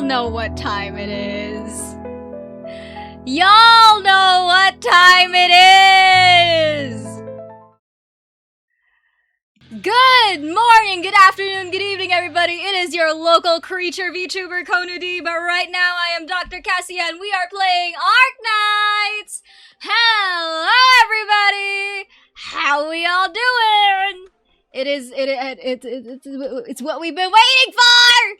know what time it is. Y'all know what time it is! Good morning, good afternoon, good evening, everybody. It is your local creature VTuber Konudi, but right now I am Dr. Cassia and we are playing Arknights! Hello, everybody! How we all doing? It's what we've been waiting for!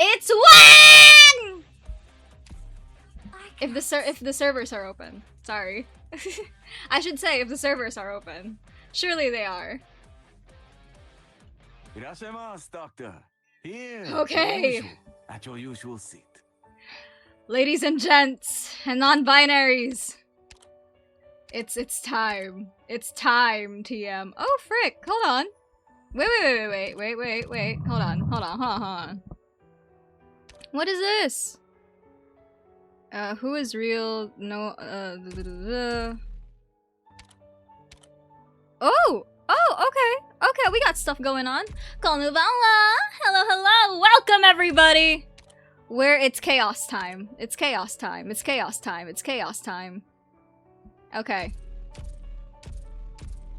It's Wang! If the servers are open. Sorry. I should say if the servers are open. Surely they are. Doctor. Here. Okay. At your usual seat. Ladies and gents and non-binaries. It's time. It's time, TM. Oh frick, hold on. Wait. Hold on. What is this? Who is real? No, Oh, okay, we got stuff going on. Konnichiwa! Hello, welcome everybody! It's chaos time. It's chaos time. Okay.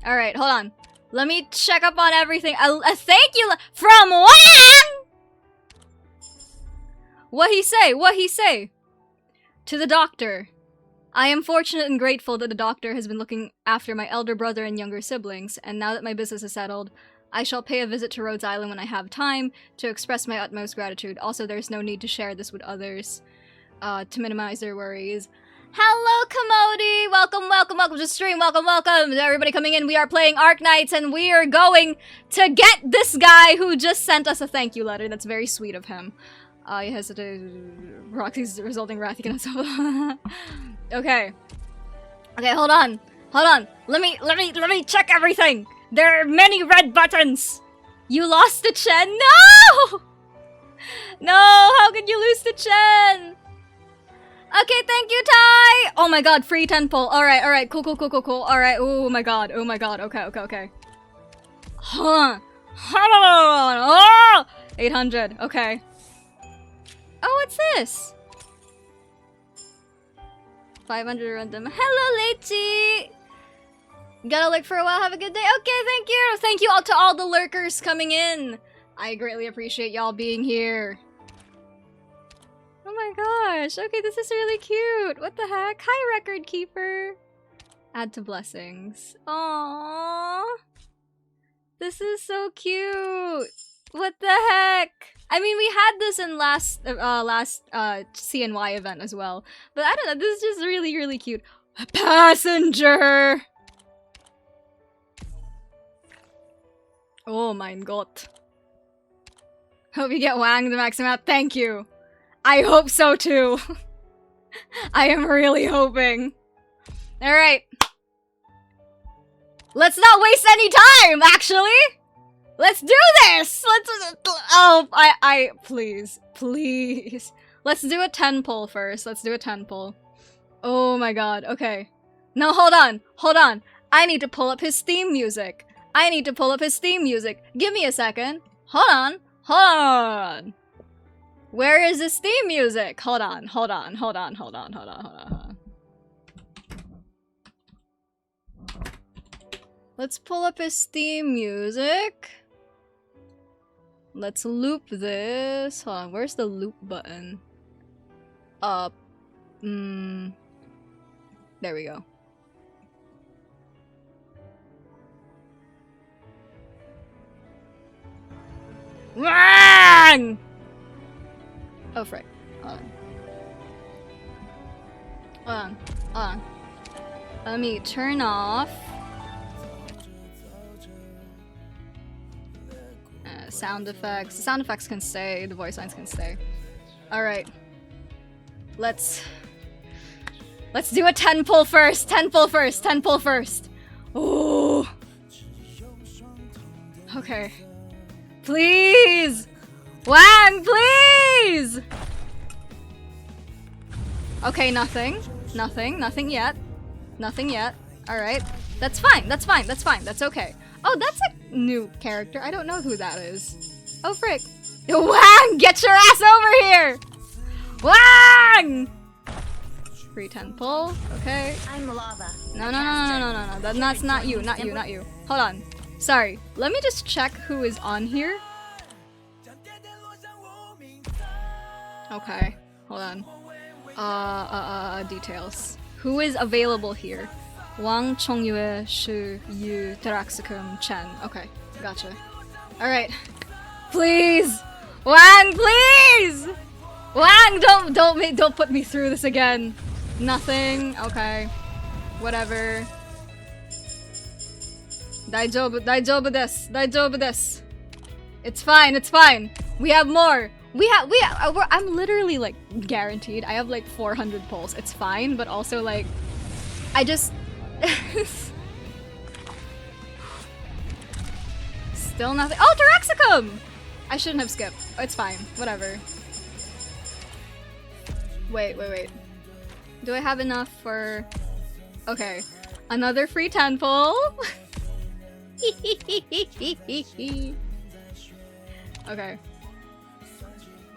Alright, hold on. Let me check up on everything. A thank you from Wang! What he say? To the doctor. I am fortunate and grateful that the doctor has been looking after my elder brother and younger siblings, and now that my business is settled, I shall pay a visit to Rhodes Island when I have time to express my utmost gratitude. Also, there's no need to share this with others to minimize their worries. Hello, Commodi! Welcome to the stream. Welcome to everybody coming in. We are playing Arknights, and we are going to get this guy who just sent us a thank you letter. That's very sweet of him. He has Roxy's resulting wrath. He cannot stop. Okay, hold on. Let me check everything. There are many red buttons. You lost the Chen? No! How could you lose the Chen? Okay, thank you, Tai! Oh my god, free 10 pull. Alright, cool. Alright, oh my god, okay. Huh. 800, okay. Oh, what's this? 500 random. Hello, Lechi! Gotta look for a while, have a good day. Okay, thank you! Thank you all to all the lurkers coming in. I greatly appreciate y'all being here. Oh my gosh, okay, this is really cute. What the heck? Hi, Record Keeper. Add to blessings. Aww. This is so cute. What the heck? I mean, we had this in last CNY event as well. But I don't know, this is just really, really cute. A passenger! Oh my god. Hope you get Wang the max amount. Thank you. I hope so too. I am really hoping. Alright. Let's not waste any time, actually! Let's do this! Please. Let's do a 10 pull first. Oh my god, okay. No, hold on. I need to pull up his theme music. Give me a second. Hold on. Where is his theme music? Hold on. Let's pull up his theme music. Let's loop this. Hold on, where's the loop button? There we go. Wang! Oh frick. Hold on. Let me turn off sound effects. The sound effects can stay, the voice lines can stay. Alright. Let's do a 10 pull first. 10 pull first. Ooh. Okay. Please! Wang, please! Okay, nothing yet. Alright. That's fine. That's okay. Oh, that's a new character. I don't know who that is. Oh, frick. Wang, get your ass over here! Wang! Free 10 pull. Okay. I'm lava. No. That's not you. Not you. Not you. Hold on. Sorry. Let me just check who is on here. Okay. Hold on. Details. Who is available here? Wang, CHONGYUEEEE, Shu, Yu, Taraxacum, Chen. Okay. Gotcha. Alright. Please! Wang, please! Wang, don't put me through this again. Nothing. Okay. Whatever. Daijoubu desu. It's fine, it's fine. We have more. I'm literally like guaranteed. I have like 400 pulls. It's fine, but also like, I just still nothing. Oh, Taraxacum! I shouldn't have skipped. It's fine. Whatever. Wait. Do I have enough for... Okay. Another free 10 pull. Okay.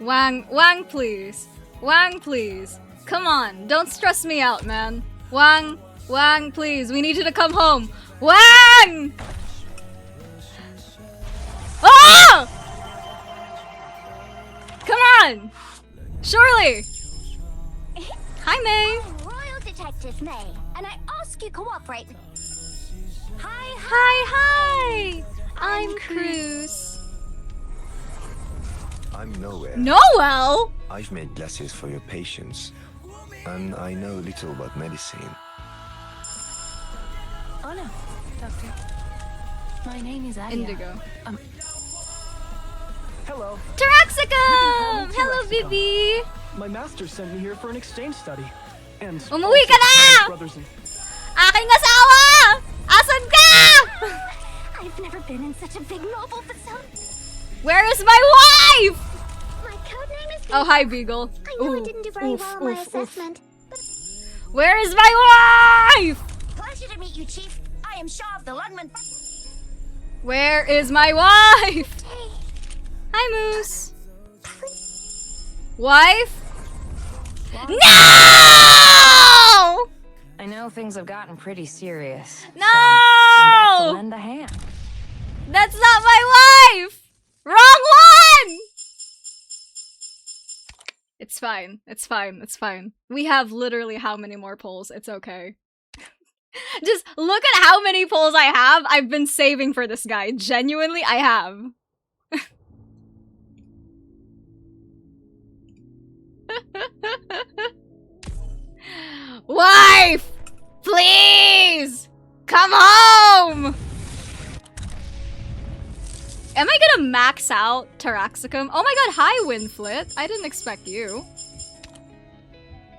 Wang, please. Wang, please. Come on. Don't stress me out, man. Wang, please. We need you to come home. Wang! Oh! Come on! Surely! Hi, May! I'm Royal Detective May, and I ask you cooperate. Hi! I'm Cruz. I'm Nowhere. Noel? I've made glasses for your patients, and I know little about medicine. Oh no, Doctor. My name is Adia. Indigo. Hello. Taraxacum! me Hello, Taraxacum. Bibi! My master sent me here for an exchange study. And Umuwi ka na! my brothers and... Aking asawa! Asan ka? I've never been in such a big mobile facility. Where is my wife? My code name is Oh, hi, Beagle. I know I didn't do very well in my assessment. Where is my wife? Pleasure to meet you, Chief. I am Shaw of the Lungman. Where is my wife? Hey, Hi, Moose. Wife? No! I know things have gotten pretty serious. No! So I'm back to lend a hand. That's not my wife! Wrong one! It's fine. It's fine. It's fine. We have literally how many more polls? It's okay. Just look at how many polls I have. I've been saving for this guy. Genuinely, I have. Wife! Please! Come home! Am I gonna max out Taraxacum? Oh my god, hi Winflit! I didn't expect you.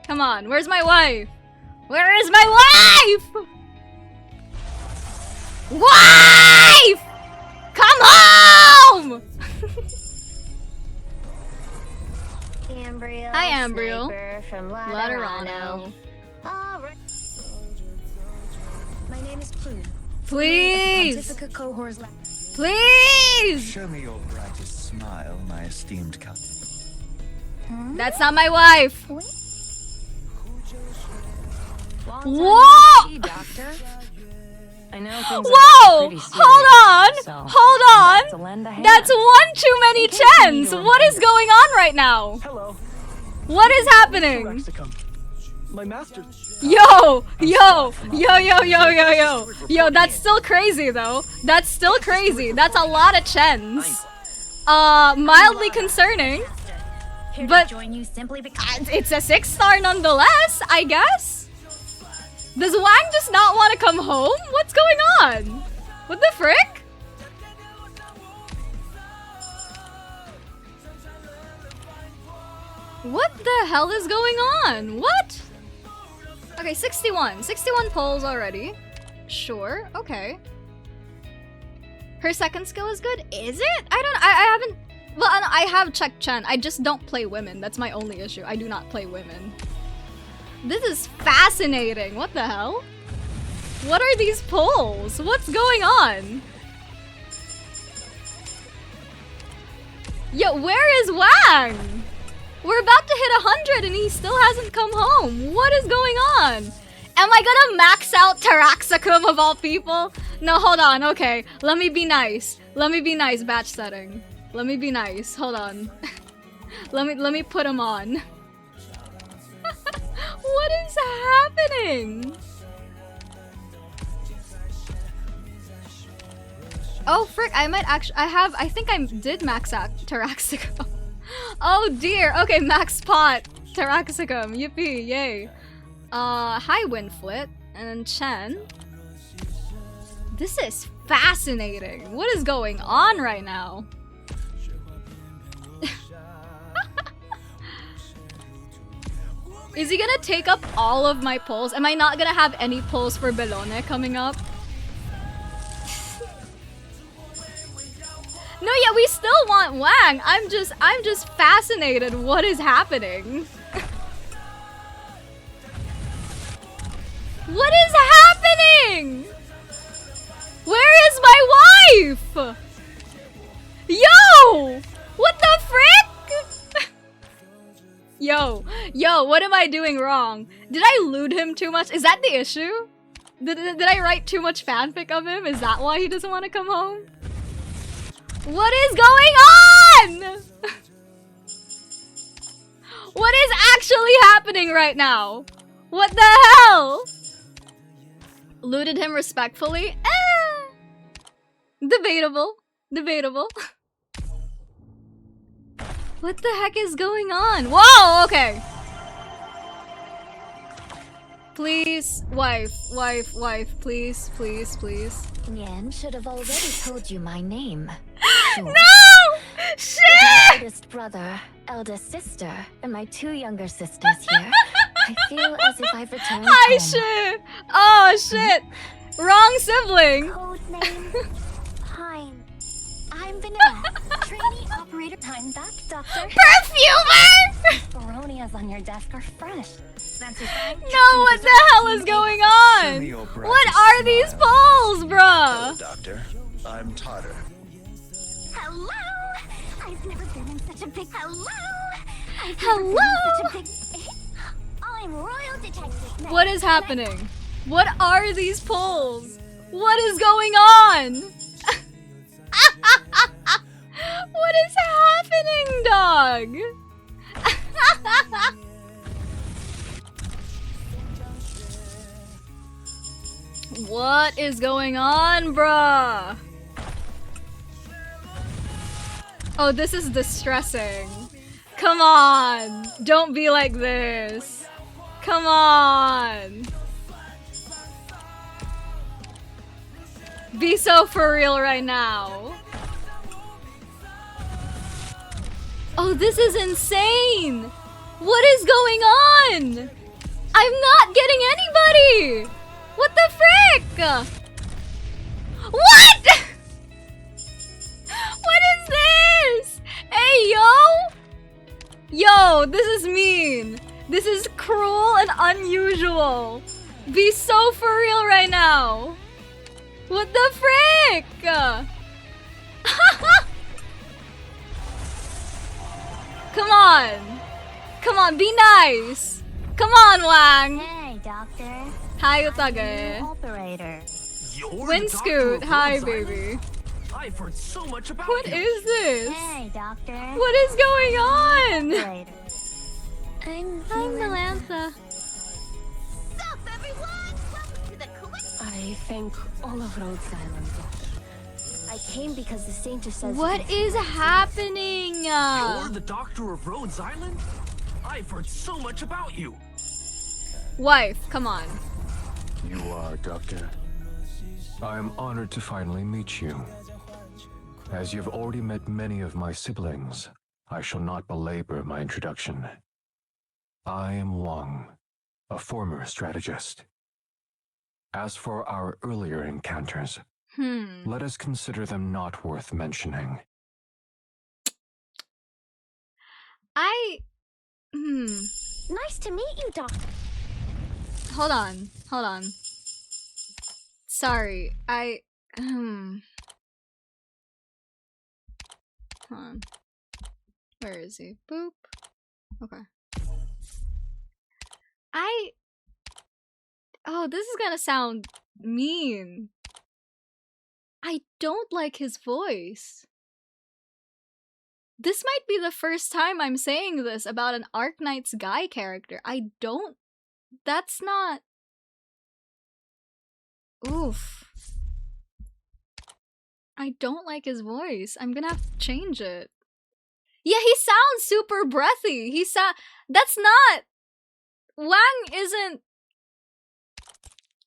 Come on, where's my wife? Where is my wife? Wife! Come home! Ambriel. Hi, Ambriel. Sniper from Laterano. All right. My name is Plume. Please! Pontifica Cohors Lab. Please! Show me your brightest smile, my esteemed cousin. That's not my wife! Long Whoa! time no see, Doctor. I know things have Whoa! gotten pretty serious, Hold on! so Hold I'm back to on! lend a hand. That's one too many case you need chens! a What is reminder. going on right now? Hello. What is happening? Taraxacum. My master... Yo! Yo, that's still crazy though. That's still crazy. That's a lot of chens. Mildly concerning. Here But- to join you simply because It's a 6-star nonetheless, I guess. Does Wang just not want to come home? What's going on? What the frick? What the hell is going on? What? Okay, 61. 61 polls already. Sure, okay. Her second skill is good? Is it? I haven't... Well, I have checked Chen. I just don't play women. That's my only issue. I do not play women. This is fascinating. What the hell? What are these polls? What's going on? Yo, where is Wang? We're about to hit 100 and he still hasn't come home. What is going on? Am I gonna max out Taraxacum of all people? No, hold on. Okay, let me be nice. Let me be nice. Batch setting. Let me be nice. Hold on. let me put him on. What is happening? Oh frick! I might actually. I think I did max out Taraxacum. Oh dear. Okay, max pot Taraxacum. Yippee! Yay. Hi Winflit and Chen. This is fascinating. What is going on right now? Is he gonna take up all of my pulls? Am I not gonna have any pulls for Bellone coming up? No, yeah, we still want Wang. I'm just fascinated. What is happening? What is happening? Where is my wife? Yo! What the frick? Yo, what am I doing wrong? Did I loot him too much? Is that the issue? Did I write too much fanfic of him? Is that why he doesn't want to come home? What is going on? What is actually happening right now? What the hell? Looted him respectfully? Debatable. Debatable. What the heck is going on? Whoa, okay. Please, wife, please, please, please. Yan should have already told you my name. Sure. No! Shit! My oldest brother, eldest sister, and my 2 younger sisters here. I feel as if I've returned Hi, home. shit! Oh, shit! Wrong sibling! Codename Pine. I'm Vanilla, trainee operator. Time back, Doctor. Perfumer! Baronias on your desk are fresh. Fancy fine? No, what the hell is going Show me on? your What practice are these smile. polls, Hello, bruh? Doctor. I'm Totter. Hello! I've never been in such a big... Hello! I've Hello? never been in such a big... I'm Royal Detective now. What is happening? What are these polls? What is going on? What is happening, dog? What is going on, bruh? Oh, this is distressing. Come on. Don't be like this. Come on. Be so for real right now. Oh, this is insane. What is going on? I'm not getting anybody. What the frick? What? What is this? Hey, yo! Yo, this is mean. This is cruel and unusual. Be so for real right now. What the frick? Come on. Come on, be nice. Come on, Wang. Hey, Doctor. Hi, Utage. Operator. Windscoot, hi, baby. I've heard so much about What you. is this? Hey, Doctor. What is going on? Operator. I'm Melantha. Sup, everyone? Welcome to the quiz. I think all of Rhode Island. I came because the Saint says... What is happening? You're the doctor of Rhodes Island? I've heard so much about you. Wife, come on. You are, Doctor. I am honored to finally meet you. As you've already met many of my siblings, I shall not belabor my introduction. I am Wang, a former strategist. As for our earlier encounters, let us consider them not worth mentioning. Nice to meet you, Doctor. Hold on. Sorry, hold on. Where is he? Boop. Okay. Oh, this is gonna sound mean. I don't like his voice. This might be the first time I'm saying this about an Arknights guy character. That's not... Oof. I don't like his voice. I'm gonna have to change it. Yeah, he sounds super breathy. That's not... Wang isn't...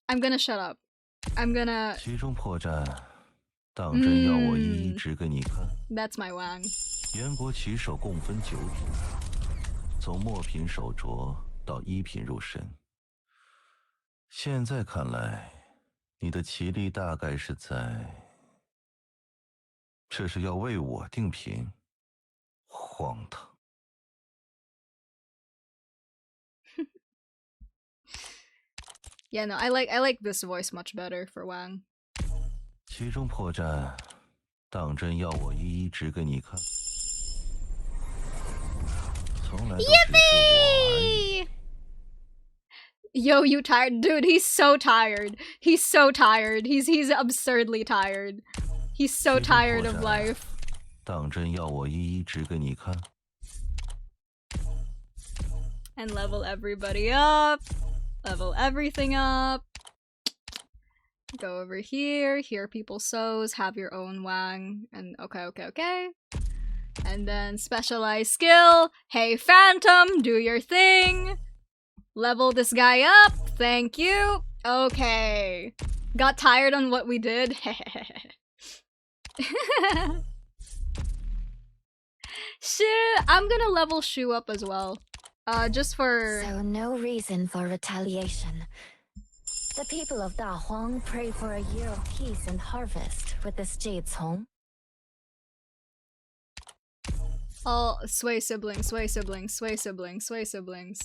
I'm gonna shut up. I'm gonna... 其中破绽，当真要我一一指给你看？ That's my Wang. 燕国棋手共分9品，从末品手镯到1品入神。现在看来，你的棋力大概是在……这是要为我定品？荒唐！ Yeah, no, I like this voice much better for Wang. 其中破绽，当真要我一一指给你看？从来都只是我而已。 Yo, you tired? Dude, he's so tired. He's so tired. He's absurdly tired. He's so tired of life. 当真要我一一指给你看？ And level everybody up. Level everything up. Go over here. Hear people's souls. Have your own Wang. And okay. And then specialized skill. Hey, Phantom, do your thing. Level this guy up. Thank you. Okay. Got tired on what we did. Shit, I'm gonna level Shu up as well. Just for... So no reason for retaliation. The people of Da Huang pray for a year of peace and harvest with this jade cong. All sway siblings, sway siblings, sway siblings, sway siblings.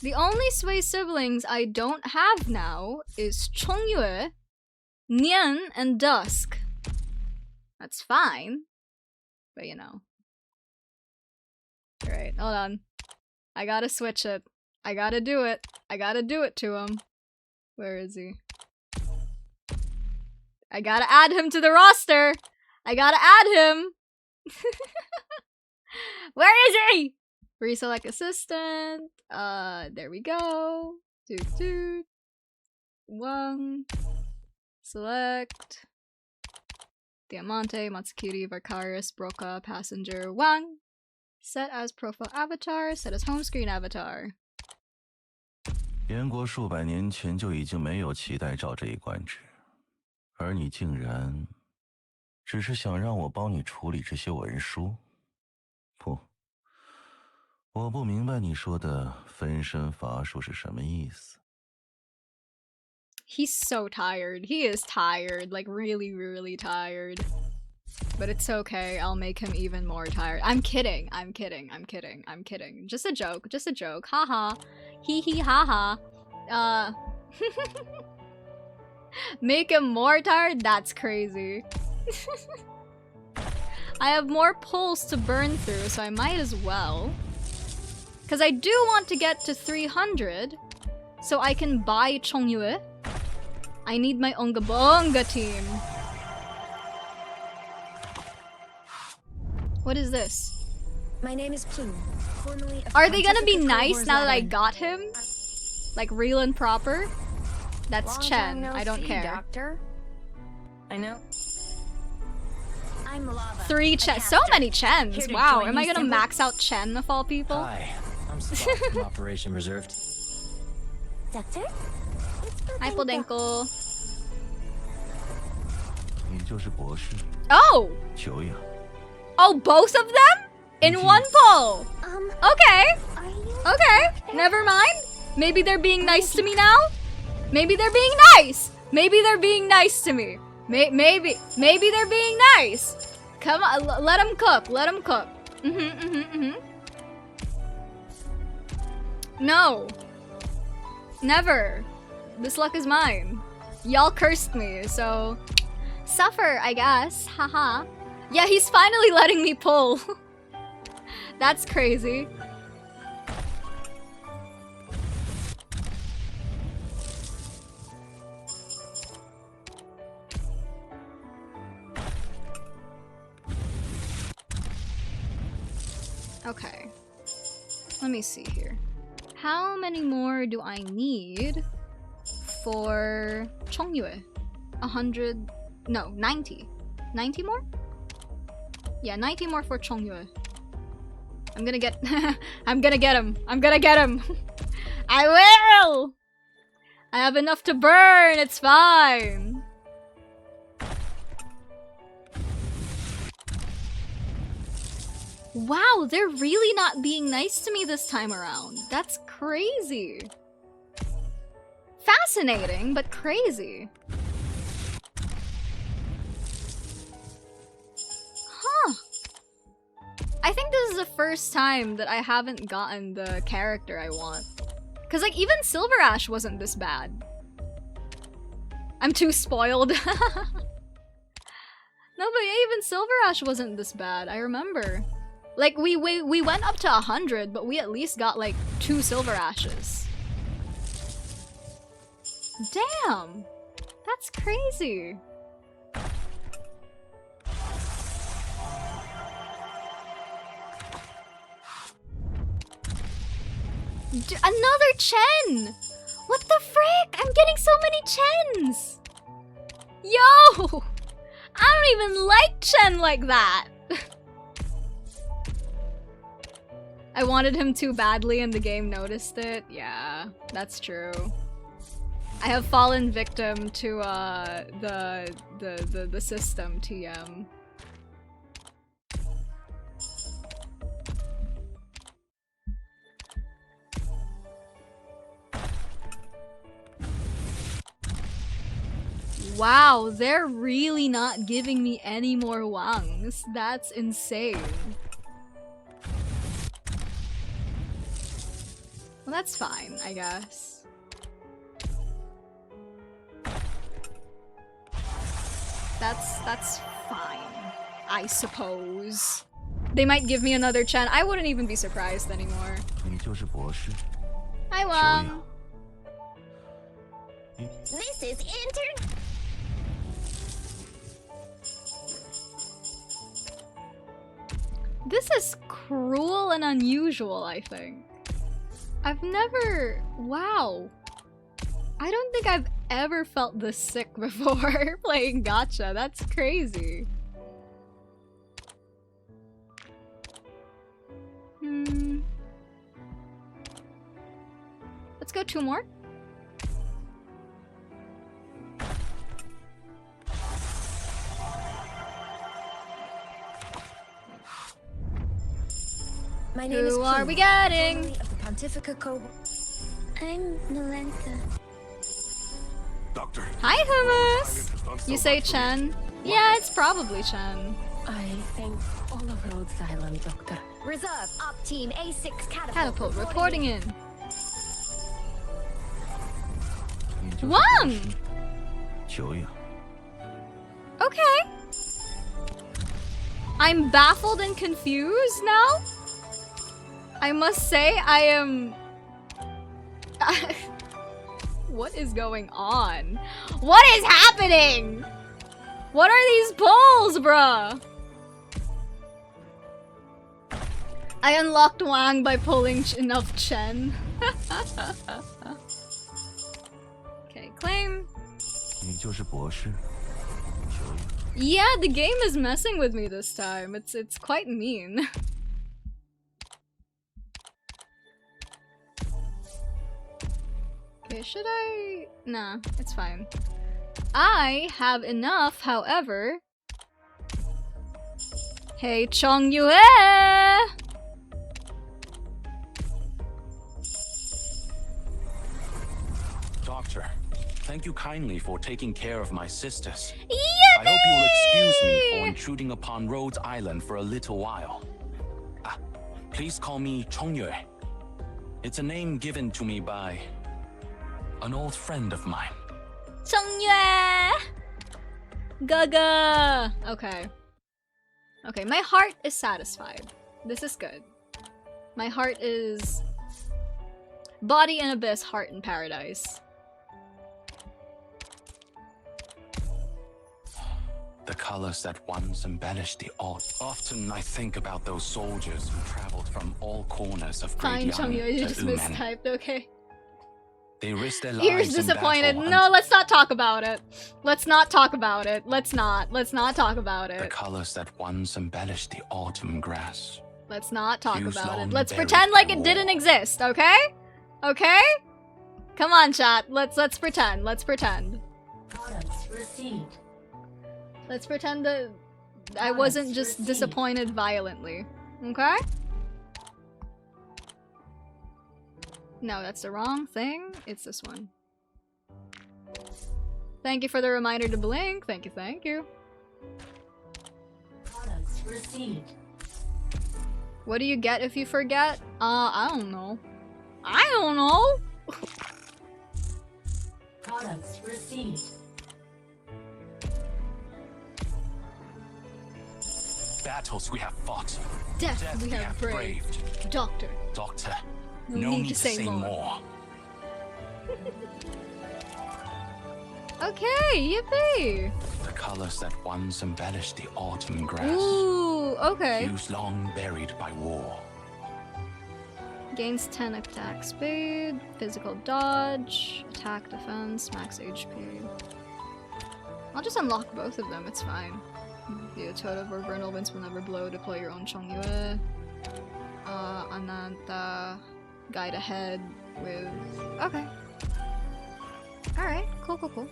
The only sway siblings I don't have now is CHONGYUEEE, Nian, and Dusk. That's fine. But you know. Alright, hold on. I gotta switch it. I gotta do it. I gotta do it to him. Where is he? I gotta add him to the roster! I gotta add him! Where is he? Reselect assistant. There we go. Doot. Wang. Select. Diamante, Matsukiri, Vicarious, Broca, Passenger, Wang. Set as profile avatar, set as home screen avatar. 燕国数百年前就已经没有期待照这一官职，而你竟然只是想让我帮你处理这些文书？不，我不明白你说的分身乏术是什么意思。 He's so tired. He is tired. Like, really, really tired. But it's okay. I'll make him even more tired. I'm kidding. I'm kidding. Just a joke. Just a joke. Haha. Hee hee haha. Make him more tired? That's crazy. I have more pulls to burn through, so I might as well. Because I do want to get to 300, so I can buy CHONGYUEEE. I need my Onga Bonga team. What is this? My name is PUUUUULL. Formerly of Are they gonna be Pontifical nice now that I Wars got him? Like real and proper? That's Long Chen. time no I don't see, care. Doctor. I know. I'm Lava. 3 a Chen. So caster. many Here Chens. to Wow. join Am I you gonna simply- max out Chen of all people? Hi, I'm Scott from Operation Reserved. Doctor? Hi, Podenko. 你就是博士 Oh! 久仰。 Oh, both of them? In one pull! Okay. Are you Okay. Never mind. Maybe they're being nice to me now? Maybe they're being nice! Maybe they're being nice to me. Maybe they're being nice. Come on, let them cook. Let them cook. No. Never. This luck is mine. Y'all cursed me, so... Suffer, I guess. Haha. Yeah, he's finally letting me pull. That's crazy. Okay. Let me see here. How many more do I need for Chongyue? 100... No, 90. 90 more? Yeah, 90 more for Chongyue. I'm gonna get... I'm gonna get him! I'm gonna get him! I will! I have enough to burn, it's fine! Wow, they're really not being nice to me this time around. That's crazy. Fascinating, but crazy. Huh. I think this is the first time that I haven't gotten the character I want. Cause like even Silver Ash wasn't this bad. I'm too spoiled. No, but yeah, even Silver Ash wasn't this bad, I remember. Like, we went up to 100, but we at least got, like, 2 Silver Ashes. Damn! That's crazy. Another Chen! What the frick? I'm getting so many Chens! Yo! I don't even like Chen like that! I wanted him too badly and the game noticed it. Yeah, that's true. I have fallen victim to the system TM. Wow, they're really not giving me any more Wangs. That's insane. Well, that's fine, I guess. That's fine, I suppose. They might give me another Chen. I wouldn't even be surprised anymore. Hi, Wang. This is intern. This is cruel and unusual, I think. I've never... Wow. I don't think I've ever felt this sick before playing gacha. That's crazy. Let's go 2 more. My name is Who are Kim, we getting? formerly of the Pontifica Co. I'm Nolenta. Doctor. Hi, Hummus! Has done so You say much for me. Chen? Yeah, it's probably Chen. I thank all of Rhodes Island, Doctor. Reserve, Op Team A6 Catapult reporting in. Wang! Okay. I'm baffled and confused now. I must say, I am... What is going on? What is happening? What are these polls, bruh? I unlocked Wang by pulling enough Chen. Okay, claim. Yeah, the game is messing with me this time. It's quite mean. Okay, should I? Nah, it's fine. I have enough, however. Hey, CHONGYUEEEE! Doctor, thank you kindly for taking care of my sisters. Yippee! I hope you will excuse me for intruding upon Rhodes Island for a little while. Please call me CHONGYUEEEE. It's a name given to me by an old friend of mine. CHONGYUEEEE! Gaga! Okay. Okay, my heart is satisfied. This is good. My heart is... Body in abyss, heart in paradise. The colors that once embellished the art. Often I think about those soldiers who traveled from all corners of Great Fine, Yang Chongyue, you to just WAAAANG. mistyped, okay. They risked their Here's lives in disappointed. battle No, let's not talk about it. Let's not talk about it. Let's not talk about The it. colors that once embellished the autumn grass. Let's not talk Hues about it. long Let's buried pretend by like it war. didn't exist, okay? Okay? Come on, chat. Let's pretend. Let's pretend. Products received. Let's pretend that I wasn't just disappointed violently. Okay? No, that's the wrong thing. It's this one. Thank you for the reminder to blink. Thank you, thank you. Products received. What do you get if you forget? I don't know. I don't know! Products received. Battles we have fought. Death we have braved. Doctor. Doctor, No need to say more. more. Okay, yippee! The colors that once embellished the autumn grass. Ooh, okay. Hues long buried by war. Gains 10 attack speed, physical dodge, attack defense, max HP. I'll just unlock both of them, it's fine. The Otoda Vernal Winds will never blow, deploy your own Chongyueeee. Ananta, guide ahead with... Okay. Alright, cool, cool, cool.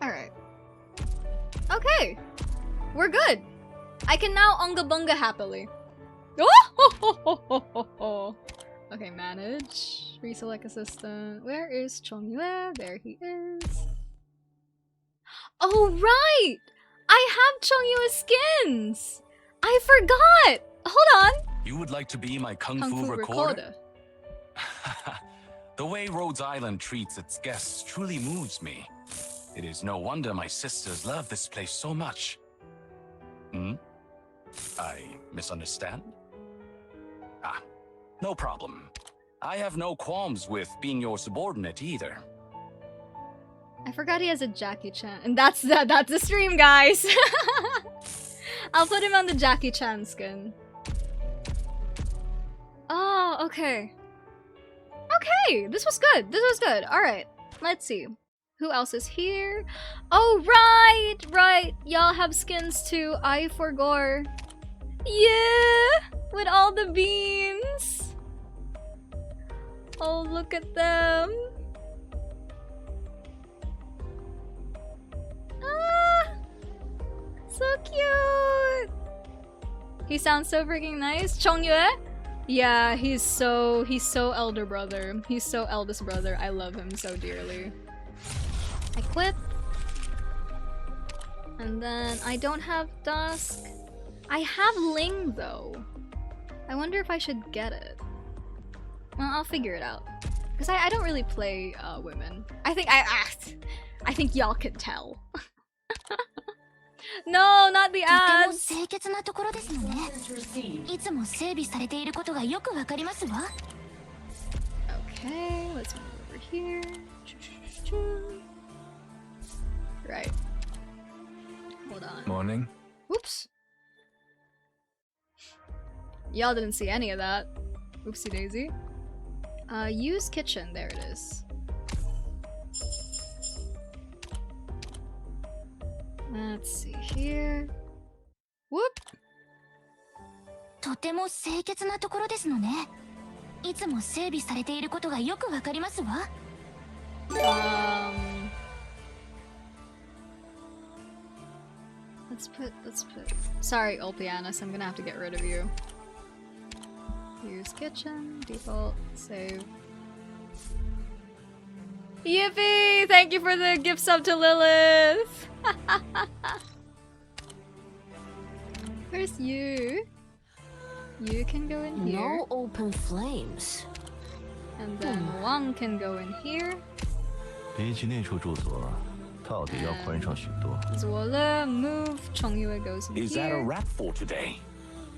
Alright. Okay! We're good! I can now Unga Bunga happily. Oh! Okay, manage. Reselect assistant. Where is Chongyueeee? There he is. Oh, right! I have Chongyueeee skins! I forgot! Hold on! You would like to be my Kung Kung Fu Fu recorder? The way Rhodes Island treats its guests truly moves me. It is no wonder my sisters love this place so much. Hmm? I misunderstand? Ah, no problem. I have no qualms with being your subordinate either. I forgot he has a Jackie Chan. And that's the stream, guys! I'll put him on the Jackie Chan skin. Oh, okay. Okay, this was good. This was good. Alright, let's see. Who else is here? Oh, right! Y'all have skins too. I forgot. Yeah! With all the beans. Oh, look at them. Ah! So cute! He sounds so freaking nice. Chongyueeee? Yeah, he's so elder brother. He's so eldest brother. I love him so dearly. Equip. And then I don't have Dusk. I have Ling though. I wonder if I should get it. Well, I'll figure it out. Because I don't really play women. I think y'all can tell. No, not the とても ads. 清潔なところですのね。いつも整備されていることがよくわかりますわ。Okay, let's move over here. Right. Hold on. Morning. Whoops. Y'all didn't see any of that. Oopsie daisy. Use kitchen. There it is. Let's see here. Whoop! とても清潔なところですのね。いつも整備されていることがよくわかりますわ。Let's put. Sorry, Ulpianus, I'm gonna have to get rid of you. Use kitchen, default, save. Yippee! Thank you for the gift sub to Lilith! Where's you? You can go in here. No open flames. And then Wang can go in here. 比起那处住所，到底要宽上许多。 Zola, move. Chongyueeee goes in Is here. that a wrap for today?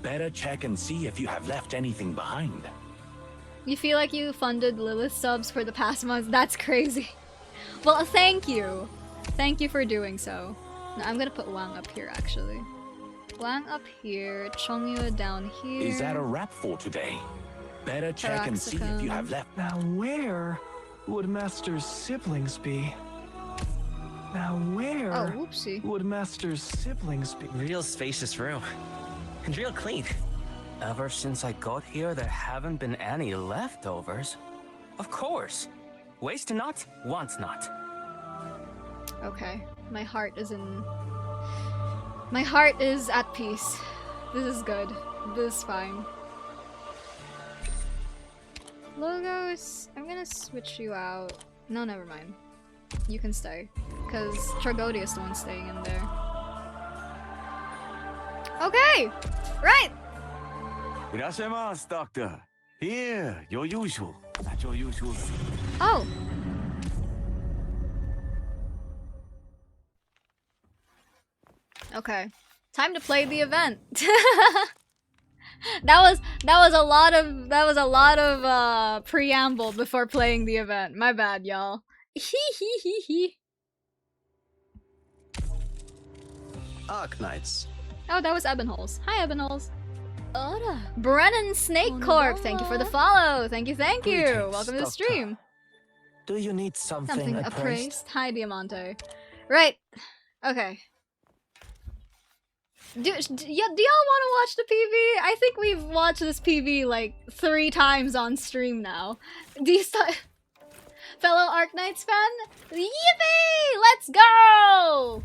Better check and see if you have left anything behind. You feel like you funded Lilith subs for the past month? That's crazy. Well, thank you. Thank you for doing so. No, I'm gonna put Wang up here actually. Wang up here, Chongyueeee down here. Is that a wrap for today? Better check and see if you have left. Now where would Master's siblings be? Now where Oh, whoopsie. would Master's siblings be? Real spacious room. And real clean. Ever since I got here, there haven't been any leftovers. Of course. Waste not, want not. Okay, my heart is in... My heart is at peace. This is good. This is fine. Logos, I'm gonna switch you out. No, never mind. You can stay. Because Tragodia is the one staying in there. Okay! Right! Irashimasu, Doctor. Here, your usual. At your usual. Oh! Okay. Time to play the event. that was a lot of preamble before playing the event. My bad, y'all. Arknights. Oh, that was Ebonholes. Hi, Ebonholes. Brennan Snake Corp, thank you for the follow. Thank you, thank you. Greetings, Welcome to the Doctor. stream. Do you need something appraised. Hi, Diamante. Right. Okay. Do y'all want to watch the PV? I think we've watched this PV like 3 times on stream now. Do you fellow Arknights fan? Yippee! Let's go!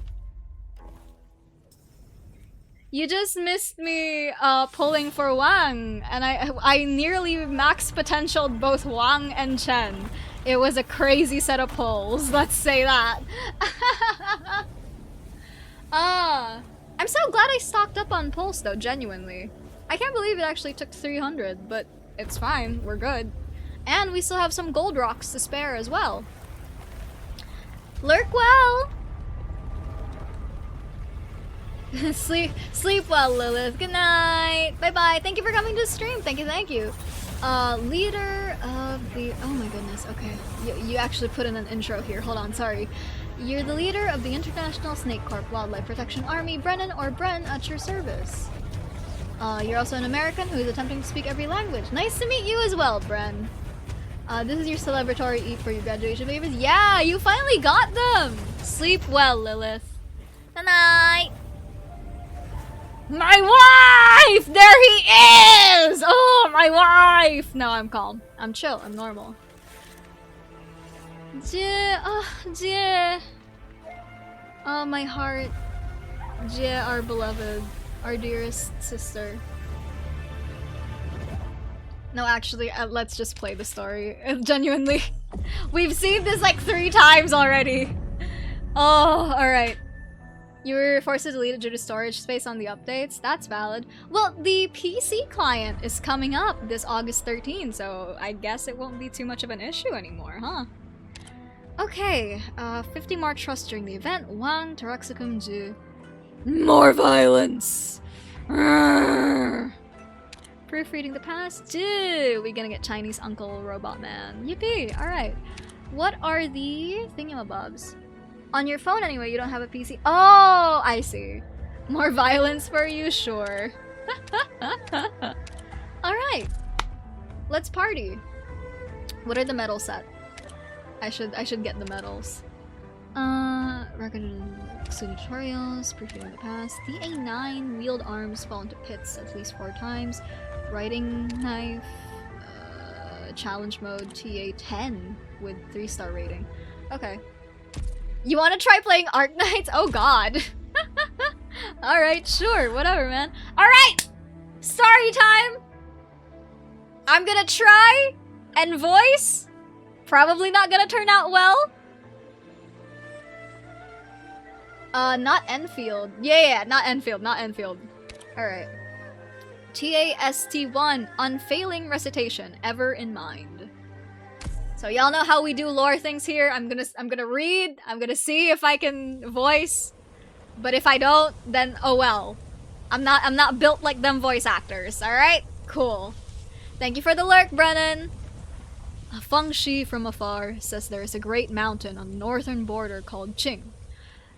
You just missed me pulling for Wang, and I nearly max potentialed both Wang and Chen. It was a crazy set of pulls, let's say that. I'm so glad I stocked up on pulls though, genuinely. I can't believe it actually took 300, but it's fine, we're good. And we still have some gold rocks to spare as well. Lurk well! Sleep well, Lilith. Good night. Bye bye. Thank you for coming to the stream. Thank you, thank you. Leader of the... Oh my goodness, okay. You actually put in an intro here. Hold on, sorry. You're the leader of the International Snake Corp Wildlife Protection Army, Brennan or Bren at your service. You're also an American who is attempting to speak every language. Nice to meet you as well, Bren. This is your celebratory eat for your graduation favors. Yeah, you finally got them! Sleep well, Lilith. Good night. My wife! There he is! Oh, my wife! No, I'm calm. I'm chill. I'm normal. Jie. Oh, my heart. Jie, our beloved. Our dearest sister. No, actually, let's just play the story. Genuinely. We've seen this like 3 times already. Oh, alright. You were forced to delete it due to storage space on the updates? That's valid. Well, the PC client is coming up this August 13, so I guess it won't be too much of an issue anymore, huh? Okay, 50 more trust during the event. Wang, Taraxacum, Ju. More violence! Arrgh. Proofreading the past? Ju! We gonna get Chinese Uncle Robot Man. Yippee! Alright. What are the thingamabobs? On your phone anyway, you don't have a PC. Oh, I see. More violence for you? Sure. Alright. Let's party. What are the medal set? I should get the medals. Record tutorials, proofreading the past. The A9 wheeled arms fall into pits at least 4 times. Writing knife. Challenge mode TA10 with 3-star rating. Okay. You want to try playing Arknights? Oh god. Alright, sure, whatever, man. Alright! Story time! I'm gonna try and voice. Probably not gonna turn out well. Not Enfield. Yeah, not Enfield, not Enfield. Alright. TAST1, unfailing recitation, ever in mind. So y'all know how we do lore things here. I'm gonna read. I'm gonna see if I can voice. But if I don't, then oh well. I'm not built like them voice actors. All right, cool. Thank you for the lurk, Brennan. Feng Shi from afar says there is a great mountain on the northern border called Qing.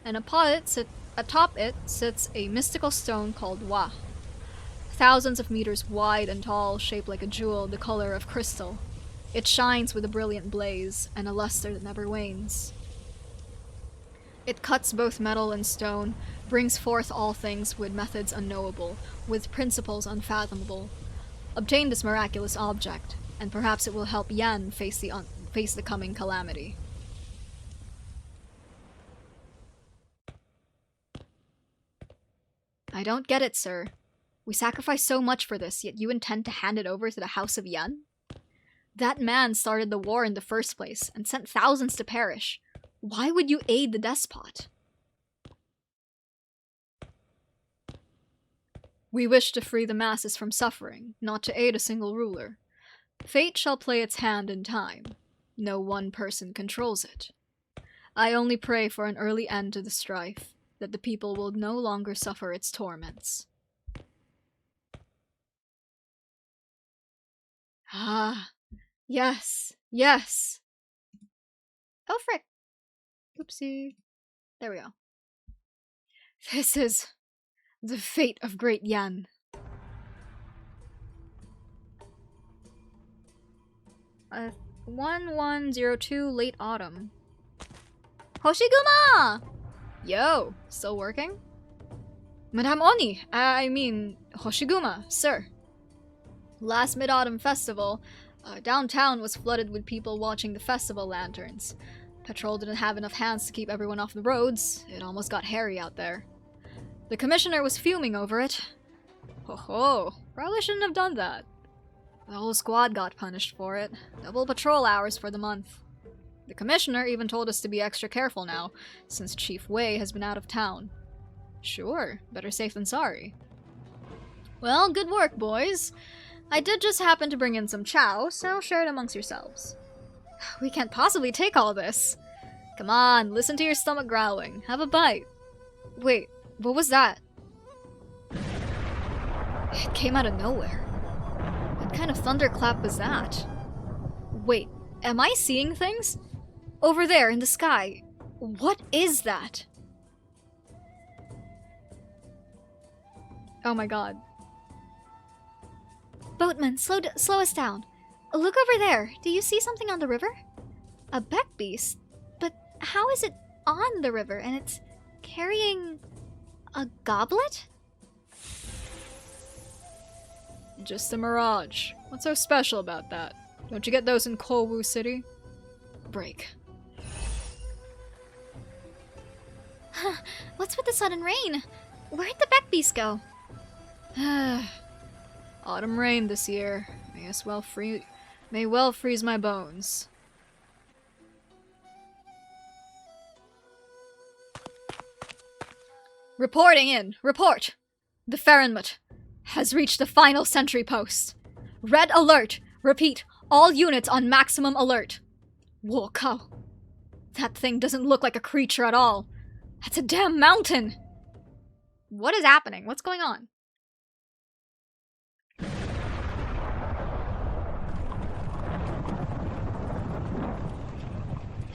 and atop it sits a mystical stone called WAAAANG. Thousands of meters wide and tall, shaped like a jewel the color of crystal. It shines with a brilliant blaze, and a luster that never wanes. It cuts both metal and stone, brings forth all things with methods unknowable, with principles unfathomable. Obtain this miraculous object, and perhaps it will help Yan face the coming calamity. I don't get it, sir. We sacrificed so much for this, yet you intend to hand it over to the House of Yan? That man started the war in the first place, and sent thousands to perish. Why would you aid the despot? We wish to free the masses from suffering, not to aid a single ruler. Fate shall play its hand in time. No one person controls it. I only pray for an early end to the strife, that the people will no longer suffer its torments. Ah, yes, yes. Oh frick. Oopsie. There we go. This is the fate of Great Yan. 1102 late autumn. Hoshiguma! Yo, still working? Madame Oni, I mean Hoshiguma, sir. Last Mid-Autumn Festival, downtown was flooded with people watching the festival lanterns. Patrol didn't have enough hands to keep everyone off the roads. It almost got hairy out there. The commissioner was fuming over it. Ho ho, probably shouldn't have done that. The whole squad got punished for it. Double patrol hours for the month. The commissioner even told us to be extra careful now, since Chief Wei has been out of town. Sure, better safe than sorry. Well, good work, boys. I did just happen to bring in some chow, so share it amongst yourselves. We can't possibly take all this. Come on, listen to your stomach growling. Have a bite. Wait, what was that? It came out of nowhere. What kind of thunderclap was that? Wait, am I seeing things? Over there in the sky. What is that? Oh my god. Boatman, slow us down. Look over there. Do you see something on the river? A beck beast? But how is it on the river and it's carrying a goblet? Just a mirage. What's so special about that? Don't you get those in GOOOOO City? Break. What's with the sudden rain? Where'd the beck beast go? Autumn rain this year. May well freeze my bones. Reporting in. Report. The Ferrenmut has reached the final sentry post. Red alert. Repeat. All units on maximum alert. Whoa, that thing doesn't look like a creature at all. That's a damn mountain. What is happening? What's going on?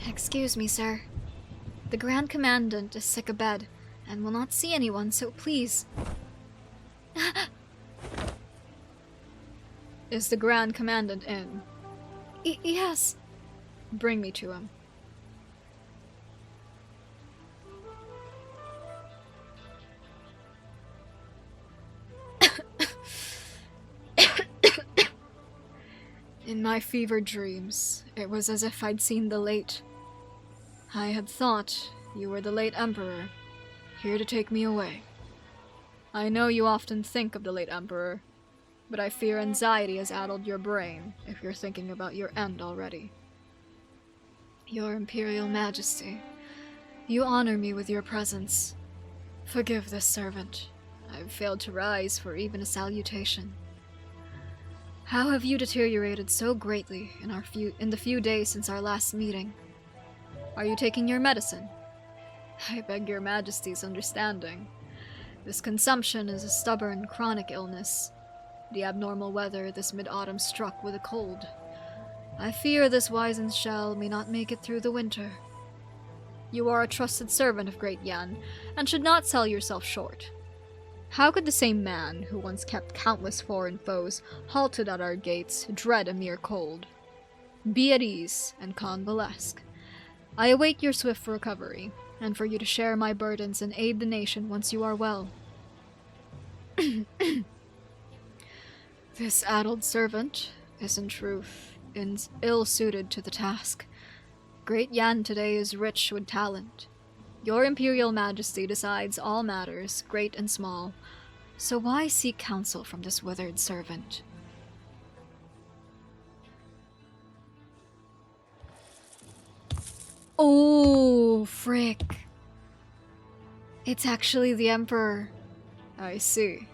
Excuse me, sir. The Grand Commandant is sick abed and will not see anyone, so please. Is the Grand Commandant in? Yes. Bring me to him. In my fevered dreams, it was as if I'd seen the late... I had thought you were the late Emperor, here to take me away. I know you often think of the late Emperor, but I fear anxiety has addled your brain if you're thinking about your end already. Your Imperial Majesty, you honor me with your presence. Forgive this servant. I've failed to rise for even a salutation. How have you deteriorated so greatly in the few days since our last meeting? Are you taking your medicine? I beg your Majesty's understanding. This consumption is a stubborn, chronic illness. The abnormal weather this mid-autumn struck with a cold. I fear this wizened shell may not make it through the winter. You are a trusted servant of Great Yan, and should not sell yourself short. How could the same man, who once kept countless foreign foes halted at our gates, dread a mere cold? Be at ease and convalesce. I await your swift recovery, and for you to share my burdens and aid the nation once you are well. This addled servant is in truth ill-suited to the task. Great Yan today is rich with talent. Your Imperial Majesty decides all matters, great and small, so why seek counsel from this withered servant? Oh, frick. It's actually the Emperor. I see.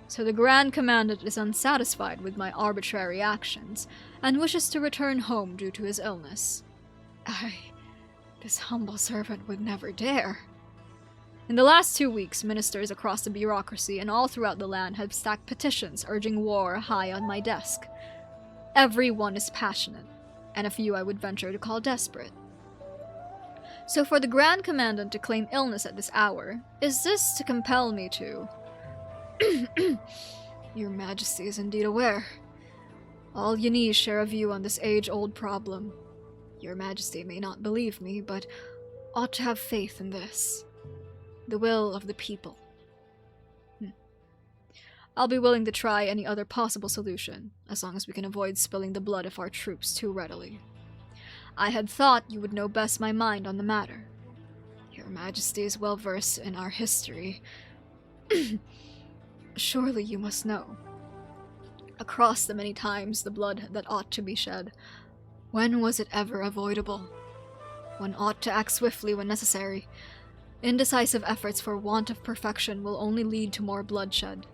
So the Grand Commandant is unsatisfied with my arbitrary actions, and wishes to return home due to his illness. This humble servant would never dare. In the last 2 weeks, ministers across the bureaucracy and all throughout the land have stacked petitions urging war high on my desk. Everyone is passionate, and a few I would venture to call desperate. So for the Grand Commandant to claim illness at this hour, is this to compel me to... Your Majesty is indeed aware. All Yanese share a view on this age-old problem. Your Majesty may not believe me, but ought to have faith in this. The will of the people. I'll be willing to try any other possible solution, as long as we can avoid spilling the blood of our troops too readily. I had thought you would know best my mind on the matter. Your Majesty is well versed in our history. Surely you must know. Across the many times the blood that ought to be shed, when was it ever avoidable? One ought to act swiftly when necessary. Indecisive efforts for want of perfection will only lead to more bloodshed.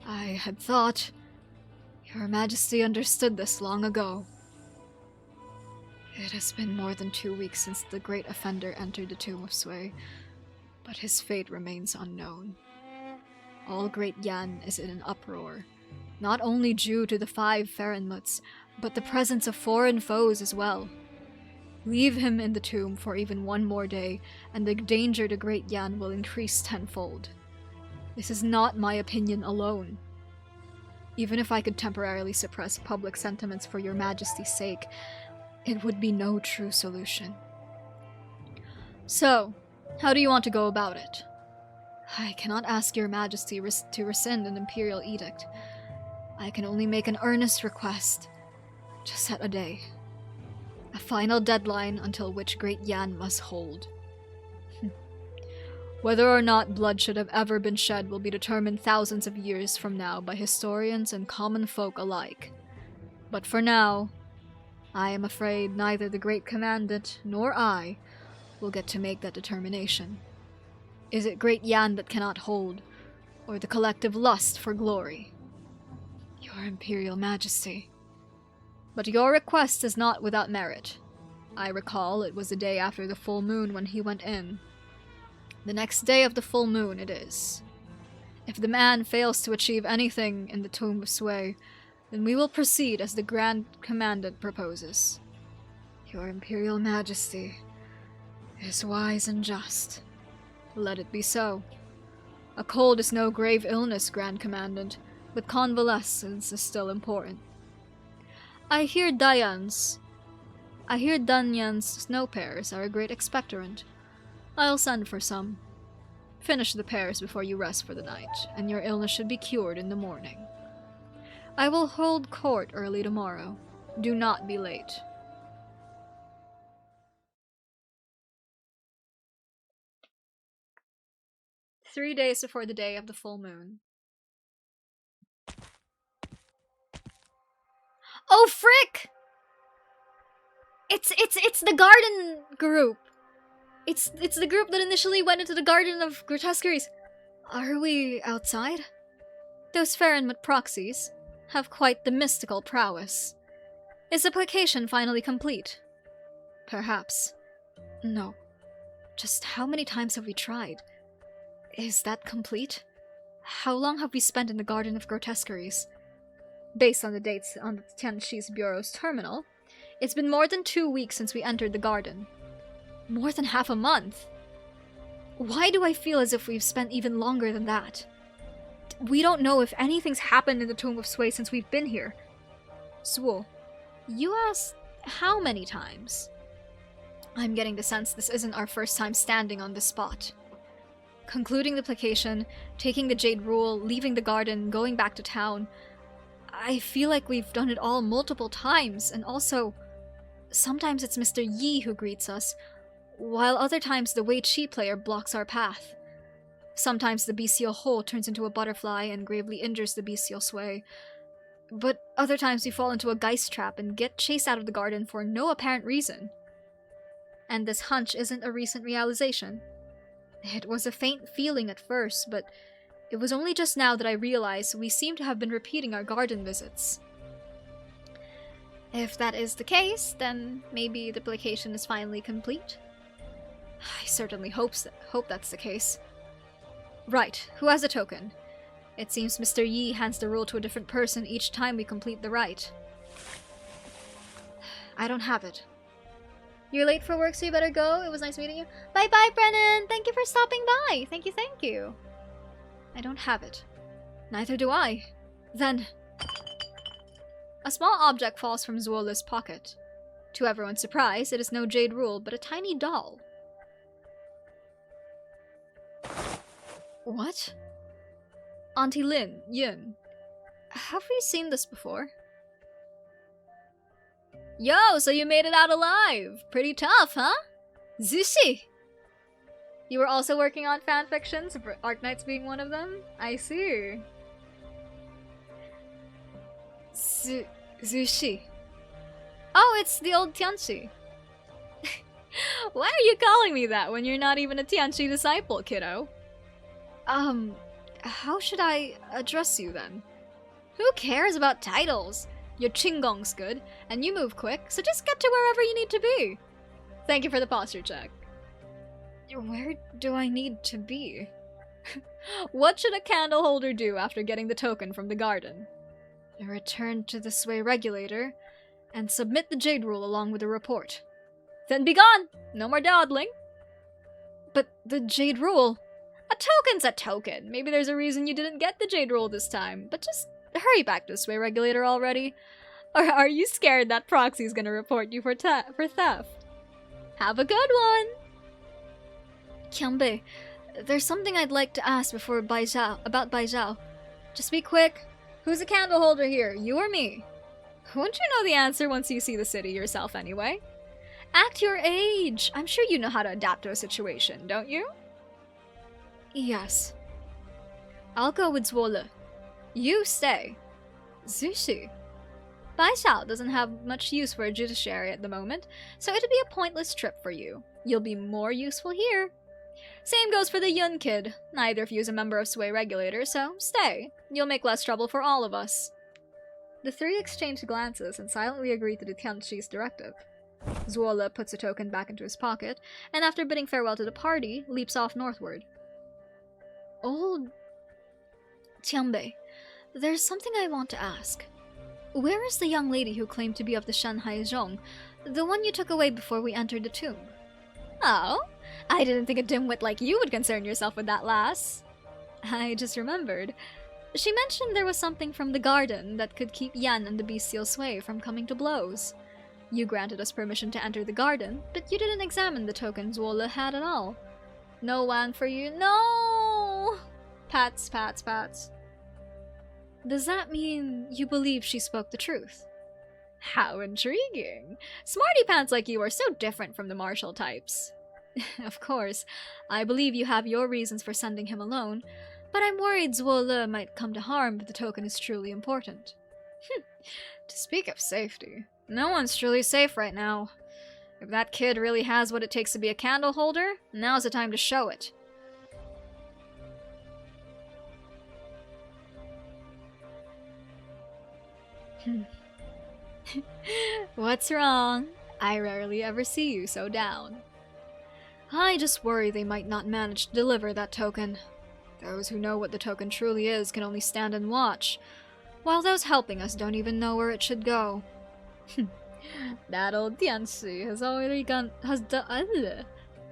I had thought Your Majesty understood this long ago. It has been more than 2 weeks since the great offender entered the Tomb of Sway, but his fate remains unknown. All Great Yan is in an uproar, not only due to the 5 Farenmuts, but the presence of foreign foes as well. Leave him in the tomb for even 1 more day, and the danger to Great Yan will increase tenfold. This is not my opinion alone. Even if I could temporarily suppress public sentiments for your Majesty's sake, it would be no true solution. So, how do you want to go about it? I cannot ask your Majesty to rescind an imperial edict. I can only make an earnest request to set a day. A final deadline until which Great Yan must hold. Whether or not blood should have ever been shed will be determined thousands of years from now by historians and common folk alike. But for now, I am afraid neither the Great Commandant nor I will get to make that determination. Is it Great Yan that cannot hold, or the collective lust for glory? Your Imperial Majesty. But your request is not without merit. I recall it was the day after the full moon when he went in. The next day of the full moon it is. If the man fails to achieve anything in the Tomb of Sway, then we will proceed as the Grand Commandant proposes. Your Imperial Majesty is wise and just. Let it be so. A cold is no grave illness, Grand Commandant, but convalescence is still important. I hear Danyan's snow pears are a great expectorant. I'll send for some. Finish the pears before you rest for the night, and your illness should be cured in the morning. I will hold court early tomorrow. Do not be late. Three days before the day of the full moon. Oh frick! It's the garden group. It's the group that initially went into the Garden of Grotesqueries. Are we outside? Those Farenmut proxies have quite the mystical prowess. Is the placation finally complete? Perhaps. No. Just how many times have we tried? Is that complete? How long have we spent in the Garden of Grotesqueries? Based on the dates on the Tianqi's Bureau's terminal, it's been more than 2 weeks since we entered the garden. More than half a month? Why do I feel as if we've spent even longer than that? We don't know if anything's happened in the Tomb of Sway since we've been here. Zuo, you asked how many times? I'm getting the sense this isn't our first time standing on this spot. Concluding the placation, taking the Jade Rule, leaving the garden, going back to town. I feel like we've done it all multiple times, and also, sometimes it's Mr. Yi who greets us, while other times the WIIIIIFEEEE player blocks our path. Sometimes the bestial hole turns into a butterfly and gravely injures the bestial Sway. But other times we fall into a Geist trap and get chased out of the garden for no apparent reason. And this hunch isn't a recent realization. It was a faint feeling at first, but it was only just now that I realized we seem to have been repeating our garden visits. If that is the case, then maybe the placation is finally complete. I certainly hope that's the case. Right, who has a token? It seems Mr. Yi hands the rule to a different person each time we complete the rite. I don't have it. You're late for work, so you better go. It was nice meeting you. Bye-bye, Brennan! Thank you for stopping by! Thank you. I don't have it. Neither do I. Then... A small object falls from Zuola's pocket. To everyone's surprise, it is no Jade Rule, but a tiny doll. What? Auntie Lin, Yun. Have we seen this before? Yo, so you made it out alive! Pretty tough, huh? Zushi! You were also working on fanfictions, Arknights being one of them? I see. Zushi. Oh, it's the old Tianchi. Why are you calling me that when you're not even a Tianchi disciple, kiddo? How should I address you then? Who cares about titles? Your Qinggong's good, and you move quick, so just get to wherever you need to be. Thank you for the posture check. Where do I need to be? What should a candle holder do after getting the token from the garden? Return to the Sway Regulator, and submit the Jade Rule along with a report. Then be gone! No more dawdling. But the Jade Rule... A token's a token. Maybe there's a reason you didn't get the Jade Rule this time, but just hurry back to the Sway Regulator already. Or are you scared that Proxy's gonna report you for theft? Have a good one! Qianbei, there's something I'd like to ask before about Bai Zhao. Just be quick. Who's a candle holder here, you or me? Won't you know the answer once you see the city yourself anyway? Act your age! I'm sure you know how to adapt to a situation, don't you? Yes. I'll go with Zuola. You stay. Zushi. Bai Zhao doesn't have much use for a judiciary at the moment, so it'll be a pointless trip for you. You'll be more useful here. Same goes for the Yun kid. Neither of you is a member of Sway Regulator, so stay. You'll make less trouble for all of us. The three exchanged glances and silently agreed to the Tianqi's directive. Zuola puts a token back into his pocket, and after bidding farewell to the party, leaps off northward. Old Qianbei, there's something I want to ask. Where is the young lady who claimed to be of the Shanhai Zhong, the one you took away before we entered the tomb? Oh? I didn't think a dimwit like you would concern yourself with that lass. I just remembered. She mentioned there was something from the garden that could keep Yan and the bestial Sway from coming to blows. You granted us permission to enter the garden, but you didn't examine the token Zuola had at all. No Wang for you. No! Pats, pats, pats. Does that mean you believe she spoke the truth? How intriguing. Smarty pants like you are so different from the martial types. Of course, I believe you have your reasons for sending him alone, but I'm worried Zuola might come to harm if the token is truly important. To speak of safety, no one's truly safe right now. If that kid really has what it takes to be a candle holder, now's the time to show it. What's wrong? I rarely ever see you so down. I just worry they might not manage to deliver that token. Those who know what the token truly is can only stand and watch, while those helping us don't even know where it should go. That old Tianxi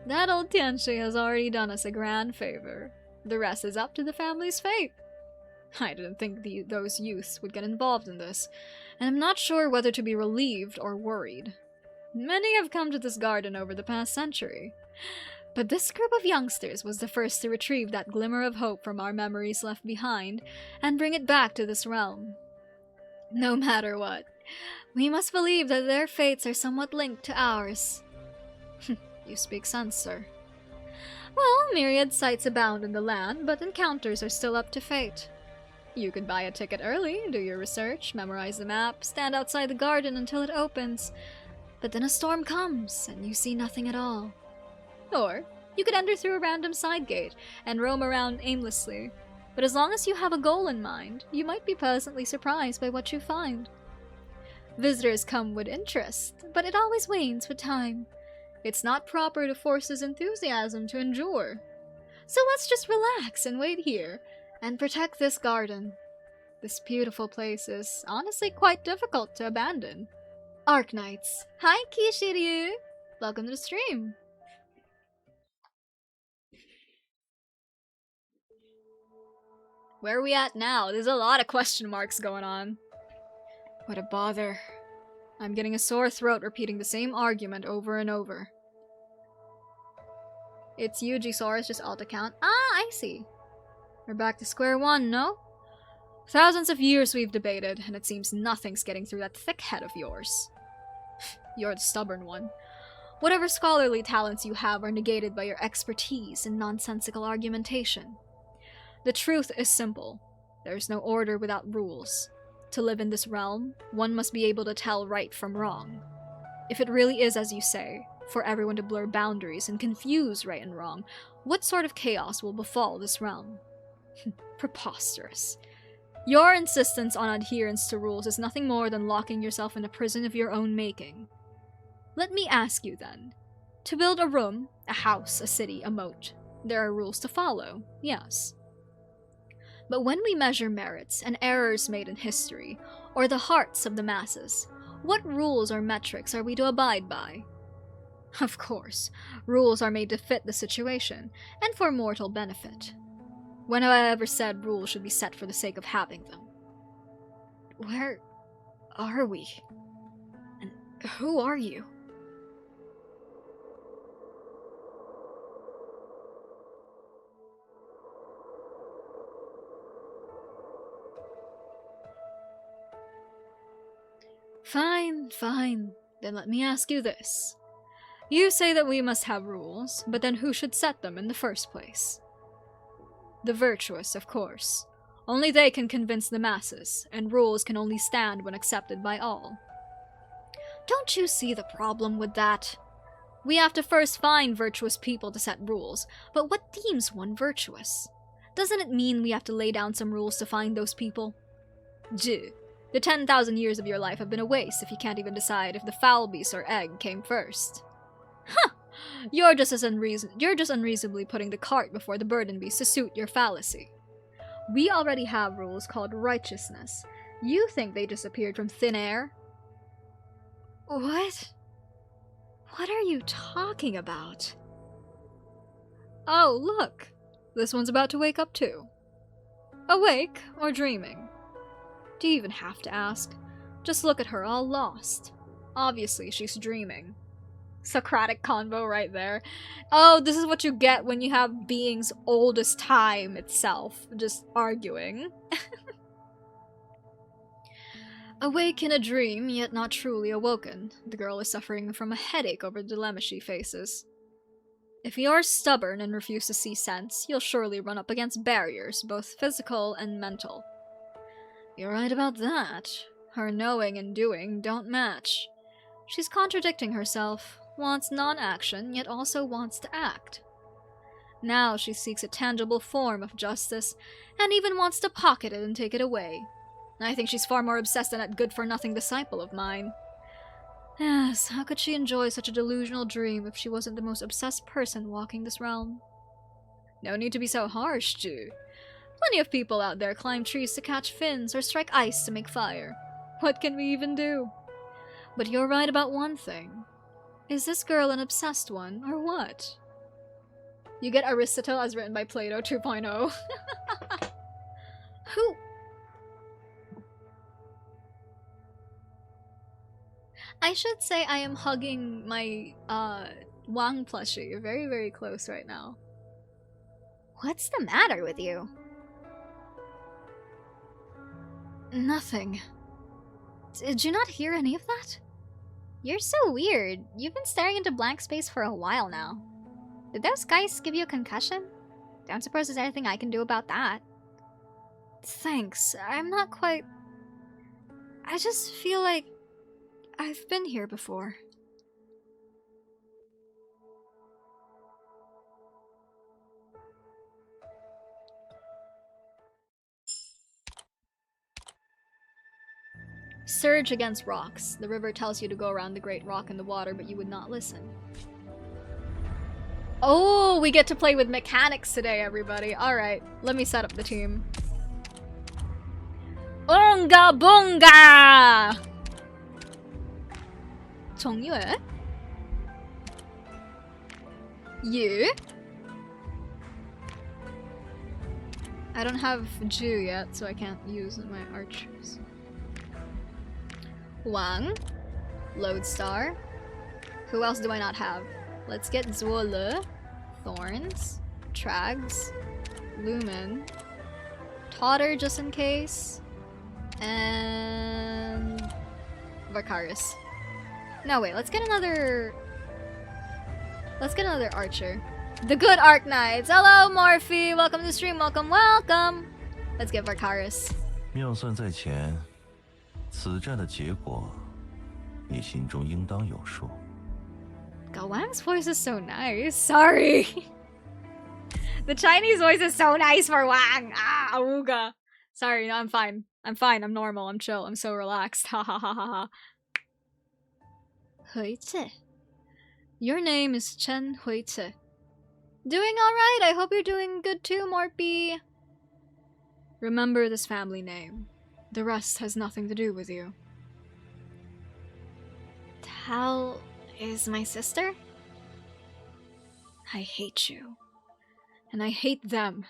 That old Tianshi has already done us a grand favor. The rest is up to the family's fate. I didn't think those youths would get involved in this, and I'm not sure whether to be relieved or worried. Many have come to this garden over the past century, but this group of youngsters was the first to retrieve that glimmer of hope from our memories left behind and bring it back to this realm. No matter what, we must believe that their fates are somewhat linked to ours. You speak sense, sir. Well, myriad sights abound in the land, but encounters are still up to fate. You could buy a ticket early, do your research, memorize the map, stand outside the garden until it opens, but then a storm comes and you see nothing at all. Or you could enter through a random side gate and roam around aimlessly, but as long as you have a goal in mind, you might be pleasantly surprised by what you find. Visitors come with interest, but it always wanes with time. It's not proper to force his enthusiasm to endure. So let's just relax and wait here, and protect this garden. This beautiful place is honestly quite difficult to abandon. Arknights. Hi, Kishiryu! Welcome to the stream. Where are we at now? There's a lot of question marks going on. What a bother. I'm getting a sore throat repeating the same argument over and over. It's Yujisaurus, just alt account. Ah, I see. We're back to square one, no? Thousands of years we've debated, and it seems nothing's getting through that thick head of yours. You're the stubborn one. Whatever scholarly talents you have are negated by your expertise in nonsensical argumentation. The truth is simple. There's no order without rules. To live in this realm, one must be able to tell right from wrong. If it really is as you say, for everyone to blur boundaries and confuse right and wrong, what sort of chaos will befall this realm? Preposterous. Your insistence on adherence to rules is nothing more than locking yourself in a prison of your own making. Let me ask you then. To build a room, a house, a city, a moat, there are rules to follow, yes. But when we measure merits and errors made in history, or the hearts of the masses, what rules or metrics are we to abide by? Of course, rules are made to fit the situation, and for mortal benefit. When have I ever said rules should be set for the sake of having them? Where are we? And who are you? Fine. Then let me ask you this. You say that we must have rules, but then who should set them in the first place? The virtuous, of course. Only they can convince the masses, and rules can only stand when accepted by all. Don't you see the problem with that? We have to first find virtuous people to set rules, but what deems one virtuous? Doesn't it mean we have to lay down some rules to find those people? The 10,000 years of your life have been a waste if you can't even decide if the fowl beast or egg came first. Huh! You're just unreasonably putting the cart before the burden beast to suit your fallacy. We already have rules called righteousness. You think they disappeared from thin air? What? What are you talking about? Oh, look! This one's about to wake up too. Awake or dreaming? Do you even have to ask? Just look at her, all lost. Obviously, she's dreaming. Socratic convo right there. Oh, this is what you get when you have beings old as time itself, just arguing. Awake in a dream, yet not truly awoken. The girl is suffering from a headache over the dilemma she faces. If you're stubborn and refuse to see sense, you'll surely run up against barriers, both physical and mental. You're right about that. Her knowing and doing don't match. She's contradicting herself, wants non-action, yet also wants to act. Now she seeks a tangible form of justice, and even wants to pocket it and take it away. I think she's far more obsessed than that good-for-nothing disciple of mine. Yes, how could she enjoy such a delusional dream if she wasn't the most obsessed person walking this realm? No need to be so harsh, Ju. Plenty of people out there climb trees to catch fins or strike ice to make fire. What can we even do? But you're right about one thing. Is this girl an obsessed one, or what? You get Aristotle as written by Plato 2.0. Who? I should say I am hugging my Wang plushie very, very close right now. What's the matter with you? Nothing. Did you not hear any of that? You're so weird. You've been staring into blank space for a while now. Did those guys give you a concussion? Don't suppose there's anything I can do about that. Thanks. I'm not quite... I just feel like I've been here before. Surge against rocks. The river tells you to go around the great rock in the water, but you would not listen. Oh, we get to play with mechanics today, everybody. Alright, let me set up the team. Unga bunga! CHONGYUEEEE? You? I don't have Ju yet, so I can't use my archers. Wang, Lodestar. Who else do I not have? Let's get ZUOOOUULL, Thorns, Trags, Lumen, Totter just in case, and Varkaris. No wait, let's get another archer. The good Arknights! Hello Morphe! Welcome to the stream, welcome, welcome! Let's get Varkaris. 妙算在前，此战的结果，你心中应当有数。 God, Wang's voice is so nice. Sorry. The Chinese voice is so nice for Wang. Ah, awooga. Sorry, no, I'm fine. I'm fine. I'm normal. I'm chill. I'm so relaxed. Ha ha ha ha ha. WIIIIFEEEE. Your name is Chen WIIIIIFEEEE. Doing alright. I hope you're doing good too, Morphe. Remember this family name. The rest has nothing to do with you. Tal is my sister? I hate you. And I hate them.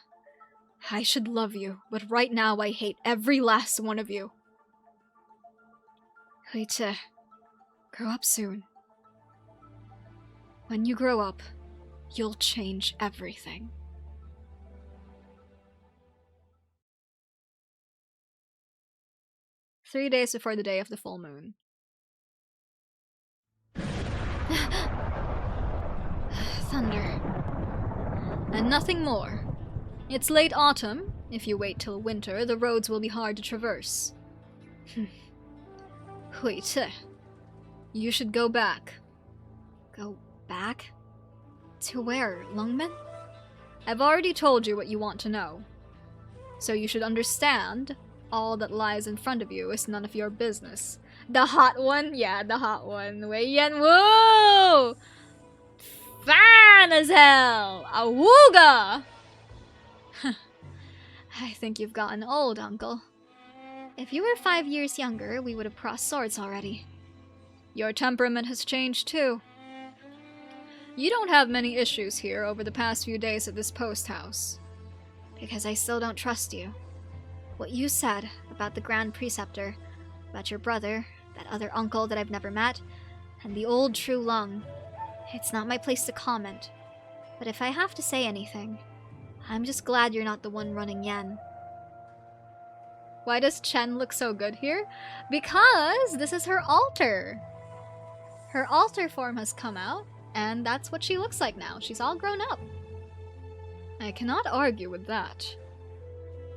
I should love you, but right now I hate every last one of you. WIIIIIFEEEE, grow up soon. When you grow up, you'll change everything. Three days before the day of the full moon. Thunder. And nothing more. It's late autumn. If you wait till winter, the roads will be hard to traverse. WIIIIIFEEEE. You should go back. Go back? To where, Lungmen? I've already told you what you want to know. So you should understand all that lies in front of you is none of your business. The hot one? Yeah, the hot one. Wei Yan Woo! Fan as hell! Awooga! I think you've gotten old, Uncle. If you were 5 years younger, we would have crossed swords already. Your temperament has changed too. You don't have many issues here over the past few days at this post house. Because I still don't trust you. What you said about the Grand Preceptor, about your brother, that other uncle that I've never met, and the old true Lung. It's not my place to comment. But if I have to say anything, I'm just glad you're not the one running Yen. Why does Chen look so good here? Because this is her altar. Her altar form has come out, and that's what she looks like now. She's all grown up. I cannot argue with that.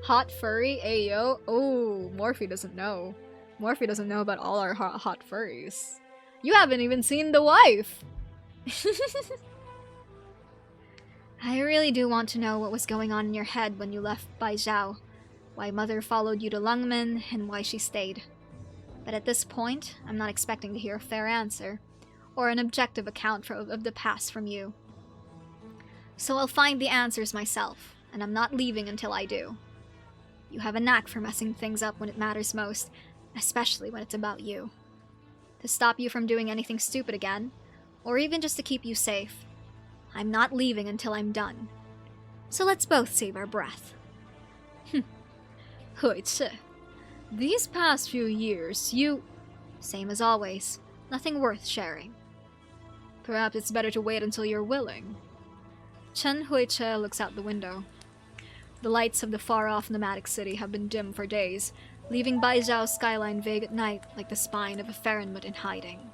Hot furry, ayo. Oh, Morphe doesn't know. Morphe doesn't know about all our hot furries. You haven't even seen the wife! I really do want to know what was going on in your head when you left Baizhao. Why Mother followed you to Lungmen, and why she stayed. But at this point, I'm not expecting to hear a fair answer, or an objective account of the past from you. So I'll find the answers myself, and I'm not leaving until I do. You have a knack for messing things up when it matters most, especially when it's about you. To stop you from doing anything stupid again, or even just to keep you safe, I'm not leaving until I'm done. So let's both save our breath. WIIIIIFEEEE, these past few years, you... Same as always. Nothing worth sharing. Perhaps it's better to wait until you're willing. Chen WIIIIIFEEEE looks out the window. The lights of the far-off nomadic city have been dim for days, leaving Baijiao's skyline vague at night like the spine of a Farenmut in hiding.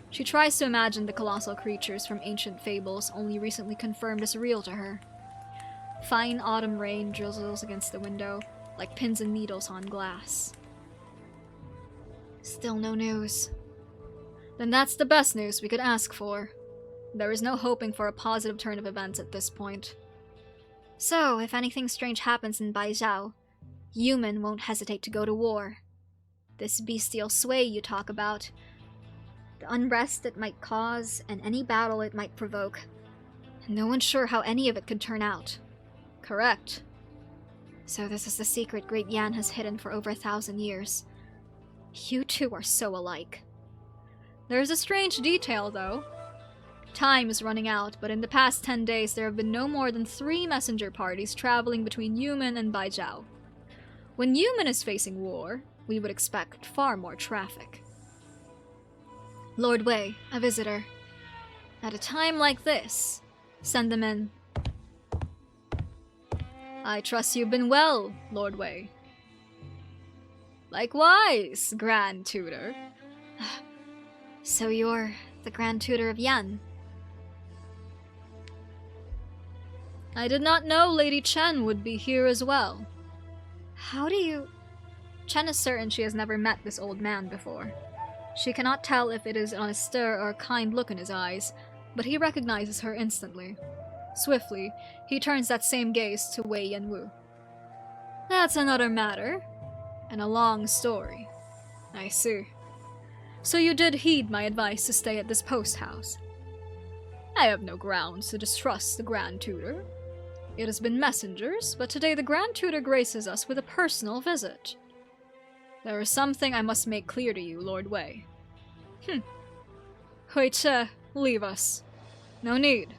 She tries to imagine the colossal creatures from ancient fables only recently confirmed as real to her. Fine autumn rain drizzles against the window, like pins and needles on glass. Still no news. Then that's the best news we could ask for. There is no hoping for a positive turn of events at this point. So, if anything strange happens in Baijiao, Yumen won't hesitate to go to war. This bestial sway you talk about, the unrest it might cause, and any battle it might provoke, no one's sure how any of it could turn out. Correct. So this is the secret Great Yan has hidden for over 1,000 years. You two are so alike. There's a strange detail, though. Time is running out, but in the past 10 days there have been no more than 3 messenger parties traveling between Yumen and Baijiao. When Yumen is facing war, we would expect far more traffic. Lord Wei, a visitor. At a time like this, send them in. I trust you've been well, Lord Wei. Likewise, Grand Tutor. So you're the Grand Tutor of Yan? I did not know Lady Chen would be here as well. How do you... Chen is certain she has never met this old man before. She cannot tell if it is an austere or a kind look in his eyes, but he recognizes her instantly. Swiftly, he turns that same gaze to Wei Yanwu. That's another matter, and a long story. I see. So you did heed my advice to stay at this post house. I have no grounds to distrust the Grand Tutor. It has been messengers, but today the Grand Tutor graces us with a personal visit. There is something I must make clear to you, Lord Wei. WIIIIIFEEEE, leave us. No need.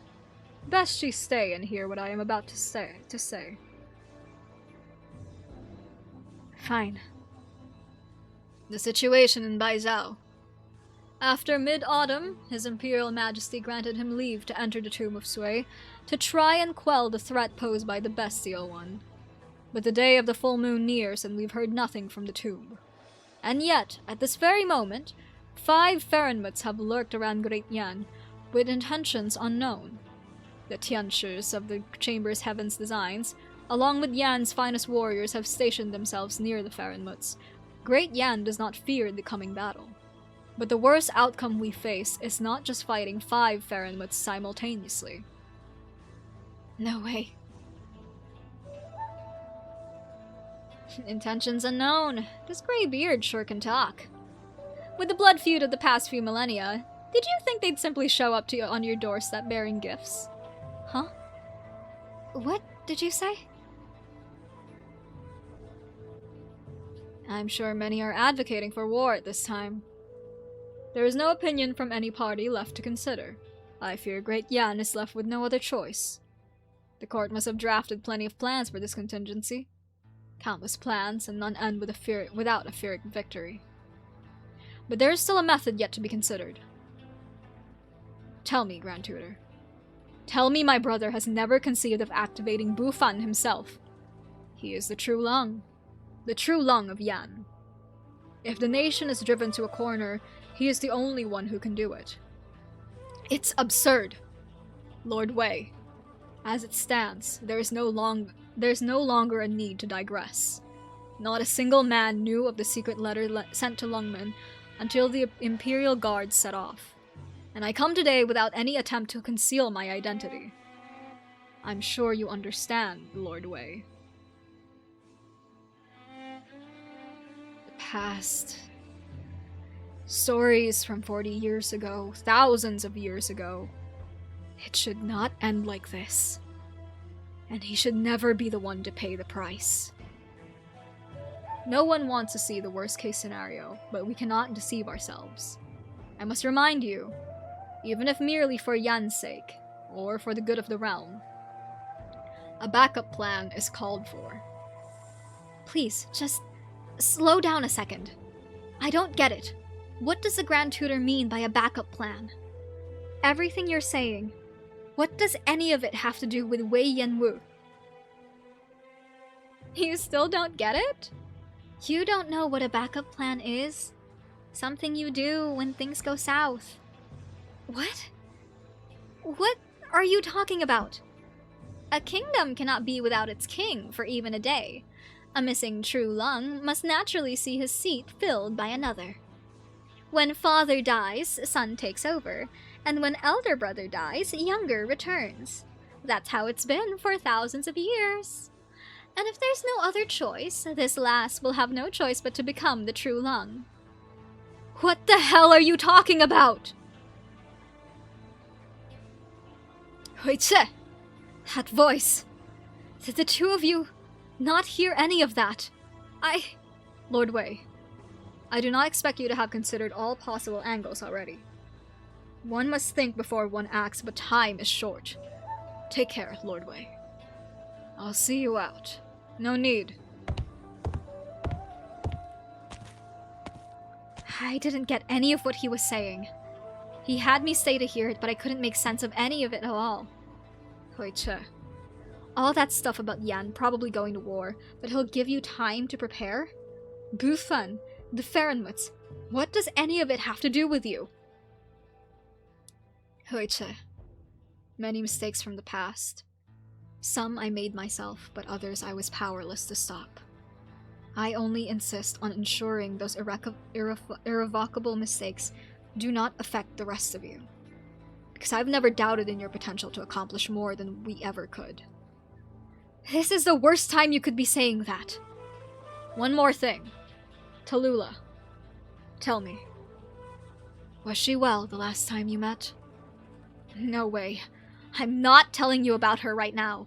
Best she stay and hear what I am about to say. Fine. The situation in Baijiao. After mid-autumn, His Imperial Majesty granted him leave to enter the Tomb of Sui to try and quell the threat posed by the Bestial One. But the day of the full moon nears and we've heard nothing from the tomb. And yet, at this very moment, 5 Farenmuts have lurked around Great Yan with intentions unknown. The Tianshis of the Chamber's Heaven's Designs, along with Yan's finest warriors, have stationed themselves near the Farenmuts. Great Yan does not fear the coming battle. But the worst outcome we face is not just fighting 5 Farenmuts simultaneously. No way. Intentions unknown. This gray beard sure can talk. With the blood feud of the past few millennia, did you think they'd simply show up to you on your doorstep bearing gifts? Huh? What did you say? I'm sure many are advocating for war at this time. There is no opinion from any party left to consider. I fear Great Yan is left with no other choice. The court must have drafted plenty of plans for this contingency. Countless plans, and none end without a Pyrrhic victory. But there is still a method yet to be considered. Tell me, Grand Tutor. Tell me my brother has never conceived of activating Bufan himself. He is the true Lung of Yan. If the nation is driven to a corner, he is the only one who can do it. It's absurd. Lord Wei, as it stands, there's no longer a need to digress. Not a single man knew of the secret letter sent to Lungmen until the Imperial Guards set off. And I come today without any attempt to conceal my identity. I'm sure you understand, Lord Wei. The past. Stories from 40 years ago, thousands of years ago. It should not end like this. And he should never be the one to pay the price. No one wants to see the worst-case scenario, but we cannot deceive ourselves. I must remind you, even if merely for Yan's sake, or for the good of the realm. A backup plan is called for. Please, just slow down a second. I don't get it. What does the Grand Tutor mean by a backup plan? Everything you're saying, what does any of it have to do with Wei Yanwu? You still don't get it? You don't know what a backup plan is? Something you do when things go south. What? What are you talking about? A kingdom cannot be without its king for even a day. A missing true lung must naturally see his seat filled by another. When father dies, son takes over, and when elder brother dies, younger returns. That's how it's been for thousands of years. And if there's no other choice, this last will have no choice but to become the true lung. What the hell are you talking about? WIIIIIFEEEE! That voice. Did the two of you not hear any of that? Lord Wei, I do not expect you to have considered all possible angles already. One must think before one acts, but time is short. Take care, Lord Wei. I'll see you out. No need. I didn't get any of what he was saying. He had me stay to hear it, but I couldn't make sense of any of it at all. WIIIIIFEEEE. All that stuff about Yan probably going to war, but he'll give you time to prepare? Bufan, the Farenmuts, what does any of it have to do with you? WIIIIIFEEEE. Many mistakes from the past. Some I made myself, but others I was powerless to stop. I only insist on ensuring those irrevocable mistakes do not affect the rest of you. Because I've never doubted in your potential to accomplish more than we ever could. This is the worst time you could be saying that. One more thing. Tallulah. Tell me. Was she well the last time you met? No way. I'm not telling you about her right now.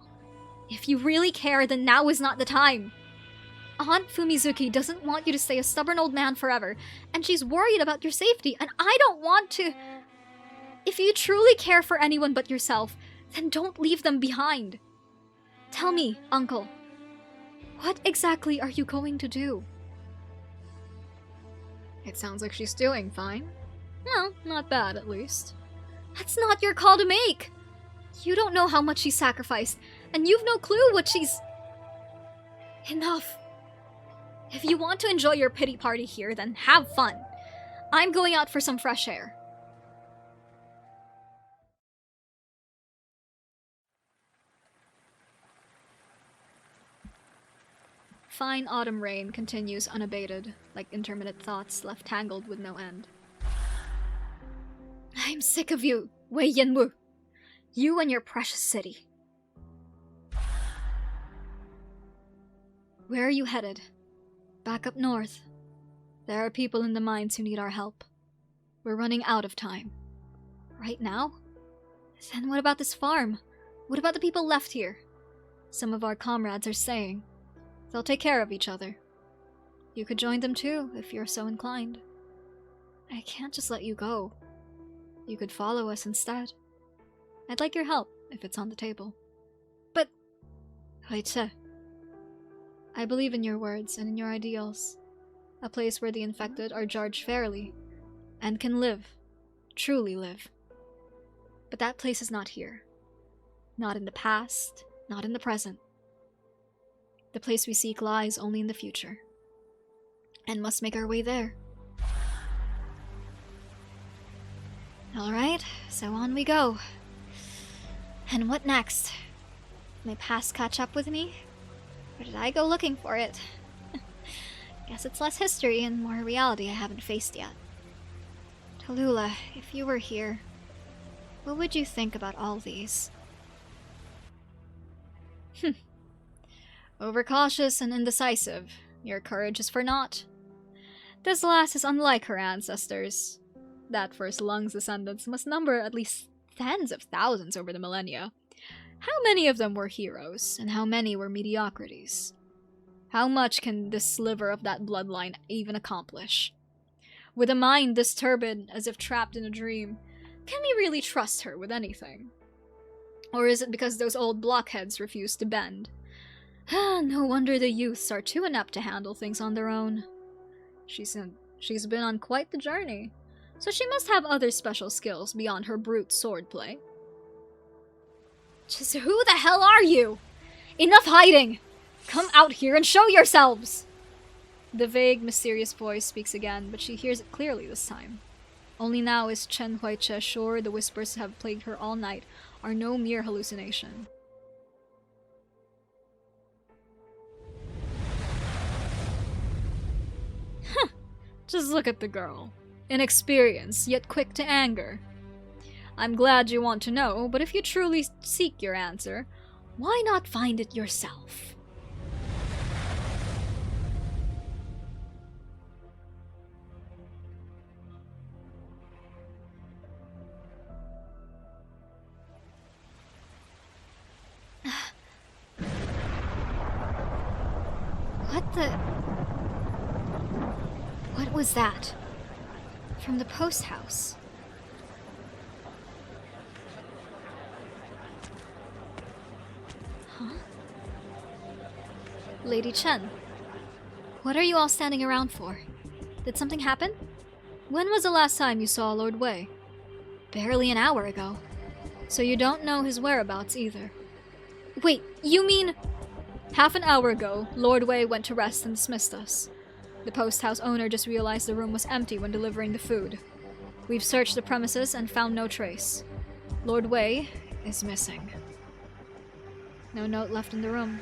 If you really care, then now is not the time. Aunt Fumizuki doesn't want you to stay a stubborn old man forever, and she's worried about your safety, and I don't want to... If you truly care for anyone but yourself, then don't leave them behind. Tell me, Uncle, what exactly are you going to do? It sounds like she's doing fine. Well, not bad, at least. That's not your call to make! You don't know how much she sacrificed, and you've no clue what she's... Enough. If you want to enjoy your pity party here, then have fun. I'm going out for some fresh air. Fine autumn rain continues unabated, like intermittent thoughts left tangled with no end. I'm sick of you, Wei Yanwu. You and your precious city. Where are you headed? Back up north. There are people in the mines who need our help. We're running out of time. Right now? Then what about this farm? What about the people left here? Some of our comrades are staying. They'll take care of each other. You could join them too, if you're so inclined. I can't just let you go. You could follow us instead. I'd like your help, if it's on the table. But... WIIIIIFEEEE. I believe in your words and in your ideals. A place where the infected are judged fairly, and can live. Truly live. But that place is not here. Not in the past, not in the present. The place we seek lies only in the future. And must make our way there. Alright, so on we go. And what next? May past catch up with me? Or did I go looking for it? Guess it's less history and more reality I haven't faced yet. Tallulah, if you were here, what would you think about all these? Overcautious and indecisive, your courage is for naught. This lass is unlike her ancestors. That first lung's descendants must number at least tens of thousands over the millennia. How many of them were heroes, and how many were mediocrities? How much can this sliver of that bloodline even accomplish? With a mind this turbid, as if trapped in a dream, can we really trust her with anything? Or is it because those old blockheads refuse to bend? No wonder the youths are too inept to handle things on their own. She's been on quite the journey, so she must have other special skills beyond her brute swordplay. Just who the hell are you? Enough hiding! Come out here and show yourselves! The vague, mysterious voice speaks again, but she hears it clearly this time. Only now is Chen Huaiche sure the whispers that have plagued her all night are no mere hallucination. Huh! Just look at the girl. Inexperienced, yet quick to anger. I'm glad you want to know, but if you truly seek your answer, why not find it yourself? What was that? From the post house. Huh? Lady Chen, what are you all standing around for? Did something happen? When was the last time you saw Lord Wei? Barely an hour ago. So you don't know his whereabouts either. Wait, you mean... Half an hour ago, Lord Wei went to rest and dismissed us. The post house owner just realized the room was empty when delivering the food. We've searched the premises and found no trace. Lord Wei is missing. No note left in the room.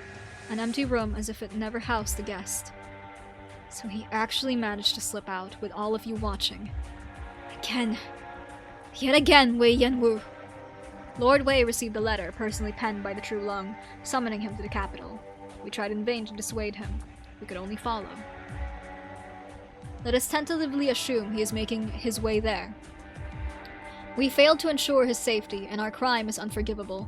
An empty room as if it never housed the guest. So he actually managed to slip out with all of you watching. Again. Yet again, Wei Yanwu. Lord Wei received a letter personally penned by the True Lung, summoning him to the capital. We tried in vain to dissuade him. We could only follow. Let us tentatively assume he is making his way there. We failed to ensure his safety, and our crime is unforgivable.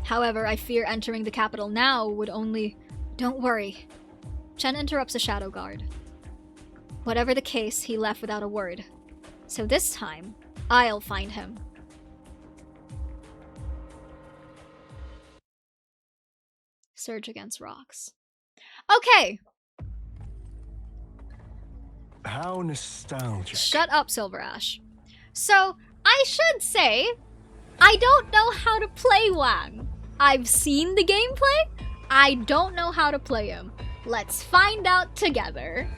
However, I fear entering the capital now would only... Don't worry. Chen interrupts the Shadow Guard. Whatever the case, he left without a word. So this time, I'll find him. Surge against rocks. Okay! How nostalgic. Shut up, Silver Ash. So, I should say, I don't know how to play Wang. I've seen the gameplay. I don't know how to play him. Let's find out together.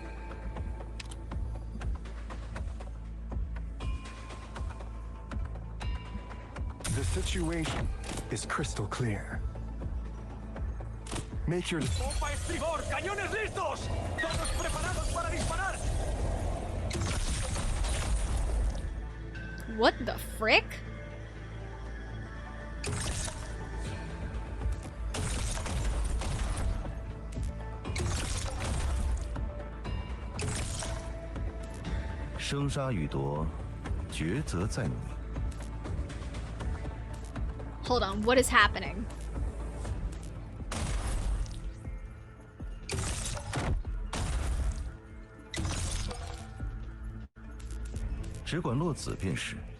The situation is crystal clear. Make your... ¡Pompa estribor! ¡Cañones listos! ¡Todos preparados para disparar! What the frick?生杀予夺，抉择在你。 Hold on, what is happening?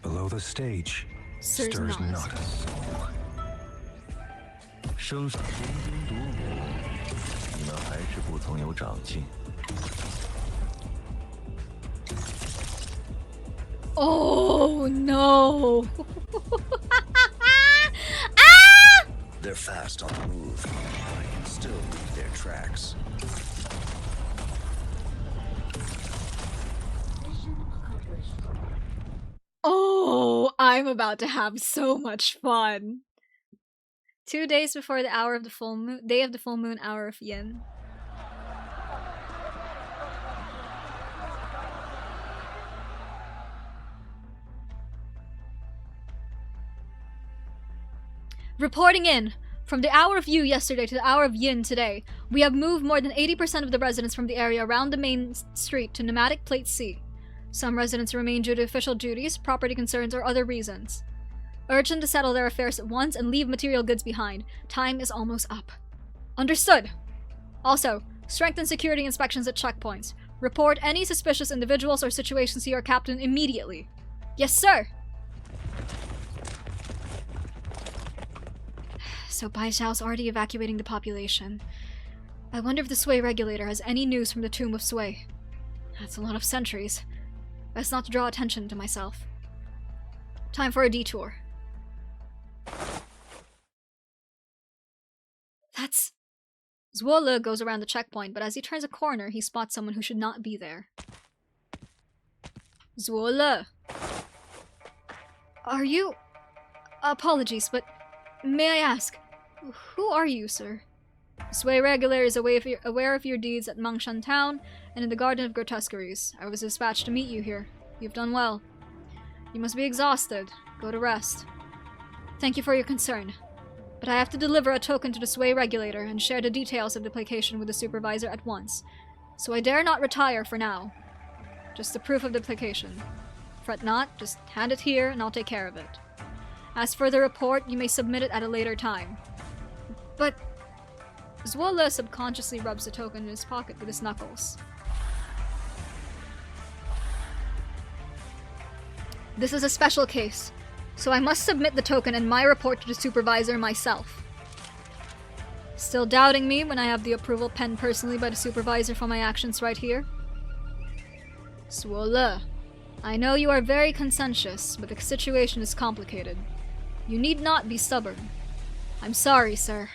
Below the stage stirs not a soul. 生杀喧宾夺我，你们还是不曾有长进。 Oh no! They're fast on the move, but I can still read their tracks. Oh, I'm about to have so much fun. 2 days before the hour of the full moon, day of the full moon hour of Yin. Reporting in! From the hour of Yu yesterday to the hour of Yin today, we have moved more than 80% of the residents from the area around the main street to Pneumatic Plate C. Some residents remain due to official duties, property concerns, or other reasons. Urge them to settle their affairs at once and leave material goods behind. Time is almost up. Understood! Also, strengthen security inspections at checkpoints. Report any suspicious individuals or situations to your captain immediately. Yes, sir! So Bai Zhao's already evacuating the population. I wonder if the Sui regulator has any news from the Tomb of Sui. That's a lot of sentries. Best not to draw attention to myself. Time for a detour. That's... Zuolle goes around the checkpoint, but as he turns a corner, he spots someone who should not be there. Zuolle! Are you... Apologies, but may I ask, who are you, sir? The Sui Regular is aware of your deeds at Mangshan Town and in the Garden of Grotesqueries. I was dispatched to meet you here. You've done well. You must be exhausted. Go to rest. Thank you for your concern. But I have to deliver a token to the Sui Regulator and share the details of the application with the supervisor at once. So I dare not retire for now. Just the proof of the application. Fret not, just hand it here and I'll take care of it. As for the report, you may submit it at a later time. But... Zuolle subconsciously rubs the token in his pocket with his knuckles. This is a special case, so I must submit the token and my report to the supervisor myself. Still doubting me when I have the approval penned personally by the supervisor for my actions right here? Zuolle, I know you are very conscientious, but the situation is complicated. You need not be stubborn. I'm sorry, sir.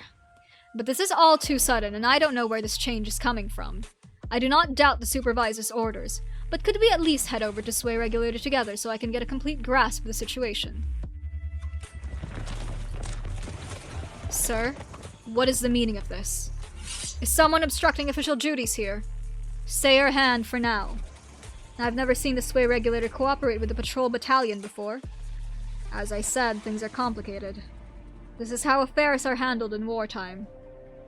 But this is all too sudden, and I don't know where this change is coming from. I do not doubt the supervisor's orders, but could we at least head over to Sui Regulator together so I can get a complete grasp of the situation? Sir, what is the meaning of this? Is someone obstructing official duties here? Stay your hand for now. I've never seen the Sui Regulator cooperate with the patrol battalion before. As I said, things are complicated. This is how affairs are handled in wartime.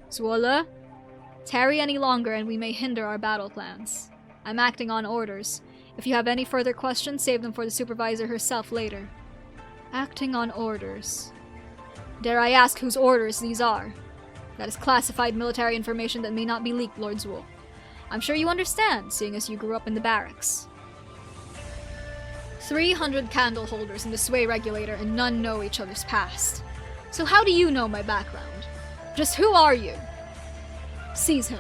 Zuolle, tarry any longer and we may hinder our battle plans. I'm acting on orders. If you have any further questions, save them for the supervisor herself later. Acting on orders. Dare I ask whose orders these are? That is classified military information that may not be leaked, Lord Zuul. I'm sure you understand, seeing as you grew up in the barracks. 300 candle holders in the Sui Regulator and none know each other's past. So how do you know my background? Just who are you? Seize him.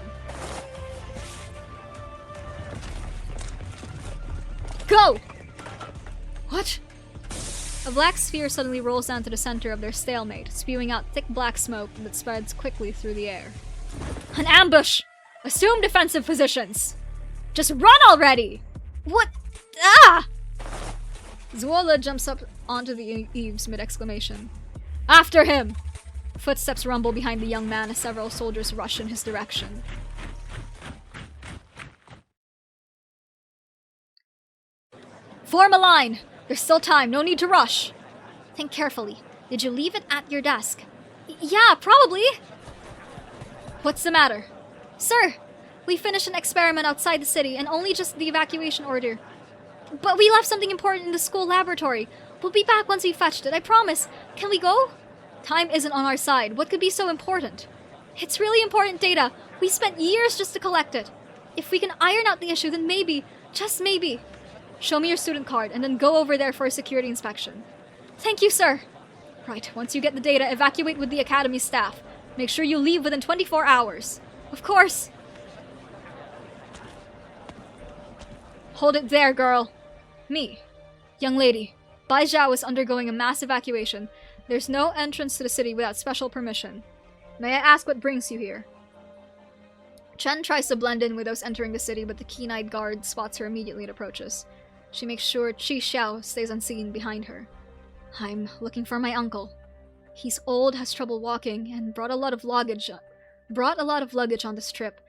Go! What? A black sphere suddenly rolls down to the center of their stalemate, spewing out thick black smoke that spreads quickly through the air. An ambush! Assume defensive positions! Just run already! What? Ah! Zuolle jumps up onto the eaves mid-exclamation. After him! Footsteps rumble behind the young man as several soldiers rush in his direction. Form a line! There's still time, no need to rush! Think carefully. Did you leave it at your desk? Yeah, probably! What's the matter? Sir, we finished an experiment outside the city and only just the evacuation order. But we left something important in the school laboratory. We'll be back once we fetched it, I promise. Can we go? Time isn't on our side. What could be so important? It's really important data. We spent years just to collect it. If we can iron out the issue, then maybe, just maybe. Show me your student card and then go over there for a security inspection. Thank you, sir. Right, once you get the data, evacuate with the academy staff. Make sure you leave within 24 hours. Of course. Hold it there, girl. Me. Young lady, Bai Zhao is undergoing a mass evacuation. There's no entrance to the city without special permission. May I ask what brings you here? Chen tries to blend in with those entering the city, but the keen-eyed guard spots her immediately and approaches. She makes sure Qi Xiao stays unseen behind her. I'm looking for my uncle. He's old, has trouble walking, and brought a lot of luggage on this trip,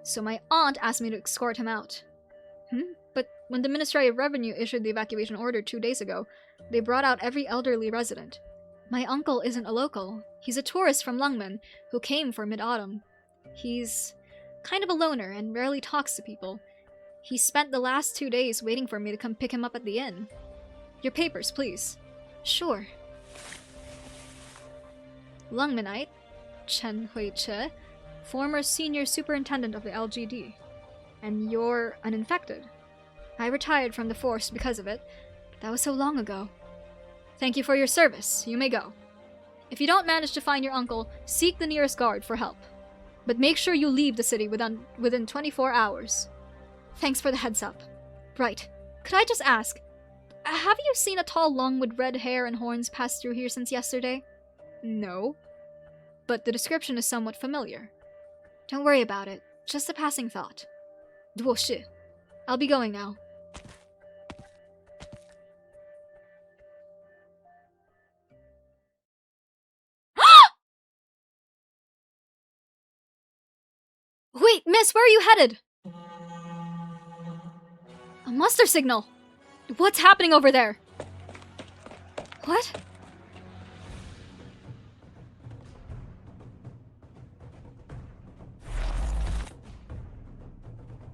so my aunt asked me to escort him out. But when the Ministry of Revenue issued the evacuation order 2 days ago, they brought out every elderly resident. My uncle isn't a local. He's a tourist from Lungmen who came for mid-autumn. He's kind of a loner and rarely talks to people. He spent the last 2 days waiting for me to come pick him up at the inn. Your papers, please. Sure. Lungmenite, Chen Huiche, former senior superintendent of the LGD. And you're uninfected. I retired from the force because of it, but that was so long ago. Thank you for your service. You may go. If you don't manage to find your uncle, seek the nearest guard for help. But make sure you leave the city within 24 hours. Thanks for the heads up. Right. Could I just ask, have you seen a tall lung with red hair and horns pass through here since yesterday? No. But the description is somewhat familiar. Don't worry about it. Just a passing thought. 我是. I'll be going now. Wait, miss, where are you headed? A muster signal! What's happening over there? What?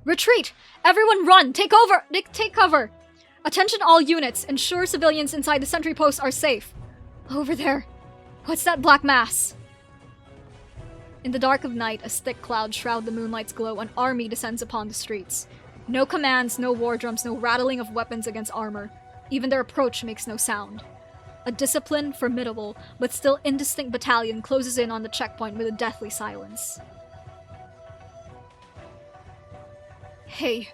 Retreat! Everyone run! Take cover! Attention all units! Ensure civilians inside the sentry posts are safe. Over there. What's that black mass? In the dark of night, as thick clouds shroud the moonlight's glow, an army descends upon the streets. No commands, no war drums, no rattling of weapons against armor. Even their approach makes no sound. A disciplined, formidable, but still indistinct battalion closes in on the checkpoint with a deathly silence. Hey,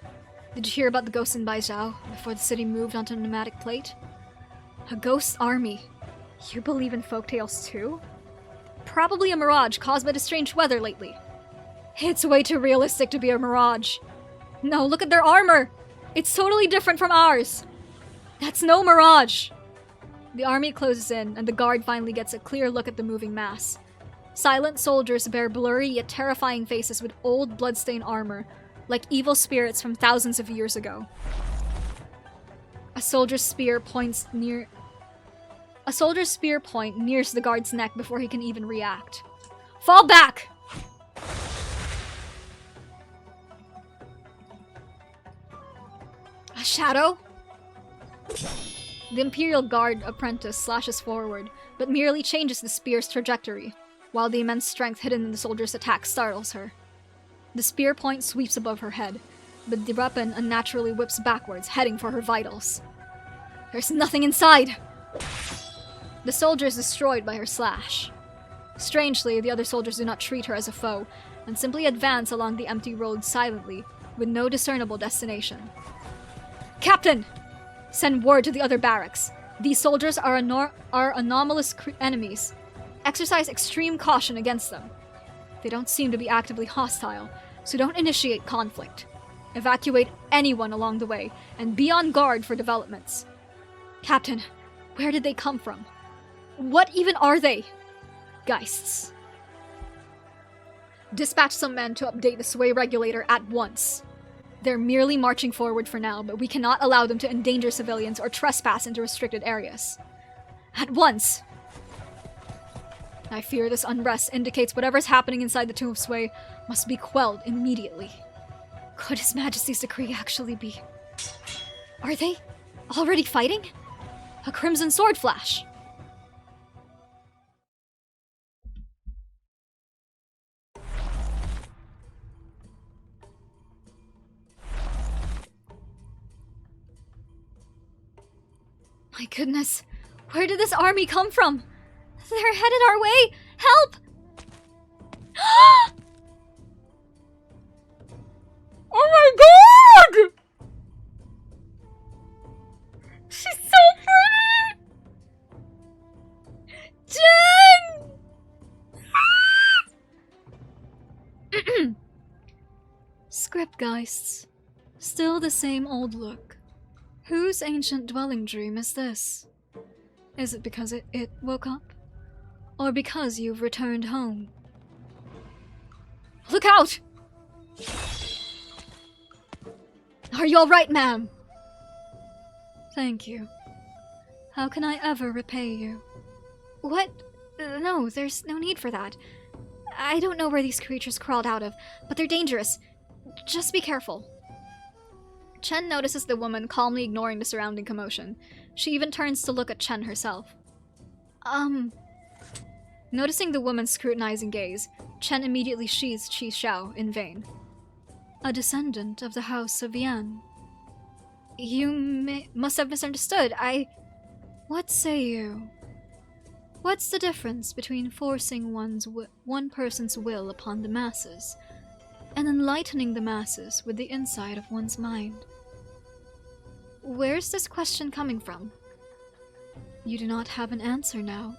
did you hear about the ghost in Baizhou before the city moved onto nomadic plate? A ghost army. You believe in folktales too? Probably a mirage caused by the strange weather lately. It's way too realistic to be a mirage. No, look at their armor! It's totally different from ours! That's no mirage! The army closes in, and the guard finally gets a clear look at the moving mass. Silent soldiers bear blurry yet terrifying faces with old bloodstained armor, like evil spirits from thousands of years ago. A soldier's spear point nears the guard's neck before he can even react. Fall back! A shadow? The Imperial Guard apprentice slashes forward, but merely changes the spear's trajectory, while the immense strength hidden in the soldier's attack startles her. The spear point sweeps above her head, but the weapon unnaturally whips backwards, heading for her vitals. There's nothing inside! The soldier is destroyed by her slash. Strangely, the other soldiers do not treat her as a foe, and simply advance along the empty road silently, with no discernible destination. Captain! Send word to the other barracks. These soldiers are anomalous enemies. Exercise extreme caution against them. They don't seem to be actively hostile, so don't initiate conflict. Evacuate anyone along the way, and be on guard for developments. Captain, where did they come from? What even are they? Geists. Dispatch some men to update the sway regulator at once. They're merely marching forward for now, but we cannot allow them to endanger civilians or trespass into restricted areas. At once! I fear this unrest indicates whatever's happening inside the Tomb of Sway must be quelled immediately. Could His Majesty's decree actually be... Are they already fighting? A crimson sword flash! My goodness, where did this army come from? They're headed our way! Help! Oh my god! She's so pretty! Jen! Script Geists. Still the same old look. Whose ancient dwelling dream is this? Is it because it woke up? Or because you've returned home? Look out! Are you alright, ma'am? Thank you. How can I ever repay you? What? No, there's no need for that. I don't know where these creatures crawled out of, but they're dangerous. Just be careful. Chen notices the woman calmly ignoring the surrounding commotion. She even turns to look at Chen herself. Noticing the woman's scrutinizing gaze, Chen immediately sheathes Qi Xiao in vain. A descendant of the House of Yan. You must have misunderstood. What say you? What's the difference between forcing one person's will upon the masses and enlightening the masses with the inside of one's mind? Where's this question coming from? You do not have an answer now.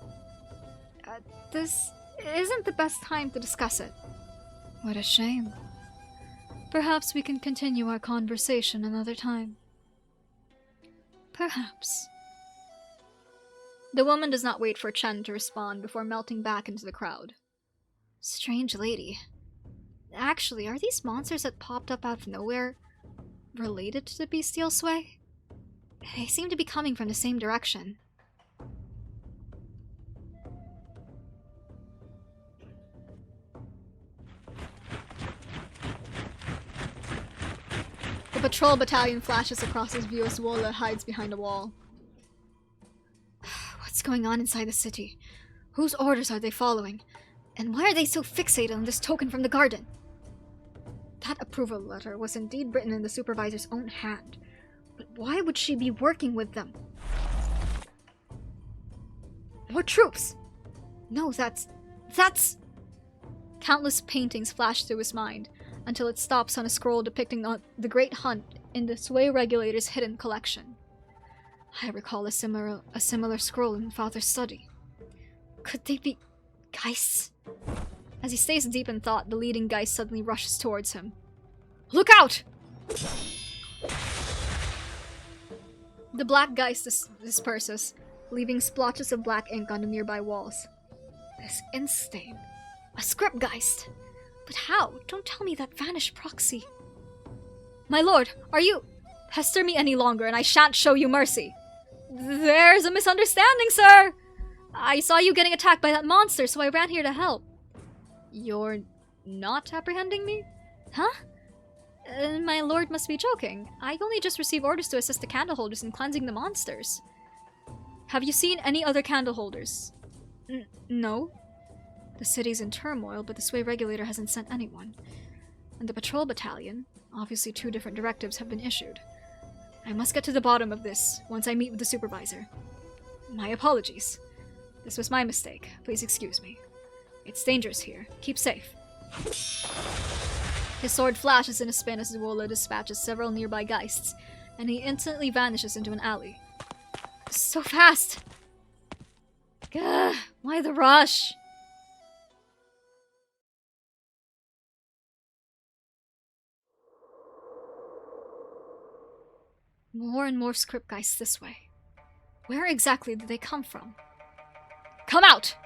This isn't the best time to discuss it. What a shame. Perhaps we can continue our conversation another time. Perhaps. The woman does not wait for Chen to respond before melting back into the crowd. Strange lady. Actually, are these monsters that popped up out of nowhere related to the bestial sway? They seem to be coming from the same direction. The patrol battalion flashes across his view as Wola hides behind a wall. What's going on inside the city? Whose orders are they following? And why are they so fixated on this token from the garden? That approval letter was indeed written in the supervisor's own hand. But why would she be working with them? More troops! No, that's... Countless paintings flash through his mind, until it stops on a scroll depicting the Great Hunt in the Sway Regulator's hidden collection. I recall a similar scroll in Father's study. Could they be... Geists? As he stays deep in thought, the leading Geist suddenly rushes towards him. Look out! The black Geist disperses, leaving splotches of black ink on the nearby walls. This ink stain. A script Geist! But how? Don't tell me that vanished proxy. My lord, are you... Pester me any longer and I shan't show you mercy. There's a misunderstanding, sir! I saw you getting attacked by that monster, so I ran here to help. You're not apprehending me? Huh? My lord must be joking. I only just received orders to assist the candle holders in cleansing the monsters. Have you seen any other candle holders? No. The city's in turmoil, but the Sway Regulator hasn't sent anyone. And the patrol battalion, obviously 2 different directives have been issued. I must get to the bottom of this once I meet with the supervisor. My apologies. This was my mistake. Please excuse me. It's dangerous here. Keep safe. His sword flashes in a spin as Wola dispatches several nearby Geists, and he instantly vanishes into an alley. So fast! Gah, why the rush? More and more script Geists this way. Where exactly did they come from? Come out!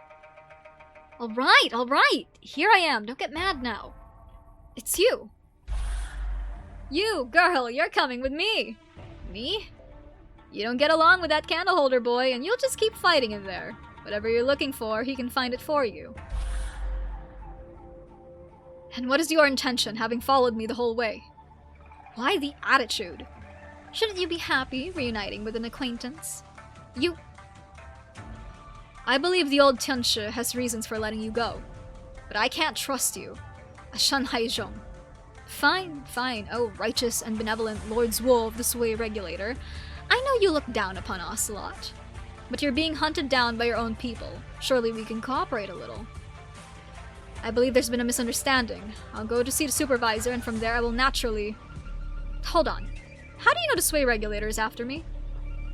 Alright! Here I am, don't get mad now. It's you. You, girl, you're coming with me. Me? You don't get along with that candle holder boy, and you'll just keep fighting in there. Whatever you're looking for, he can find it for you. And what is your intention, having followed me the whole way? Why the attitude? Shouldn't you be happy reuniting with an acquaintance? You... I believe the old Tianshi has reasons for letting you go. But I can't trust you. A Shanhai Zhong. Fine. Oh, righteous and benevolent Lord Zhuo of the Sway Regulator. I know you look down upon Ocelot. But you're being hunted down by your own people. Surely we can cooperate a little. I believe there's been a misunderstanding. I'll go to see the supervisor, and from there I will naturally... Hold on. How do you know the Sway Regulator is after me?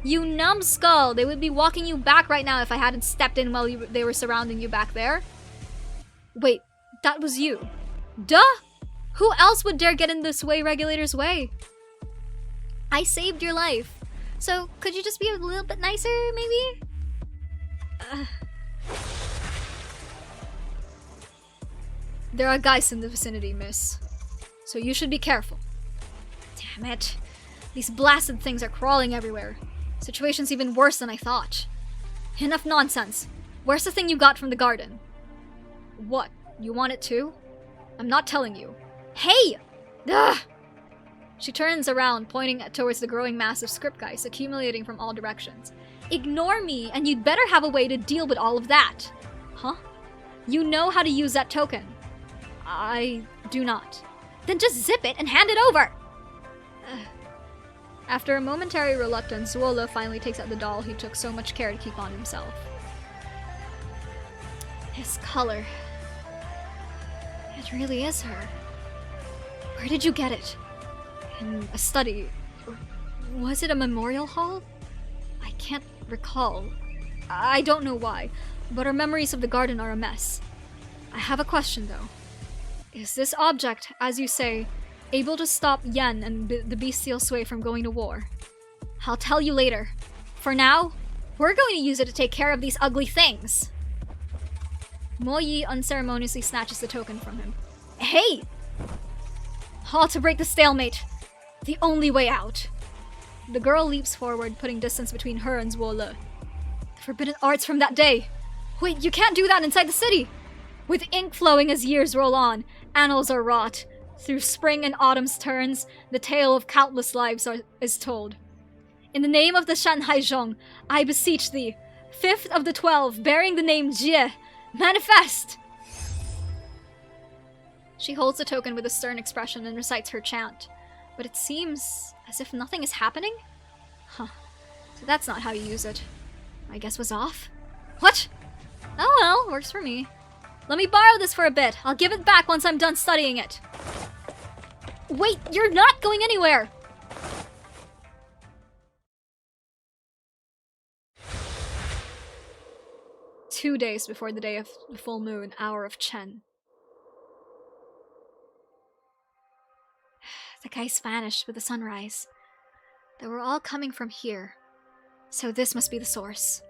You numbskull! They would be walking you back right now if I hadn't stepped in while they were surrounding you back there. Wait, that was you. Duh! Who else would dare get in the Sway Regulator's way? I saved your life. So, could you just be a little bit nicer, maybe? There are Geists in the vicinity, miss. So you should be careful. Damn it. These blasted things are crawling everywhere. Situation's even worse than I thought. Enough nonsense. Where's the thing you got from the garden? What? You want it too? I'm not telling you. Hey! Ugh! She turns around, pointing towards the growing mass of script Geists accumulating from all directions. Ignore me, and you'd better have a way to deal with all of that. Huh? You know how to use that token. I do not. Then just zip it and hand it over! After a momentary reluctance, Wola finally takes out the doll he took so much care to keep on himself. His color. It really is her. Where did you get it? In a study. Or was it a memorial hall? I can't recall. I don't know why, but our memories of the garden are a mess. I have a question though. Is this object, as you say, able to stop Yen and the bestial sway from going to war? I'll tell you later. For now, we're going to use it to take care of these ugly things. Mo Yi unceremoniously snatches the token from him. Hey! All to break the stalemate. The only way out. The girl leaps forward, putting distance between her and Zuo-Le. The forbidden arts from that day. Wait, you can't do that inside the city! With ink flowing as years roll on, annals are wrought. Through spring and autumn's turns, the tale of countless lives is told. In the name of the Shanhai Zhong, I beseech thee, 5th of the 12, bearing the name Jie, manifest! She holds the token with a stern expression and recites her chant, but it seems as if nothing is happening? Huh. So that's not how you use it. I guess was off? What? Oh well, works for me. Let me borrow this for a bit. I'll give it back once I'm done studying it. Wait, you're not going anywhere! Two days before the day of the full moon, hour of Chen. The guys vanished with the sunrise. They were all coming from here. So this must be the source.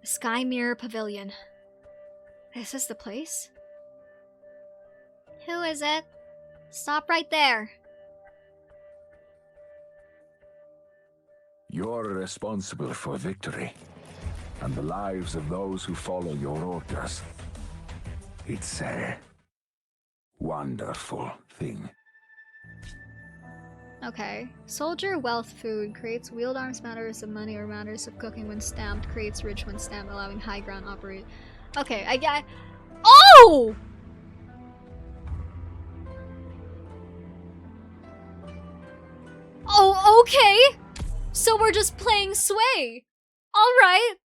The Sky Mirror Pavilion. This is the place? Who is it? Stop right there. You're responsible for victory and the lives of those who follow your orders. It's a wonderful thing. Okay. Soldier wealth food creates wheeled arms matters of money or matters of cooking when stamped, creates rich when stamped, allowing high ground operate. Okay, I get. Oh! Oh, okay! So we're just playing Sway! Alright!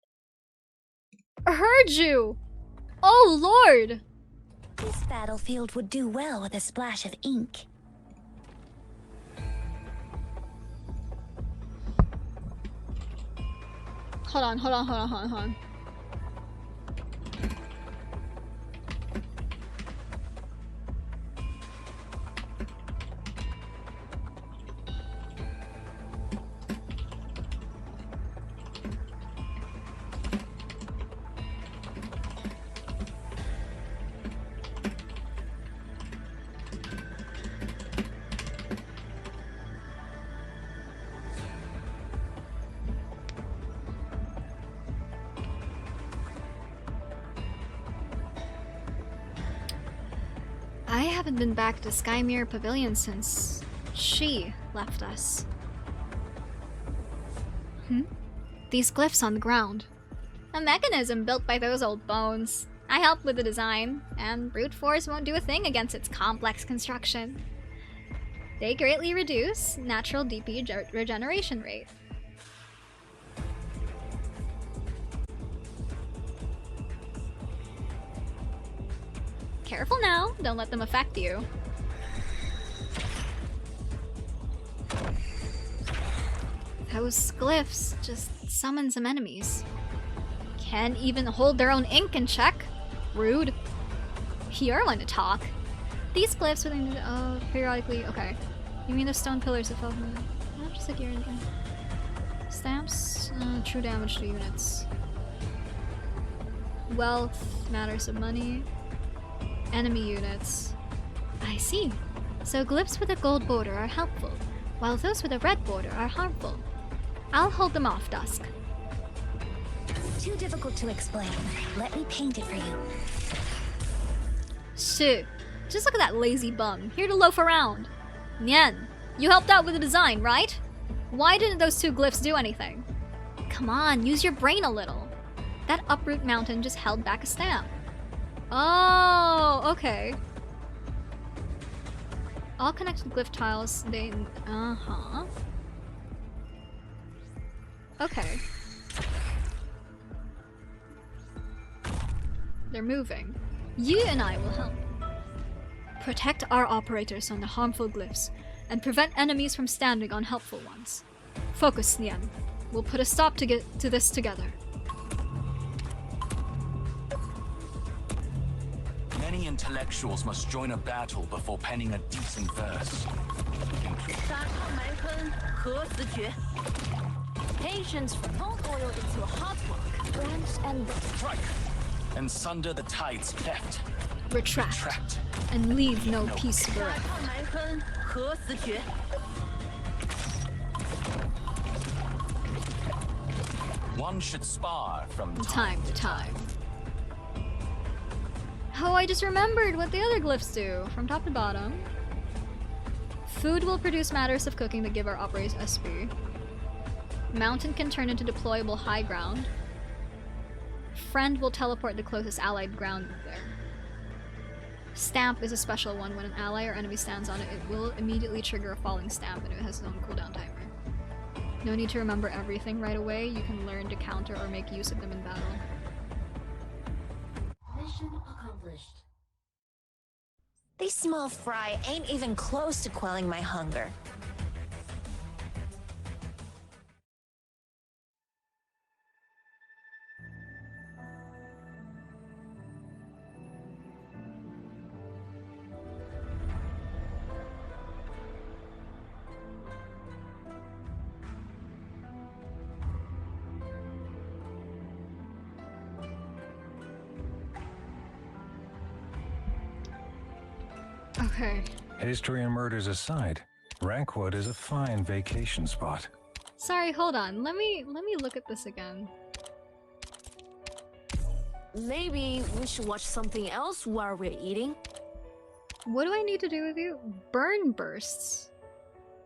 Heard you! Oh, Lord! This battlefield would do well with a splash of ink. Hold on. I haven't been back to Sky Mirror Pavilion since she left us. These glyphs on the ground. A mechanism built by those old bones. I helped with the design, and brute force won't do a thing against its complex construction. They greatly reduce natural DP regeneration rate. Careful now, don't let them affect you. Those glyphs just summon some enemies. Can't even hold their own ink in check. Rude. You're one to talk. These glyphs within periodically. Okay. You mean the stone pillars that fell from the. Not just like anything. Stamps. True damage to units. Wealth. Matters of money. Enemy units. I see. So glyphs with a gold border are helpful, while those with a red border are harmful. I'll hold them off, Dusk. Too difficult to explain. Let me paint it for you. Shit. Just look at that lazy bum, here to loaf around. Nian, you helped out with the design, right? Why didn't those two glyphs do anything? Come on, use your brain a little. That uproot mountain just held back a stamp. Oh, okay. All connected glyph tiles, they... Okay. They're moving. You and I will help. Protect our operators on the harmful glyphs, and prevent enemies from standing on helpful ones. Focus, Nian. We'll put a stop to this together. Many intellectuals must join a battle before penning a decent verse. Patience from cold oil into a hot rock. Branch and Strike! And sunder the tides cleft. Retract. And leave no piece bereft. One should spar from Time to time. Oh, I just remembered what the other glyphs do, from top to bottom. Food will produce matters of cooking that give our operators SP. Mountain can turn into deployable high ground. Friend will teleport the closest allied ground there. Stamp is a special one. When an ally or enemy stands on it, it will immediately trigger a falling stamp, and it has its own cooldown timer. No need to remember everything right away. You can learn to counter or make use of them in battle. mission accomplished. These small fry ain't even close to quelling my hunger. Okay. History and murders aside, Rankwood is a fine vacation spot. Sorry, hold on. Let me look at this again. Maybe we should watch something else while we're eating. What do I need to do with you? Burn bursts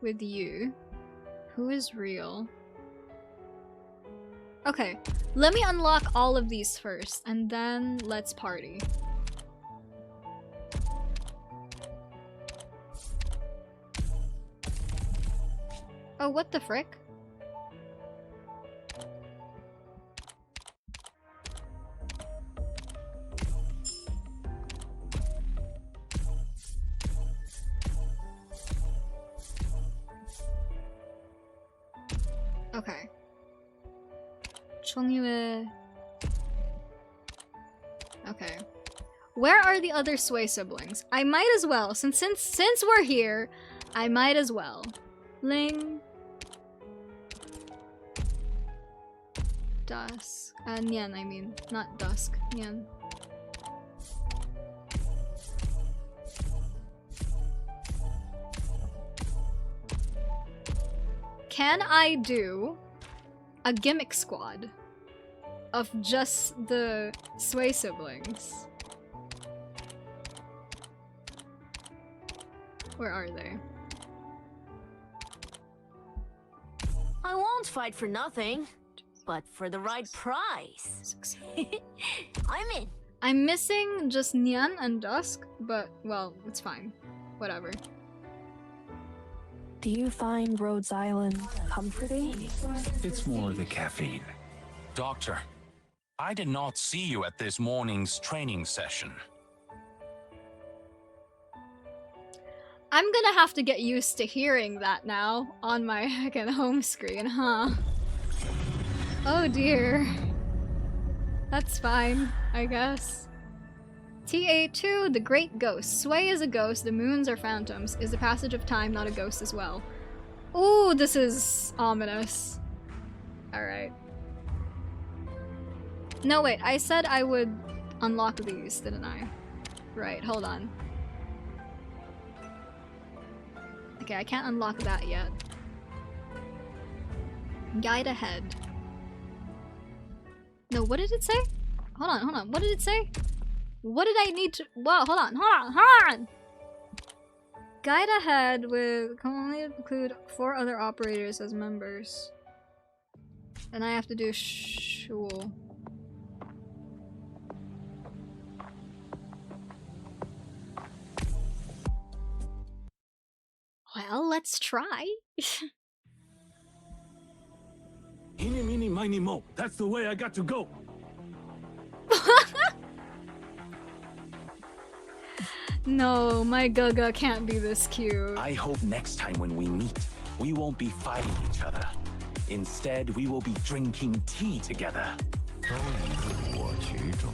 with you. Who is real? Okay, let me unlock all of these first, and then let's party. Oh, what the frick? Okay. CHONGYUEEEE. Okay. Where are the other Sway siblings? I might as well, since we're here, I might as well. Ling. Dusk. Nian, I mean. Not Dusk. Nian. Can I do a gimmick squad of just the Sway siblings? Where are they? I won't fight for nothing, but for the right price. I'm in. I'm missing just Nian and Dusk, but, well, it's fine. Whatever. Do you find Rhodes Island comforting? It's more the caffeine. Doctor, I did not see you at this morning's training session. I'm gonna have to get used to hearing that now on my heckin' home screen, huh? Oh dear. That's fine, I guess. TA2, the Great Ghost. Sway is a ghost, the moons are phantoms. Is the passage of time not a ghost as well? Ooh, this is ominous. Alright. No, wait, I said I would unlock these, didn't I? Right, hold on. Okay, I can't unlock that yet. Guide ahead. No, what did it say? Hold on, what did it say? What did I need to— whoa, hold on! Guide ahead with— can only include 4 other operators as members. And I have to do shul. Well, let's try. Eeny, meeny, miny, mo. That's the way I got to go. No, my Gaga can't be this cute. I hope next time when we meet, we won't be fighting each other. Instead, we will be drinking tea together. 都以我取中。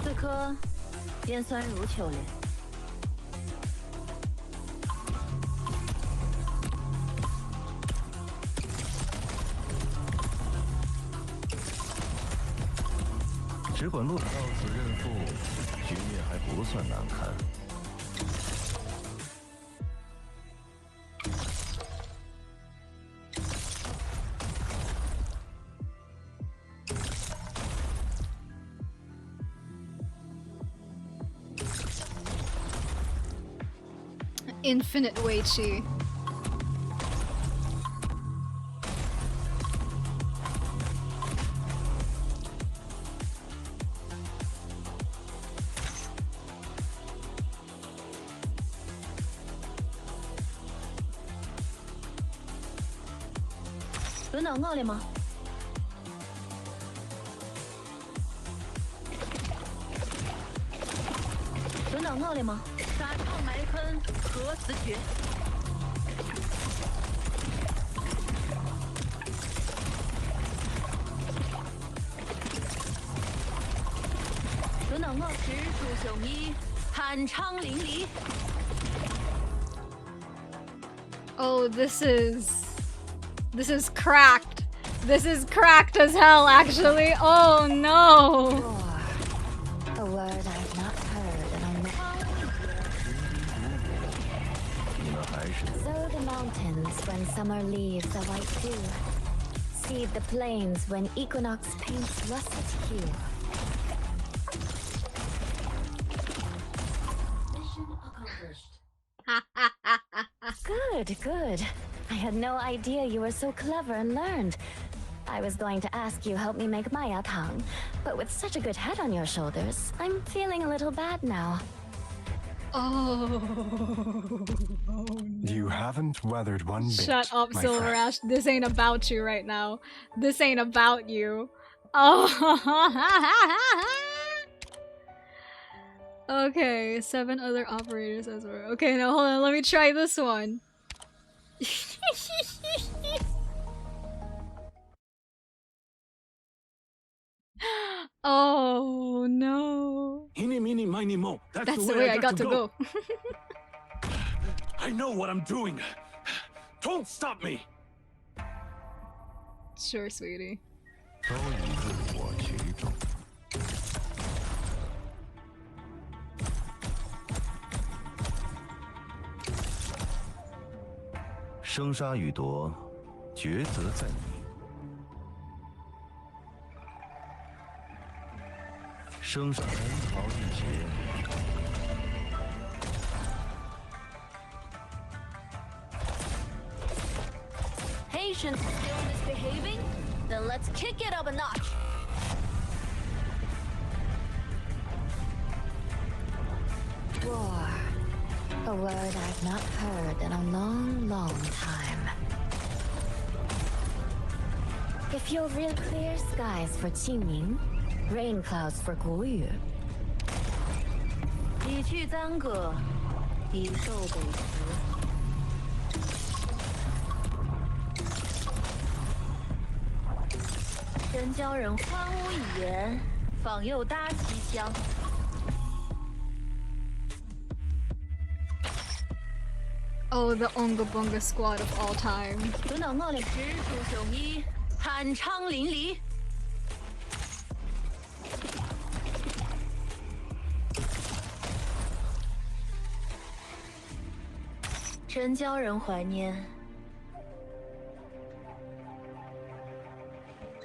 这颗边酸如球莲。 只管落到此认负，局面还不算难看。 Infinite WeiQi. Oh, this is cracked. This is cracked as hell, actually. Oh no. A word I've not heard and I know. Sow the mountains when summer leaves a white dew. Seed the plains when equinox paints russet hue. Mission accomplished. Good, good. I had no idea you were so clever and learned. I was going to ask you help me make my apang, but with such a good head on your shoulders, I'm feeling a little bad now. Oh. You haven't weathered one bit. Shut up, my Silver friend. Ash. This ain't about you right now. This ain't about you. Oh. Okay, 7 other operators as well. Okay, now hold on. Let me try this one. Oh no. Eeny, meeny, miny, mo. That's the way I got to go. I know what I'm doing. Don't stop me. Sure, sweetie. 都以我取中。 生杀予夺，抉择在你。生杀难逃一劫。 Patience still misbehaving? Then let's kick it up a notch. War. A word I've not heard in a long, long time. If you'll real clear skies for Qingming, rain clouds for GOOOOO. 你去耽搁，以受北食。真教人欢屋一言，访又搭西厢。 Oh, the Onga Bunga squad of all time. 等等，我的直属雄一，酣畅淋漓。真教人怀念。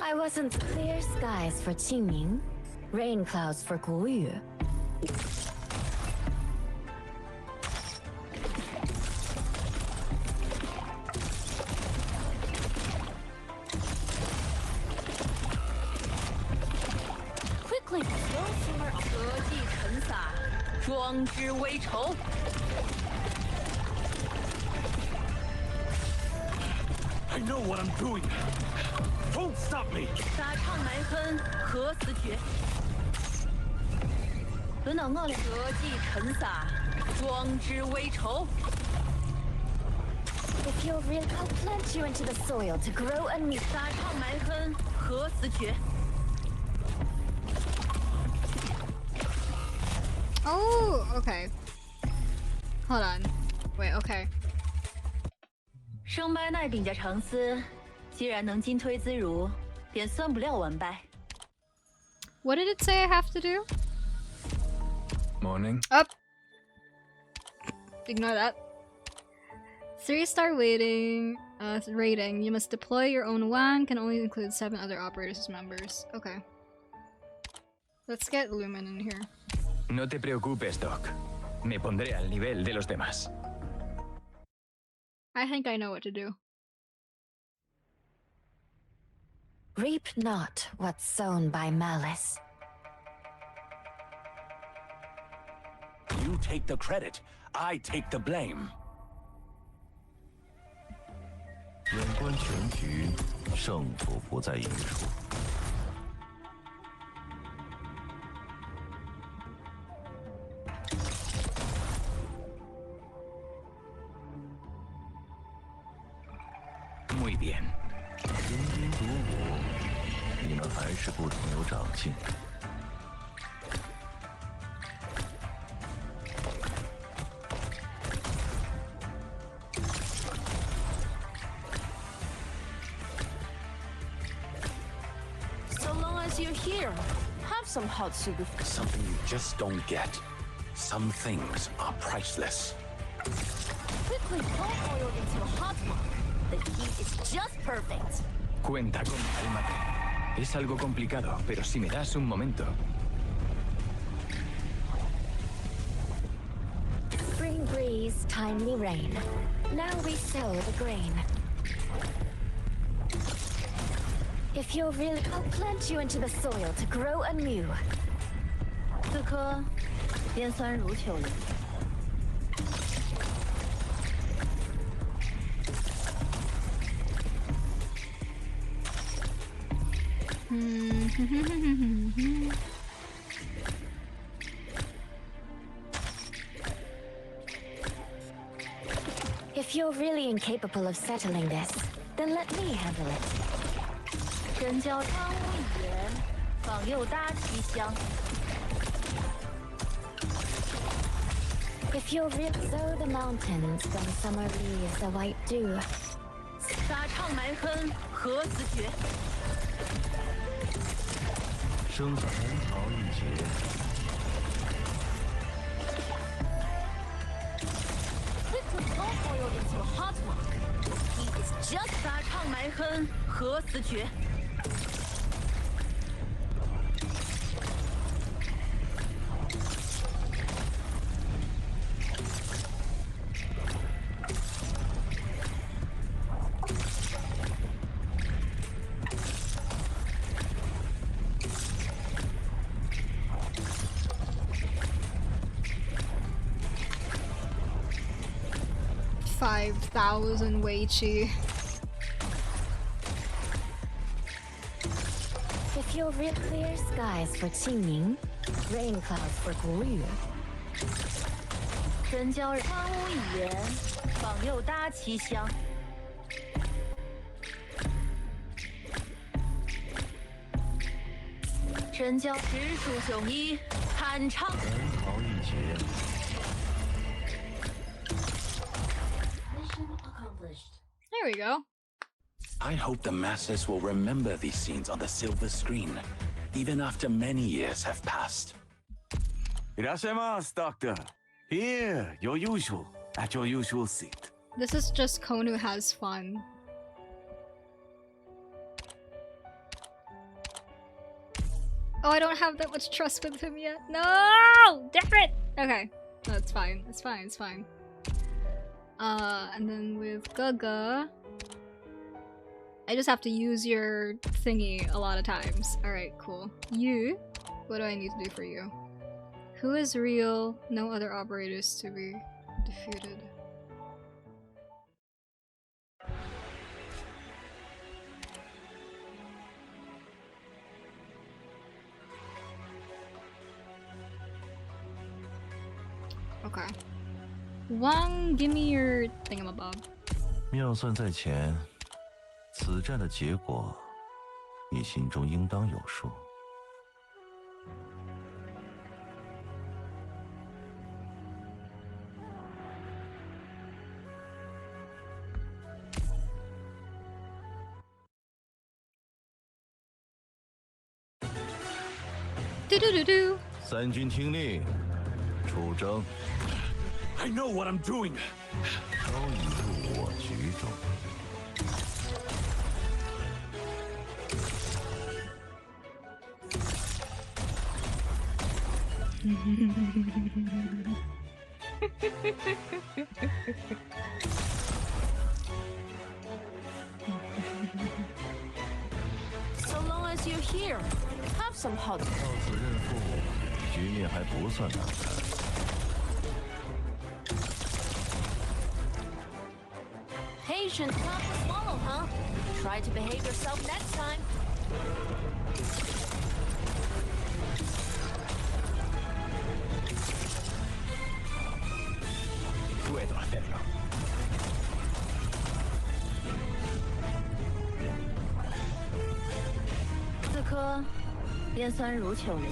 I wasn't clear skies for Qingming, rain clouds for GOOOOO. Quickly, go somewhere 折戟沉洒，装之微丑。I know what I'm doing. Don't stop me. 撒唱埋哼，何死绝？轮到我了。何计尘撒，装之微丑。 If you're real, I'll plant you into the soil to grow anew. 撒唱埋哼，何死绝？ Oh, okay. Hold on. Wait, okay. 生白奈饼加长丝，既然能进退自如，便算不了完败。 What did it say I have to do? Morning. Up. Ignore that. 3-star rating. You must deploy your own Wang. Can only include 7 other operators as members. Okay. Let's get Lumen in here. No te preocupes, Doc. Me pondré al nivel de los demás. I think I know what to do. Reap not what's sown by malice. You take the credit, I take the blame. 眼观全局，胜负不在一处。Muy bien. 喧宾夺我，你们还是不曾有长进。 So long as you're here, have some hot soup. Something you just don't get. Some things are priceless. Quickly pour oil into a hot wok. The heat is just perfect. Cuenta con cálmate. Es algo complicado, pero si me das un momento. Spring breeze, timely rain. Now we sow the grain. If you're really, I'll plant you into the soil to grow anew. 此刻边酸如秋林。 If you're really incapable of settling this, then let me handle it. 真教汤屋一言，访又搭其香。 If you're real, sow the mountains from summer leaves the white dew. 撒唱埋哼，何死绝？ 生在恩桃一节。 Quickly pour oil into a hot wok. The heat is just 撒唱埋哼，何死绝？ 5,000 WIIIIIFEEEE. If you're real, clear skies for Qingming, rain clouds for GOOOOO. 真教汤屋一言，访又搭其香。 真教直属雄一，坦唱。恩桃一节。 There we go. I hope the masses will remember these scenes on the silver screen, even after many years have passed. いらっしゃいます, Doctor. Here, your usual, at your usual seat. This is just Konu has fun. Oh, I don't have that much trust with him yet. No! Damn it! Okay. No, it's fine. It's fine. It's fine. And then with Gaga, I just have to use your thingy a lot of times. Alright, cool. You? What do I need to do for you? Who is real? No other operators to be defeated. Okay. Wang, give me your thingamabob. 妙算在前，此战的结果，你心中应当有数。嘟嘟嘟嘟。三军听令，出征。 I know what I'm doing. 都已入我局中。So long as you're here, have some hot. 到此认父，局面还不算难看。 Patient, tough to swallow, huh? Try to behave yourself next time. Puedo hacerlo. Zuko, 边酸如球里。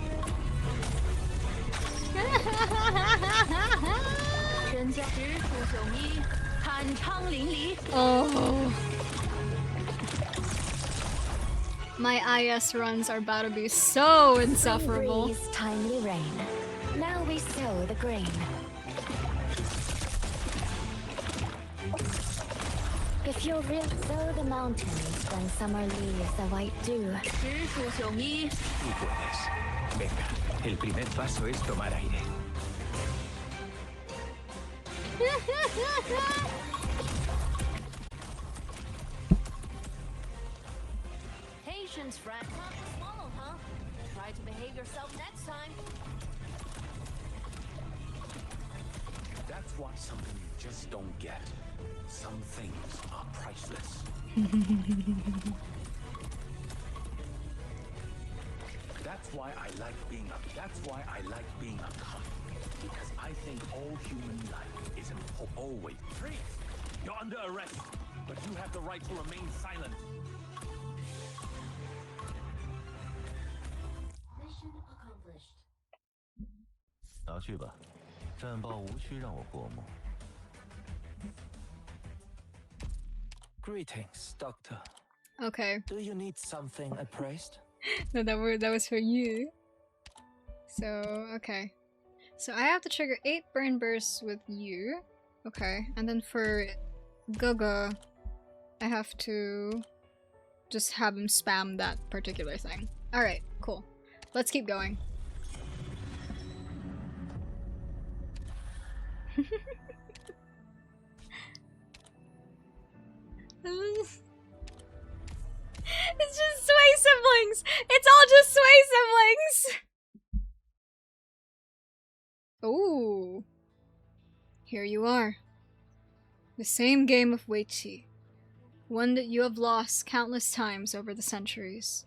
人家直出秀衣。 Oh. My IS runs are about to be so insufferable. Breeze, timely rain. Now we sow the grain. If you'll really sow the mountains, then summer leaves the white dew. Tú puedes. Venga, el primer paso es tomar aire. Patience, friend. Tough to swallow, huh? Try to behave yourself next time. That's why something you just don't get. Some things are priceless. That's why I like being a cop. Because I think all human life is important. Always. Freeze! You're under arrest, but you have the right to remain silent. Mission accomplished. 拿去吧，战报无需让我过目。 Greetings, Doctor. Okay. Do you need something appraised? No, that was for you. So, okay. So I have to trigger 8 burn bursts with you. Okay. And then for GOOOOO, I have to just have him spam that particular thing. Alright, cool. Let's keep going. It's just Sway siblings! It's all just Sway siblings! Ooh. Here you are. The same game of WIIIIIFEEEE. One that you have lost countless times over the centuries.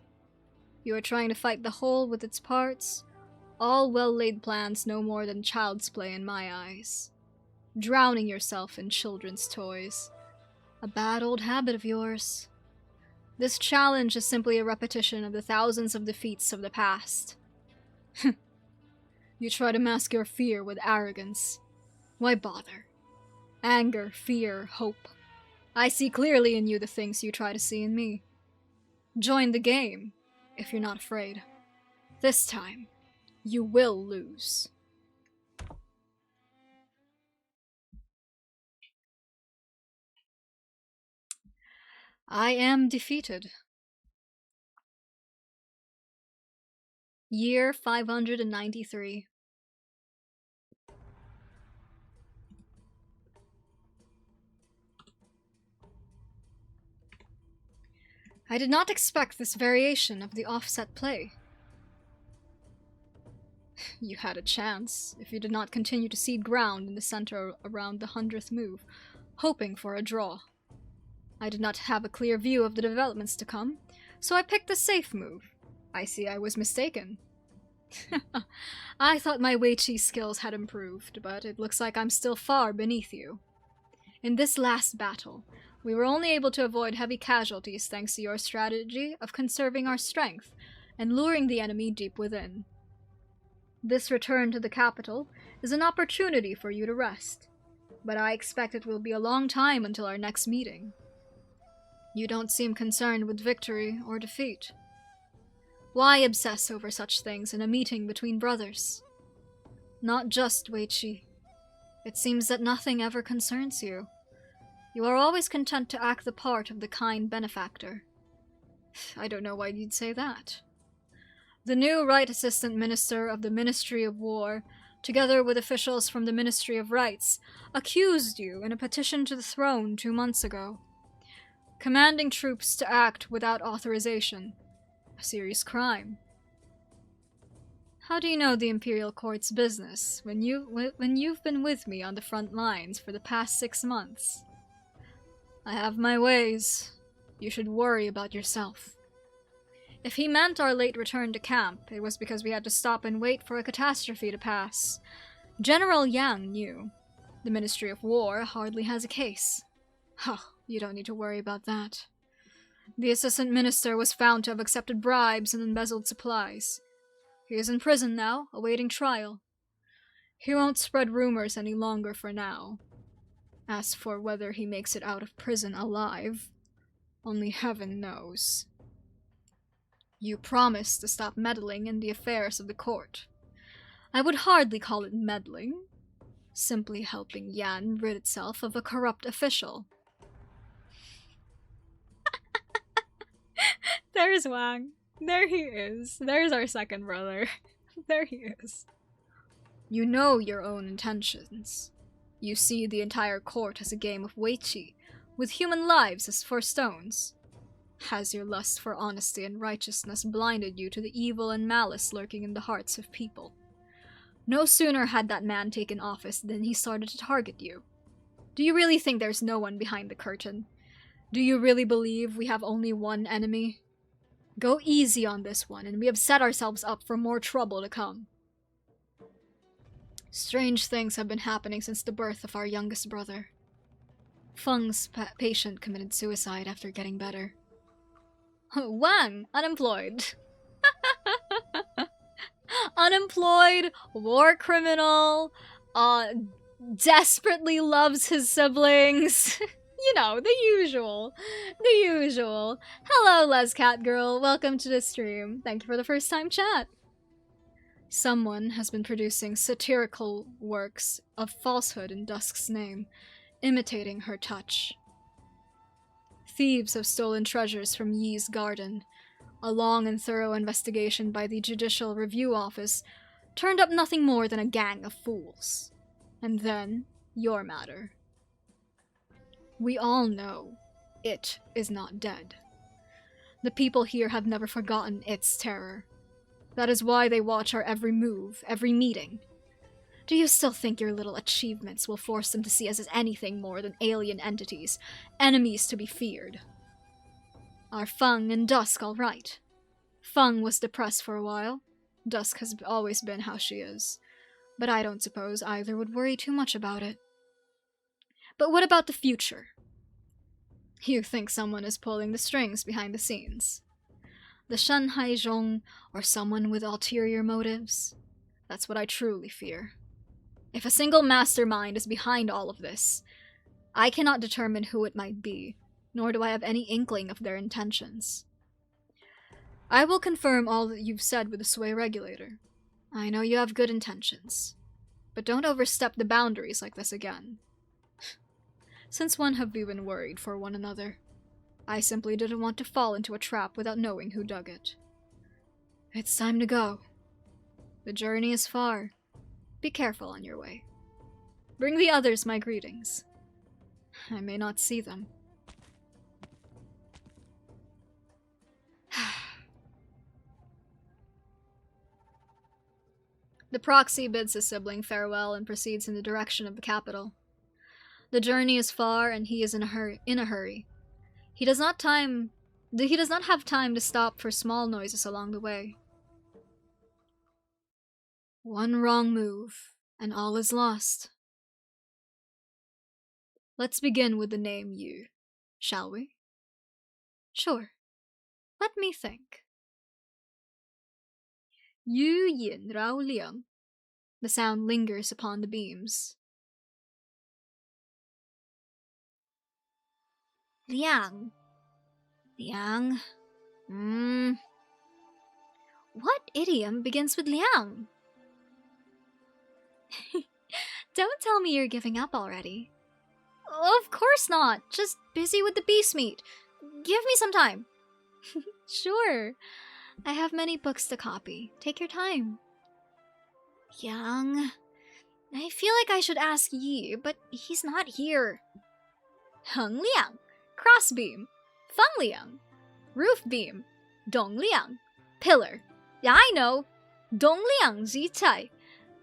You are trying to fight the whole with its parts, all well-laid plans no more than child's play in my eyes. Drowning yourself in children's toys. A bad old habit of yours. This challenge is simply a repetition of the thousands of defeats of the past. You try to mask your fear with arrogance. Why bother? Anger, fear, hope. I see clearly in you the things you try to see in me. Join the game, if you're not afraid. This time, you will lose. I am defeated. Year 593. I did not expect this variation of the offset play. You had a chance, if you did not continue to cede ground in the center around the 100th move, hoping for a draw. I did not have a clear view of the developments to come, so I picked the safe move. I see I was mistaken. I thought my WIIIIIFEEEE skills had improved, but it looks like I'm still far beneath you. In this last battle, we were only able to avoid heavy casualties thanks to your strategy of conserving our strength and luring the enemy deep within. This return to the capital is an opportunity for you to rest, but I expect it will be a long time until our next meeting. You don't seem concerned with victory or defeat. Why obsess over such things in a meeting between brothers? Not just WIIIIIFEEEE. It seems that nothing ever concerns you. You are always content to act the part of the kind benefactor. I don't know why you'd say that. The new Right Assistant Minister of the Ministry of War, together with officials from the Ministry of Rights, accused you in a petition to the throne 2 months ago. Commanding troops to act without authorization. A serious crime. How do you know the Imperial Court's business when you've been with me on the front lines for the past 6 months? I have my ways. You should worry about yourself. If he meant our late return to camp, it was because we had to stop and wait for a catastrophe to pass. General Yang knew. The Ministry of War hardly has a case. Huh, you don't need to worry about that. The Assistant Minister was found to have accepted bribes and embezzled supplies. He is in prison now, awaiting trial. He won't spread rumors any longer for now. As for whether he makes it out of prison alive, only heaven knows. You promised to stop meddling in the affairs of the court. I would hardly call it meddling, simply helping Yan rid itself of a corrupt official. There's Wang. There he is. There's our second brother. There he is. You know your own intentions. You see the entire court as a game of WIIIIIFEEEE, with human lives as for stones. Has your lust for honesty and righteousness blinded you to the evil and malice lurking in the hearts of people? No sooner had that man taken office than he started to target you. Do you really think there's no one behind the curtain? Do you really believe we have only one enemy? Go easy on this one, and we have set ourselves up for more trouble to come. Strange things have been happening since the birth of our youngest brother. Feng's patient committed suicide after getting better. Wang, unemployed. Unemployed, war criminal, desperately loves his siblings. You know, the usual. The usual. Hello, Les Cat Girl. Welcome to the stream. Thank you for the first time chat. Someone has been producing satirical works of falsehood in Dusk's name, imitating her touch. Thieves have stolen treasures from Yi's garden. A long and thorough investigation by the Judicial Review Office turned up nothing more than a gang of fools. And then, your matter. We all know it is not dead. The people here have never forgotten its terror. That is why they watch our every move, every meeting. Do you still think your little achievements will force them to see us as anything more than alien entities, enemies to be feared? Are Feng and Dusk all right? Feng was depressed for a while. Dusk has always been how she is. But I don't suppose either would worry too much about it. But what about the future? You think someone is pulling the strings behind the scenes. The Shen Haizhong, or someone with ulterior motives? That's what I truly fear. If a single mastermind is behind all of this, I cannot determine who it might be, nor do I have any inkling of their intentions. I will confirm all that you've said with the Sway Regulator. I know you have good intentions, but don't overstep the boundaries like this again. Since when have we been worried for one another? I simply didn't want to fall into a trap without knowing who dug it. It's time to go. The journey is far. Be careful on your way. Bring the others my greetings. I may not see them. The proxy bids his sibling farewell and proceeds in the direction of the capital. The journey is far and he is in a hurry. He does not have time to stop for small noises along the way. One wrong move, and all is lost. Let's begin with the name Yu, shall we? Sure. Let me think. Yu Yin Rao Liang. The sound lingers upon the beams. Liang. Liang. What idiom begins with Liang? Don't tell me you're giving up already. Of course not. Just busy with the beast meat. Give me some time. Sure. I have many books to copy. Take your time. Yang. I feel like I should ask Yi, but he's not here. Heng Liang. Crossbeam. Feng Liang. Roof beam. Dong Liang. Pillar. Yeah, I know. Dong Liang Ji Cai.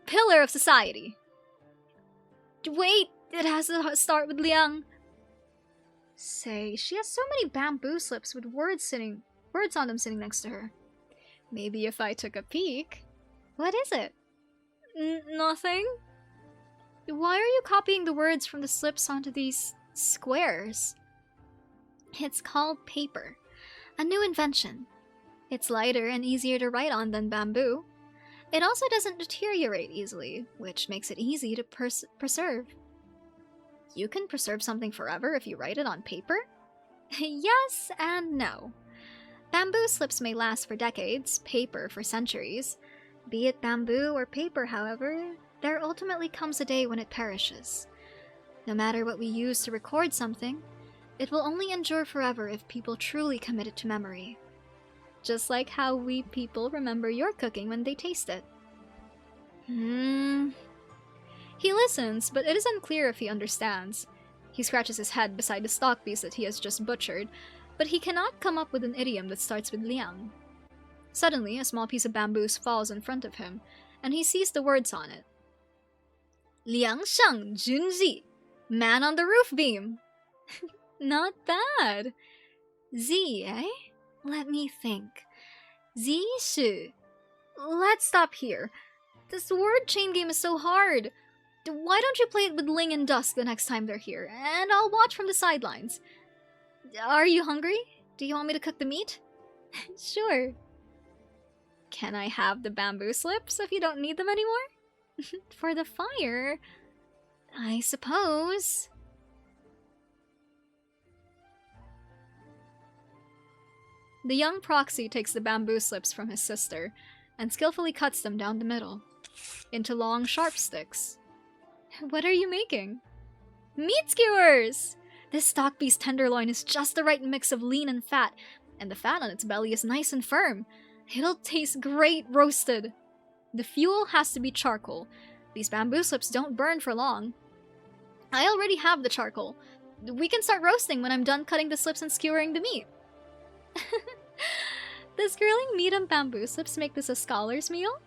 Pillar of society. Wait, it has to start with Liang. Say, she has so many bamboo slips with words on them sitting next to her. Maybe if I took a peek. What is it? Nothing. Why are you copying the words from the slips onto these squares? It's called paper. A new invention. It's lighter and easier to write on than bamboo. It also doesn't deteriorate easily, which makes it easy to preserve. You can preserve something forever if you write it on paper? Yes and no. Bamboo slips may last for decades, paper for centuries. Be it bamboo or paper, however, there ultimately comes a day when it perishes. No matter what we use to record something, it will only endure forever if people truly commit it to memory. Just like how we people remember your cooking when they taste it. He listens, but it is unclear if he understands. He scratches his head beside the stock beast that he has just butchered, but he cannot come up with an idiom that starts with Liang. Suddenly, a small piece of bamboo falls in front of him, and he sees the words on it. Liang Sheng Junzi, man on the roof beam. Not bad. Z, eh? Let me think. Z Shu. Let's stop here. This word chain game is so hard. Why don't you play it with Ling and Dusk the next time they're here, and I'll watch from the sidelines. Are you hungry? Do you want me to cook the meat? Sure. Can I have the bamboo slips if you don't need them anymore? For the fire, I suppose. The young proxy takes the bamboo slips from his sister and skillfully cuts them down the middle, into long, sharp sticks. What are you making? Meat skewers! This stock beast tenderloin is just the right mix of lean and fat, and the fat on its belly is nice and firm. It'll taste great roasted. The fuel has to be charcoal. These bamboo slips don't burn for long. I already have the charcoal. We can start roasting when I'm done cutting the slips and skewering the meat. Does grilling meat on bamboo slips make this a scholar's meal?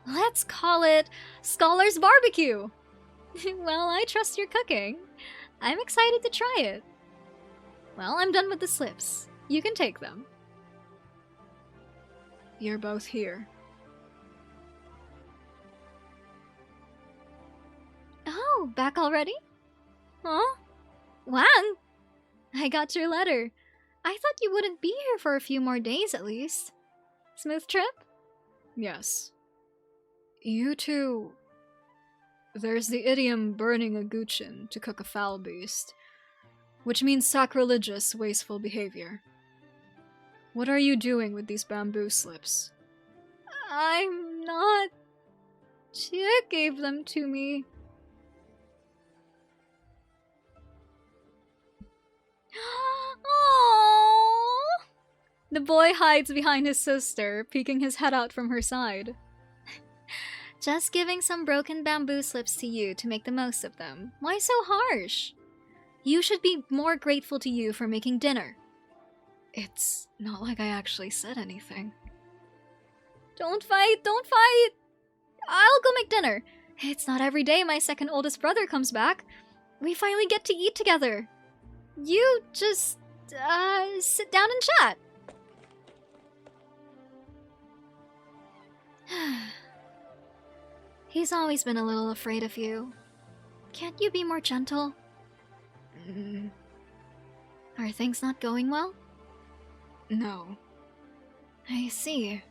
Let's call it Scholar's Barbecue! Well, I trust your cooking. I'm excited to try it. Well, I'm done with the slips. You can take them. You're both here. Oh, back already? Huh? Wang! I got your letter. I thought you wouldn't be here for a few more days at least. Smooth trip? Yes. You two... There's the idiom burning a guchin to cook a foul beast, which means sacrilegious, wasteful behavior. What are you doing with these bamboo slips? I'm not... Chick gave them to me. Aww. The boy hides behind his sister, peeking his head out from her side. Just giving some broken bamboo slips to you to make the most of them. Why so harsh? You should be more grateful to you for making dinner. It's not like I actually said anything. Don't fight! Don't fight! I'll go make dinner. It's not every day my second oldest brother comes back. We finally get to eat together. You just, sit down and chat. He's always been a little afraid of you. Can't you be more gentle? Are things not going well? No. I see.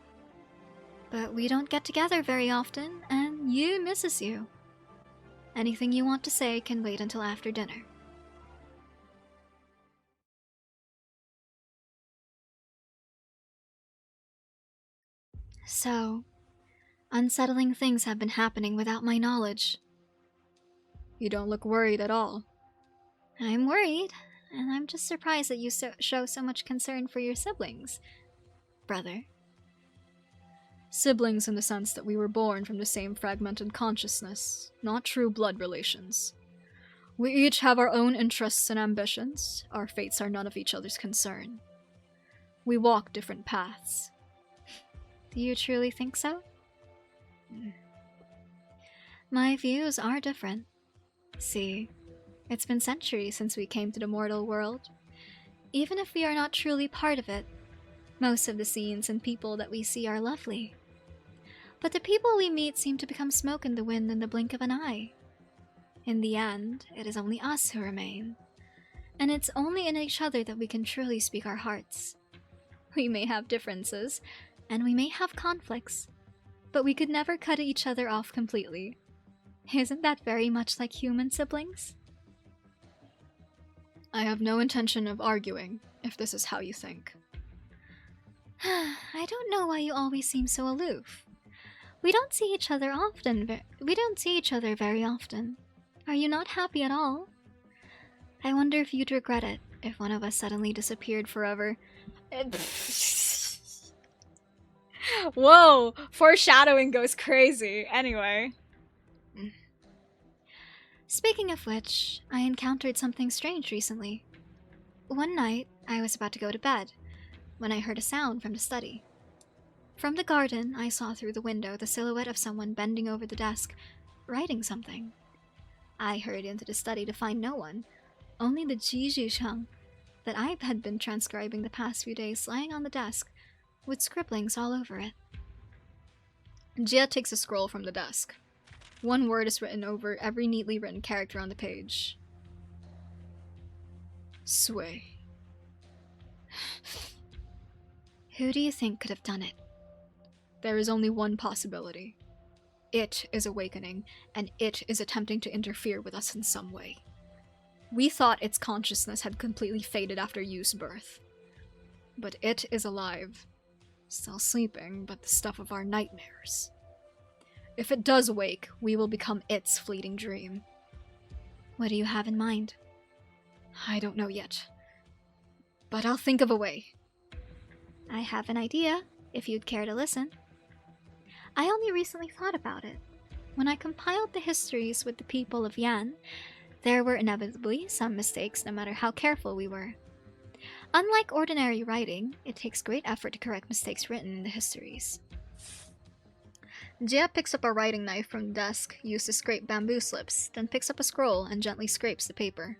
But we don't get together very often, and Yu misses you. Anything you want to say can wait until after dinner. So, unsettling things have been happening without my knowledge. You don't look worried at all. I'm worried, and I'm just surprised that you show so much concern for your siblings, brother. Siblings in the sense that we were born from the same fragmented consciousness, not true blood relations. We each have our own interests and ambitions. Our fates are none of each other's concern. We walk different paths. Do you truly think so? My views are different. See, it's been centuries since we came to the mortal world. Even if we are not truly part of it, most of the scenes and people that we see are lovely. But the people we meet seem to become smoke in the wind in the blink of an eye. In the end, it is only us who remain. And it's only in each other that we can truly speak our hearts. We may have differences, and we may have conflicts, but we could never cut each other off completely. Isn't that very much like human siblings? I have no intention of arguing, if this is how you think. I don't know why you always seem so aloof. We don't see each other very often. Are you not happy at all? I wonder if you'd regret it if one of us suddenly disappeared forever. Whoa! Foreshadowing goes crazy. Anyway. Speaking of which, I encountered something strange recently. One night, I was about to go to bed, when I heard a sound from the study. From the garden, I saw through the window the silhouette of someone bending over the desk, writing something. I hurried into the study to find no one, only the Jiju that I had been transcribing the past few days lying on the desk, with scribblings all over it. Jia takes a scroll from the desk. One word is written over every neatly written character on the page. Sway. Who do you think could have done it? There is only one possibility. It is awakening, and it is attempting to interfere with us in some way. We thought its consciousness had completely faded after Yu's birth. But it is alive. Still sleeping, but the stuff of our nightmares. If it does wake, we will become its fleeting dream. What do you have in mind? I don't know yet. But I'll think of a way. I have an idea, if you'd care to listen. I only recently thought about it. When I compiled the histories with the people of Yan, there were inevitably some mistakes no matter how careful we were. Unlike ordinary writing, it takes great effort to correct mistakes written in the histories. Jia picks up a writing knife from the desk used to scrape bamboo slips, then picks up a scroll and gently scrapes the paper.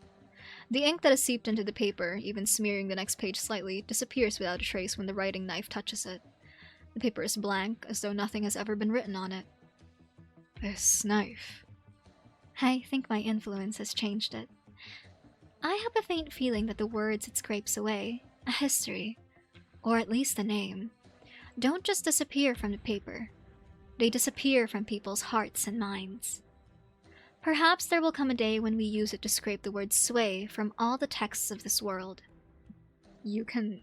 The ink that has seeped into the paper, even smearing the next page slightly, disappears without a trace when the writing knife touches it. The paper is blank, as though nothing has ever been written on it. This knife. I think my influence has changed it. I have a faint feeling that the words it scrapes away, a history, or at least a name, don't just disappear from the paper. They disappear from people's hearts and minds. Perhaps there will come a day when we use it to scrape the word sway from all the texts of this world. You can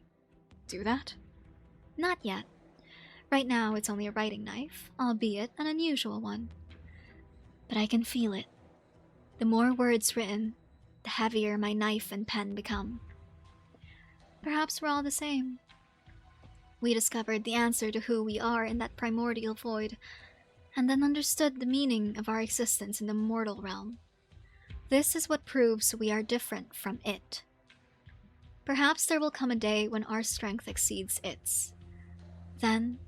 do that? Not yet. Right now it's only a writing knife, albeit an unusual one. But I can feel it. The more words written, the heavier my knife and pen become. Perhaps we're all the same. We discovered the answer to who we are in that primordial void, and then understood the meaning of our existence in the mortal realm. This is what proves we are different from it. Perhaps there will come a day when our strength exceeds its. Then,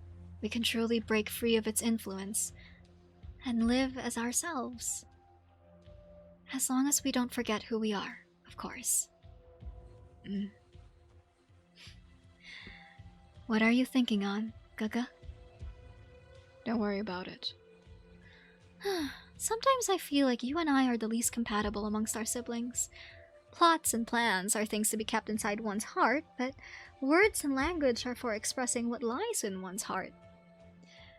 we can truly break free of its influence, and live as ourselves. As long as we don't forget who we are, of course. What are you thinking on, Gaga? Don't worry about it. Sometimes I feel like you and I are the least compatible amongst our siblings. Plots and plans are things to be kept inside one's heart, but words and language are for expressing what lies in one's heart.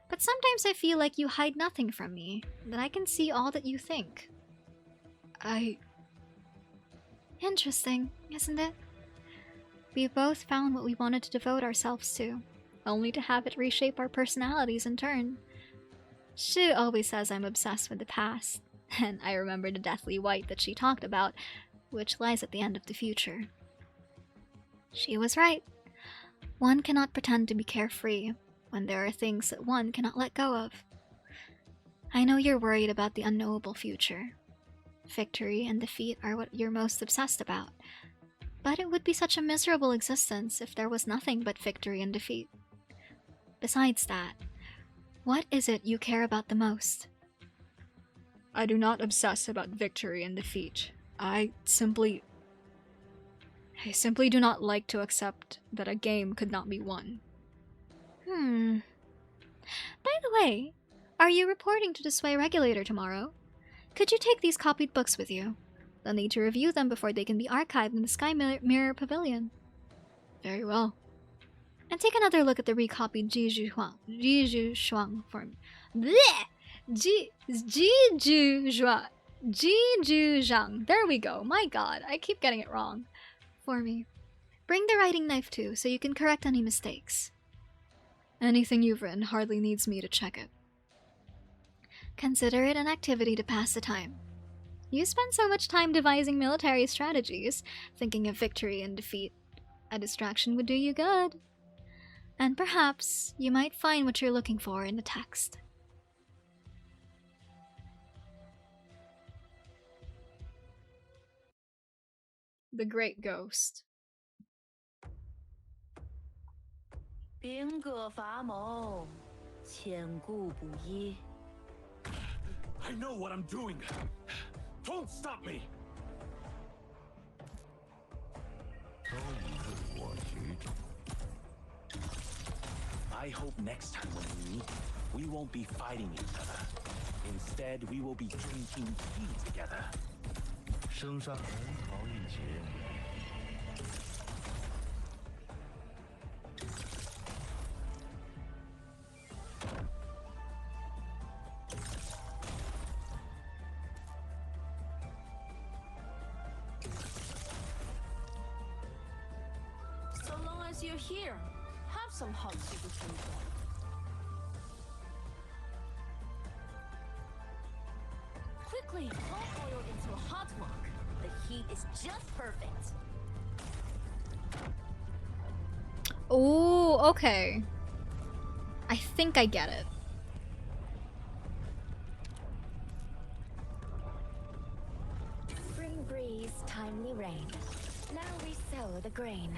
But sometimes I feel like you hide nothing from me, that I can see all that you think. Interesting, isn't it? We both found what we wanted to devote ourselves to, only to have it reshape our personalities in turn. She always says I'm obsessed with the past, and I remember the deathly white that she talked about, which lies at the end of the future. She was right. One cannot pretend to be carefree when there are things that one cannot let go of. I know you're worried about the unknowable future. Victory and defeat are what you're most obsessed about, but it would be such a miserable existence if there was nothing but victory and defeat. Besides that, what is it you care about the most? I do not obsess about victory and defeat. I simply do not like to accept that a game could not be won. By the way, are you reporting to the Sway Regulator tomorrow? Could you take these copied books with you? They'll need to review them before they can be archived in the Sky Mirror Pavilion. Very well. And take another look at the recopied Jiju Shuang for me. Bleh! Jiju Zhang. There we go. My god, I keep getting it wrong. For me. Bring the writing knife too, so you can correct any mistakes. Anything you've written hardly needs me to check it. Consider it an activity to pass the time. You spend so much time devising military strategies, thinking of victory and defeat. A distraction would do you good. And perhaps you might find what you're looking for in the text. The Great Ghost. 兵戈伐谋，千古不移。 I know what I'm doing. Don't stop me. I hope next time when we meet, we won't be fighting each other. Instead, we will be drinking tea together. 生杀恩逃一劫。 So long as you're here, have some hot super food. Quickly, pour oil into a hot wok. The heat is just perfect. Oh, okay. I think I get it. Spring breeze, timely rain. Now we sow the grain.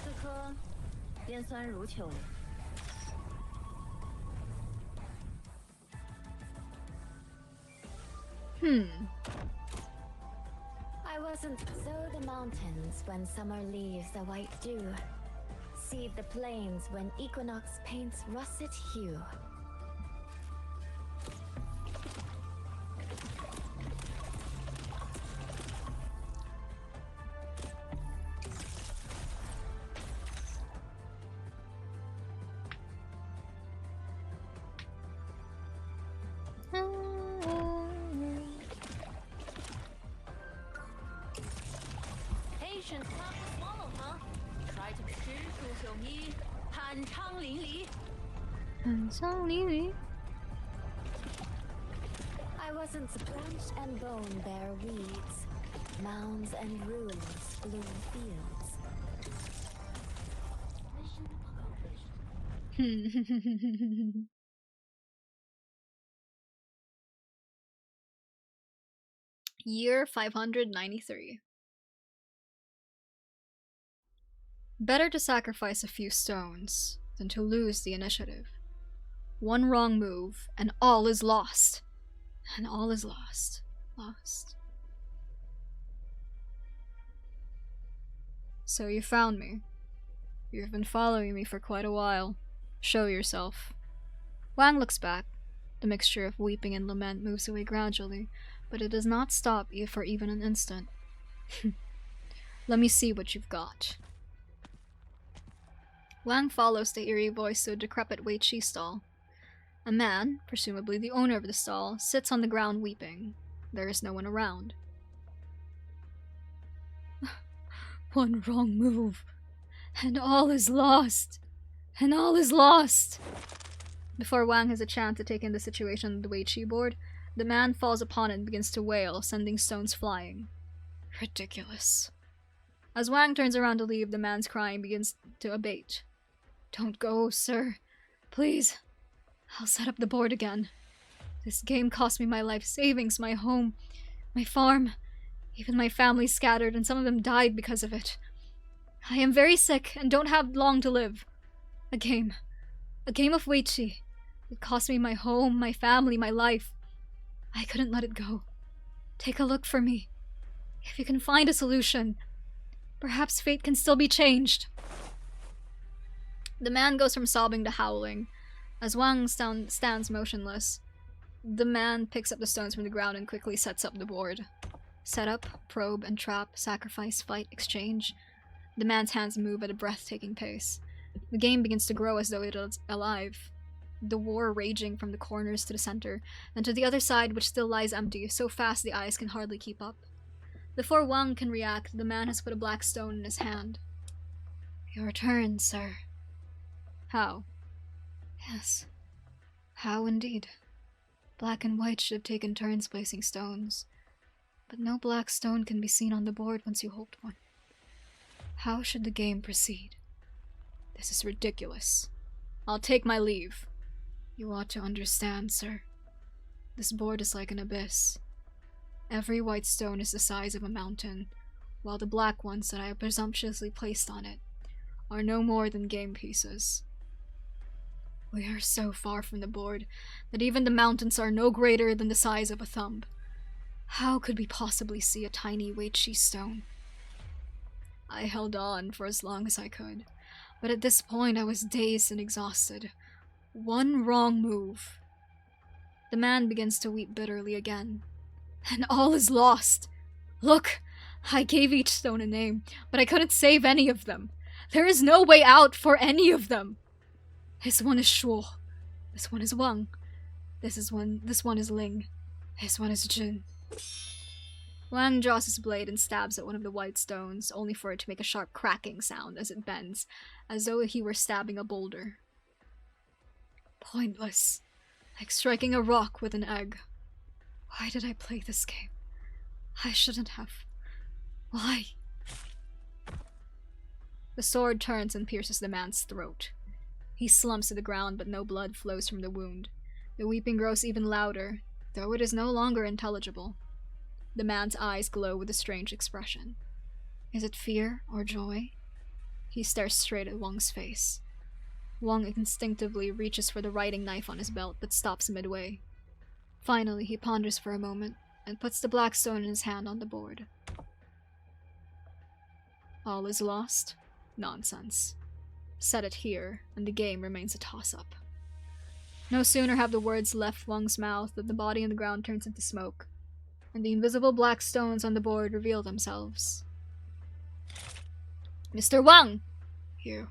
此刻边酸如秋。 I wasn't sow the mountains when summer leaves a white dew. Seed the plains when equinox paints russet hue. Patience tough to swallow, huh? Try to 吃出秀衣，酣畅淋漓。 I wasn't branch and bone bear weeds. Mounds and ruins bloom fields. Year 593. Better to sacrifice a few stones than to lose the initiative. One wrong move, and all is lost. And all is lost. Lost. So you found me. You've been following me for quite a while. Show yourself. Wang looks back. The mixture of weeping and lament moves away gradually, but it does not stop for even an instant. Let me see what you've got. Wang follows the eerie voice to a decrepit WIIIIFEEEE stall. A man, presumably the owner of the stall, sits on the ground weeping. There is no one around. One wrong move, and all is lost. And all is lost. Before Wang has a chance to take in the situation on the WIIIIFEEEE board, the man falls upon it and begins to wail, sending stones flying. Ridiculous. As Wang turns around to leave, the man's crying begins to abate. Don't go, sir. Please. I'll set up the board again. This game cost me my life savings, my home, my farm. Even my family scattered, and some of them died because of it. I am very sick and don't have long to live. A game of WIIIIFEEEE. It cost me my home, my family, my life. I couldn't let it go. Take a look for me. If you can find a solution, perhaps fate can still be changed. The man goes from sobbing to howling. As Wang stands motionless, the man picks up the stones from the ground and quickly sets up the board. Set up, probe, and trap, sacrifice, fight, exchange. The man's hands move at a breathtaking pace. The game begins to grow as though it is alive. The war raging from the corners to the center, and to the other side which still lies empty, so fast the eyes can hardly keep up. Before Wang can react, the man has put a black stone in his hand. Your turn, sir. How? Yes. How indeed. Black and white should have taken turns placing stones, but no black stone can be seen on the board once you hold one. How should the game proceed? This is ridiculous. I'll take my leave. You ought to understand, sir. This board is like an abyss. Every white stone is the size of a mountain, while the black ones that I have presumptuously placed on it are no more than game pieces. We are so far from the board that even the mountains are no greater than the size of a thumb. How could we possibly see a tiny WIIIIFEEEE stone? I held on for as long as I could, but at this point I was dazed and exhausted. One wrong move. The man begins to weep bitterly again. And all is lost. Look, I gave each stone a name, but I couldn't save any of them. There is no way out for any of them. This one is Shuo. This one is Wang. This one is Ling. This one is Jin. Wang draws his blade and stabs at one of the white stones, only for it to make a sharp cracking sound as it bends, as though he were stabbing a boulder. Pointless. Like striking a rock with an egg. Why did I play this game? I shouldn't have. Why? The sword turns and pierces the man's throat. He slumps to the ground, but no blood flows from the wound. The weeping grows even louder, though it is no longer intelligible. The man's eyes glow with a strange expression. Is it fear or joy? He stares straight at Wang's face. Wang instinctively reaches for the writing knife on his belt, but stops midway. Finally, he ponders for a moment, and puts the black stone in his hand on the board. All is lost? Nonsense. Set it here, and the game remains a toss-up. No sooner have the words left Wang's mouth than the body on the ground turns into smoke, and the invisible black stones on the board reveal themselves. Mr. Wang! You.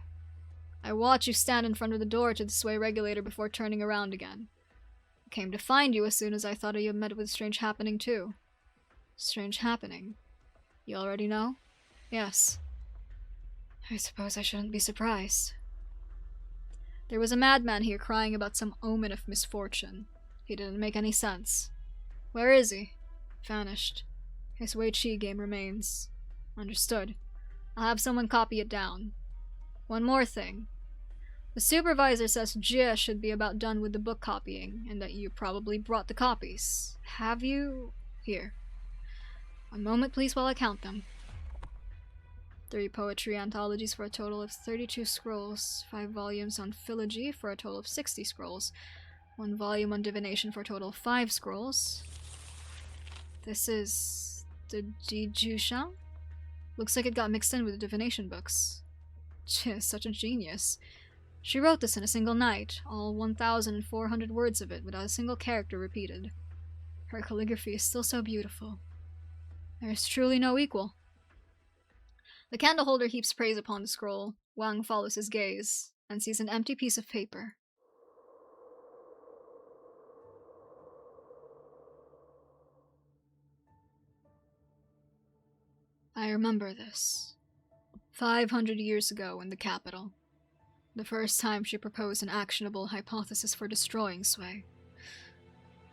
I watch you stand in front of the door to the sway regulator before turning around again. I came to find you as soon as I thought you had met with a strange happening too. Strange happening? You already know? Yes. I suppose I shouldn't be surprised. There was a madman here crying about some omen of misfortune. He didn't make any sense. Where is he? Vanished. His WIIIIFEEEE game remains. Understood. I'll have someone copy it down. One more thing. The supervisor says Jia should be about done with the book copying, and that you probably brought the copies. Have you? Here. One moment please while I count them. 3 poetry anthologies for a total of 32 scrolls, 5 volumes on philology for a total of 60 scrolls, 1 volume on divination for a total of 5 scrolls. This is the Jijusha? Looks like it got mixed in with the divination books. Such a genius. She wrote this in a single night, all 1,400 words of it, without a single character repeated. Her calligraphy is still so beautiful. There is truly no equal. The candle holder heaps praise upon the scroll. Wang follows his gaze, and sees an empty piece of paper. I remember this. 500 years ago in the capital. The first time she proposed an actionable hypothesis for destroying Sway.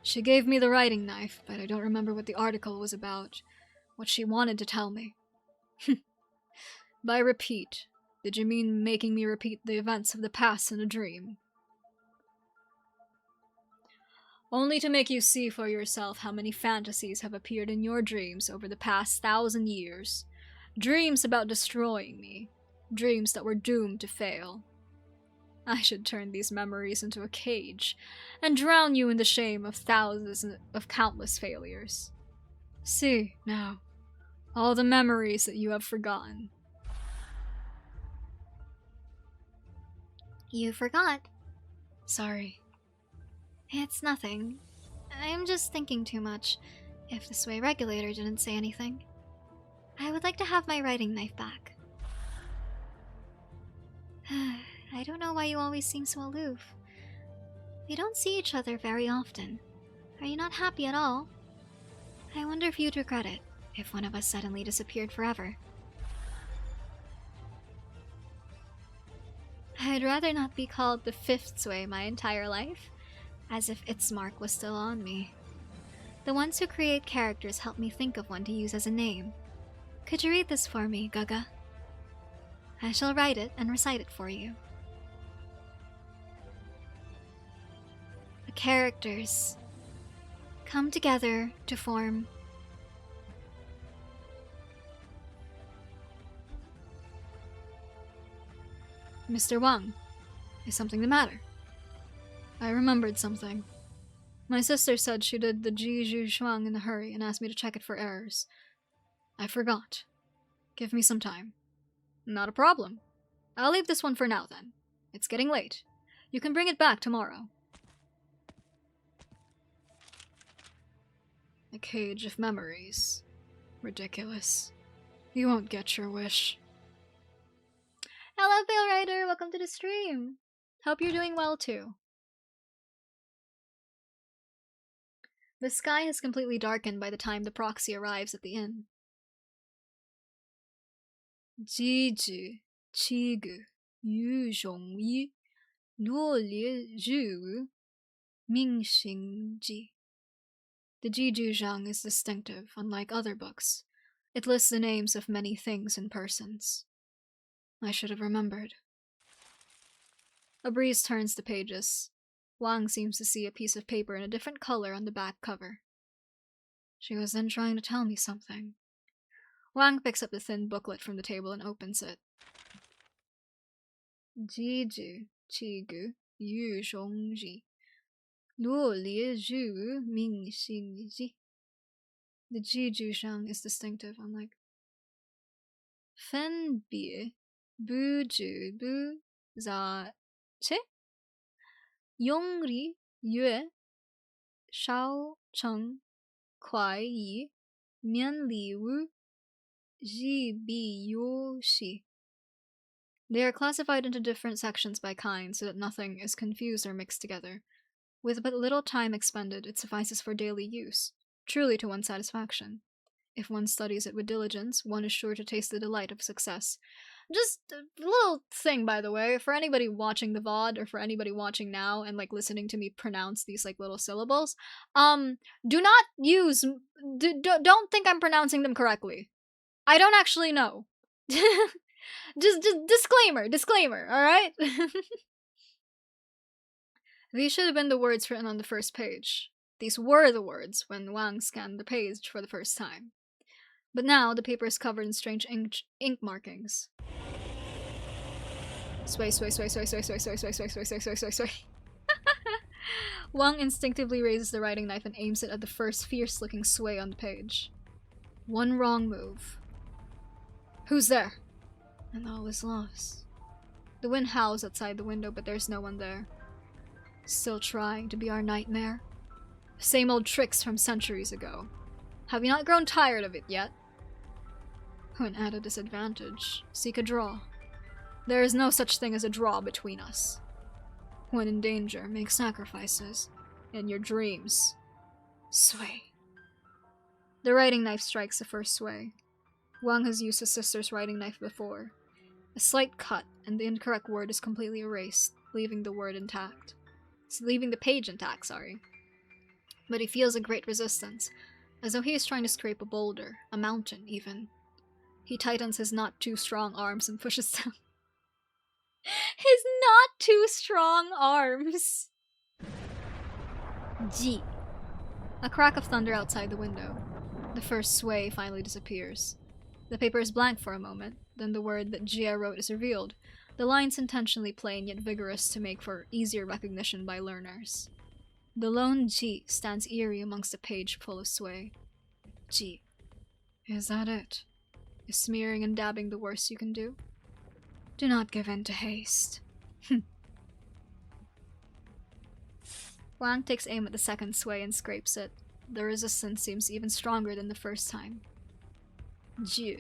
She gave me the writing knife, but I don't remember what the article was about, what she wanted to tell me. By repeat, did you mean making me repeat the events of the past in a dream? Only to make you see for yourself how many fantasies have appeared in your dreams over the past 1,000 years. Dreams about destroying me. Dreams that were doomed to fail. I should turn these memories into a cage, and drown you in the shame of thousands of countless failures. See, now, all the memories that you have forgotten. You forgot. Sorry. It's nothing. I'm just thinking too much. If the Sway regulator didn't say anything. I would like to have my writing knife back. I don't know why you always seem so aloof. We don't see each other very often. Are you not happy at all? I wonder if you'd regret it, if one of us suddenly disappeared forever. I'd rather not be called the 5th Sway my entire life, as if its mark was still on me. The ones who create characters help me think of one to use as a name. Could you read this for me, Gaga? I shall write it and recite it for you. The characters come together to form Mr. Wang, is something the matter? I remembered something. My sister said she did the Jijushuang in a hurry and asked me to check it for errors. I forgot. Give me some time. Not a problem. I'll leave this one for now then. It's getting late. You can bring it back tomorrow. A cage of memories. Ridiculous. You won't get your wish. Hello, Veil Rider! Welcome to the stream! Hope you're doing well too. The sky has completely darkened by the time the proxy arrives at the inn. Jiju, Chigu, Yu Zhongyi, Luo Li Zhu, Ming Xingji. The Jiju Zhang is distinctive, unlike other books. It lists the names of many things and persons. I should have remembered. A breeze turns the pages. Wang seems to see a piece of paper in a different color on the back cover. She was then trying to tell me something. Wang picks up the thin booklet from the table and opens it. Jiju, Chigu, Yu Zhongji, Luo Li Zhu, Ming Xingji. The Jiju Zhang is distinctive, unlike Fen Bie, Bu Ju Bu Za Che, Yong Ri Yue, Shao Cheng, Kuai Yi, Mian Li Wu, Ji Bi Yu Shi. They are classified into different sections by kind so that nothing is confused or mixed together. With but little time expended, it suffices for daily use, truly to one's satisfaction. If one studies it with diligence, one is sure to taste the delight of success. Just a little thing, by the way, for anybody watching the VOD or for anybody watching now and like listening to me pronounce these like little syllables, do not use, don't think I'm pronouncing them correctly. I don't actually know. just disclaimer, alright? These should have been the words written on the first page. These were the words when Wang scanned the page for the first time. But now the paper is covered in strange ink markings. Sway, sway, sway, sway, sway, sway, sway, sway, sway, sway, sway, sway, sway, sway. Wang instinctively raises the writing knife and aims it at the first fierce-looking sway on the page. One wrong move. Who's there? And all is lost. The wind howls outside the window, but there's no one there. Still trying to be our nightmare? Same old tricks from centuries ago. Have you not grown tired of it yet? When at a disadvantage, seek a draw. There is no such thing as a draw between us. When in danger, make sacrifices. In your dreams, sway. The writing knife strikes the first sway. Wang has used his sister's writing knife before. A slight cut, and the incorrect word is completely erased, leaving the word intact. Leaving the page intact, sorry. But he feels a great resistance, as though he is trying to scrape a boulder, a mountain even. He tightens his not too strong arms and pushes down. His not too strong arms! G. A crack of thunder outside the window. The first sway finally disappears. The paper is blank for a moment, then the word that Jia wrote is revealed, the lines intentionally plain yet vigorous to make for easier recognition by learners. The lone G stands eerie amongst a page full of sway. G. Is that it? Is smearing and dabbing the worst you can do? Do not give in to haste. Wang takes aim at the second sway and scrapes it. The resistance seems even stronger than the first time. Jiu.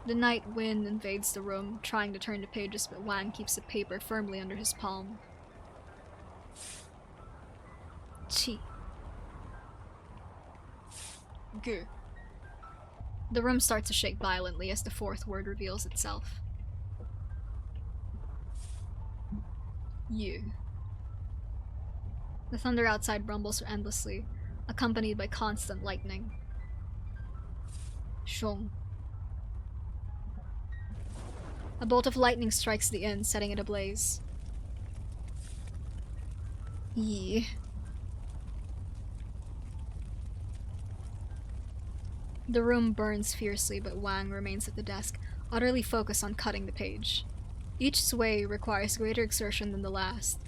The night wind invades the room, trying to turn the pages, but Wang keeps the paper firmly under his palm. Chi. Gu. The room starts to shake violently as the fourth word reveals itself. You. The thunder outside rumbles endlessly, accompanied by constant lightning. Shong. A bolt of lightning strikes the inn, setting it ablaze. Yi. The room burns fiercely, but Wang remains at the desk, utterly focused on cutting the page. Each sway requires greater exertion than the last.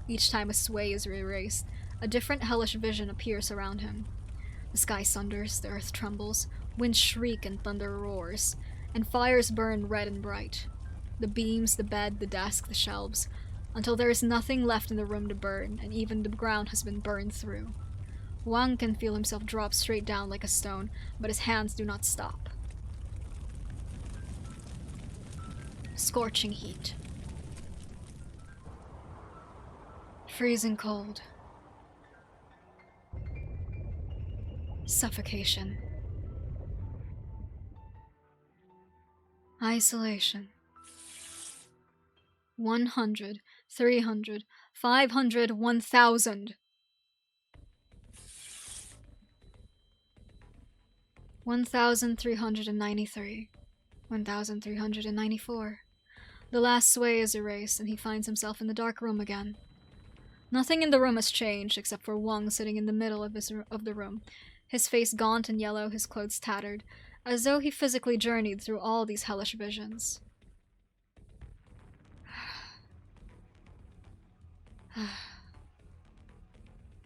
Each time a sway is erased, a different hellish vision appears around him. The sky sunders, the earth trembles, winds shriek and thunder roars, and fires burn red and bright. The beams, the bed, the desk, the shelves, until there is nothing left in the room to burn, and even the ground has been burned through. Wang can feel himself drop straight down like a stone, but his hands do not stop. Scorching heat. Freezing cold. Suffocation. Isolation. 100, 300, 500, 1,000. 1,393. 1,394. The last sway is erased, and he finds himself in the dark room again. Nothing in the room has changed, except for Wang sitting in the middle of the room, his face gaunt and yellow, his clothes tattered, as though he physically journeyed through all these hellish visions.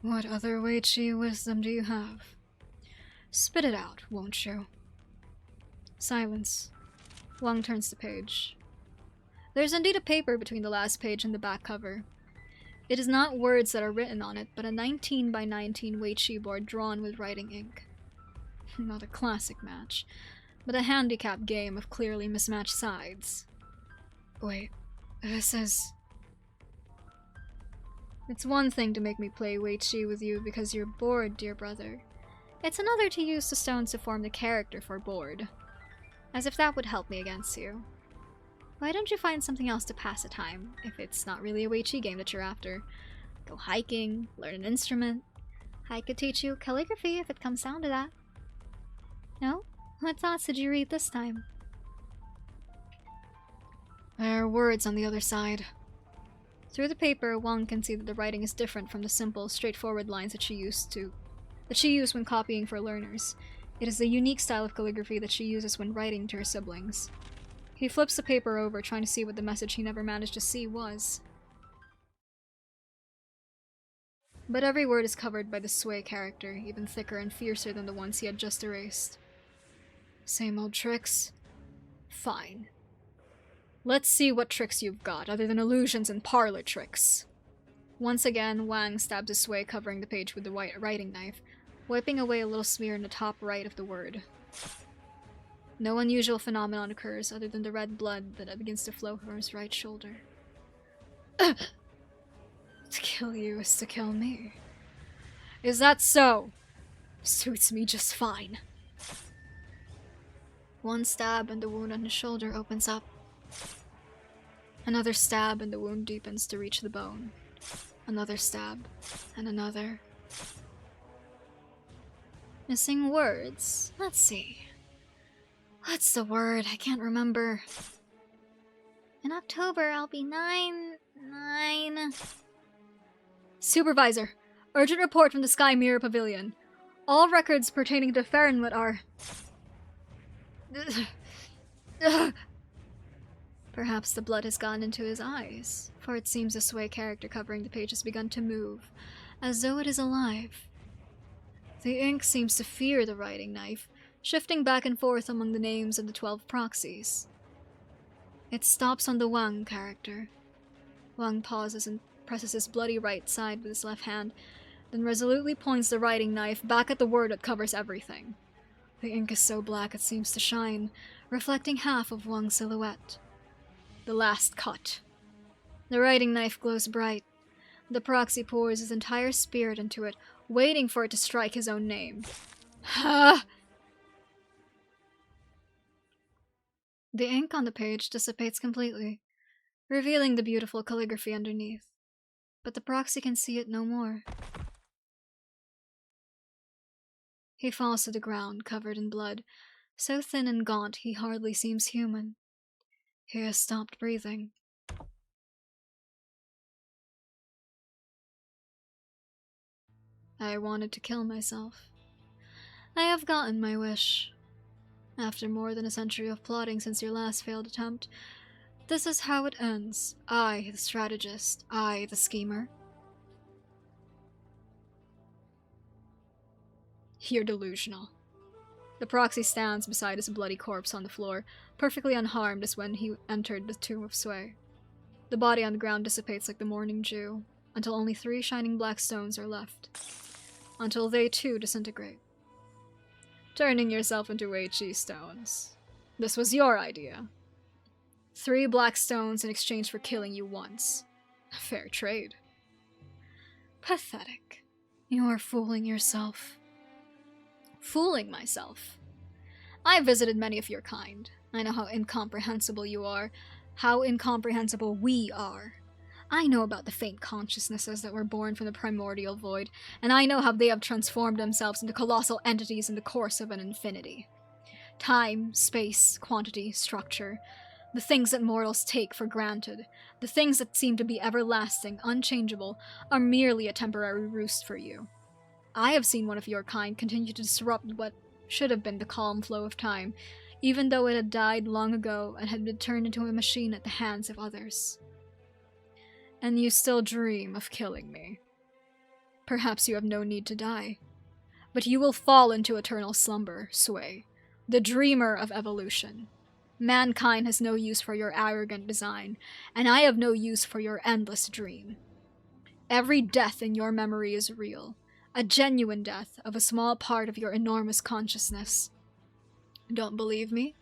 What other WIIIIIFEEEE wisdom do you have? Spit it out, won't you? Silence. Wang turns the page. There's indeed a paper between the last page and the back cover. It is not words that are written on it, but a 19 by 19 WIIIIIFEEEE board drawn with writing ink. Not a classic match, but a handicap game of clearly mismatched sides. Wait, this is... It's one thing to make me play WIIIIIFEEEE with you because you're bored, dear brother. It's another to use the stones to form the character for bored. As if that would help me against you. Why don't you find something else to pass the time, if it's not really a WIIIIIFEEEE game that you're after? Go hiking, learn an instrument. I could teach you calligraphy if it comes down to that. No? What thoughts did you read this time? There are words on the other side. Through the paper, Wang can see that the writing is different from the simple, straightforward lines that she used to that she used when copying for learners. It is the unique style of calligraphy that she uses when writing to her siblings. He flips the paper over, trying to see what the message he never managed to see was. But every word is covered by the Sway character, even thicker and fiercer than the ones he had just erased. Same old tricks? Fine. Let's see what tricks you've got, other than illusions and parlor tricks. Once again, Wang stabs his Sway, covering the page with the white writing knife, wiping away a little smear in the top right of the word. No unusual phenomenon occurs, other than the red blood that begins to flow from his right shoulder. To kill you is to kill me. Is that so? Suits me just fine. One stab and the wound on his shoulder opens up. Another stab and the wound deepens to reach the bone. Another stab, and another. Missing words. Let's see. What's the word? I can't remember. In October, I'll be 9. Supervisor, urgent report from the Sky Mirror Pavilion. All records pertaining to Fahrenheit are... Perhaps the blood has gone into his eyes, for it seems the Sway character covering the page has begun to move, as though it is alive. The ink seems to fear the writing knife, shifting back and forth among the names of the 12 proxies. It stops on the Wang character. Wang pauses and presses his bloody right side with his left hand, then resolutely points the writing knife back at the word that covers everything. The ink is so black it seems to shine, reflecting half of Wang's silhouette. The last cut. The writing knife glows bright. The proxy pours his entire spirit into it, waiting for it to strike his own name. Ha! The ink on the page dissipates completely, revealing the beautiful calligraphy underneath. But the proxy can see it no more. He falls to the ground, covered in blood, so thin and gaunt he hardly seems human. He has stopped breathing. I wanted to kill myself. I have gotten my wish. After more than a century of plotting since your last failed attempt, this is how it ends. I, the strategist. I, the schemer. You're delusional. The proxy stands beside his bloody corpse on the floor, perfectly unharmed as when he entered the tomb of Sway. The body on the ground dissipates like the morning dew, until only 3 shining black stones are left. Until they too disintegrate. Turning yourself into WIIIIFEEEE stones. This was your idea. 3 black stones in exchange for killing you once. A fair trade. Pathetic. You are fooling yourself. Fooling myself. I visited many of your kind. I know how incomprehensible you are, how incomprehensible we are. I know about the faint consciousnesses that were born from the primordial void, and I know how they have transformed themselves into colossal entities in the course of an infinity. Time, space, quantity, structure, the things that mortals take for granted, the things that seem to be everlasting, unchangeable, are merely a temporary roost for you. I have seen one of your kind continue to disrupt what should have been the calm flow of time, even though it had died long ago and had been turned into a machine at the hands of others. And you still dream of killing me. Perhaps you have no need to die, but you will fall into eternal slumber, Sway, the dreamer of evolution. Mankind has no use for your arrogant design, and I have no use for your endless dream. Every death in your memory is real, a genuine death of a small part of your enormous consciousness. Don't believe me?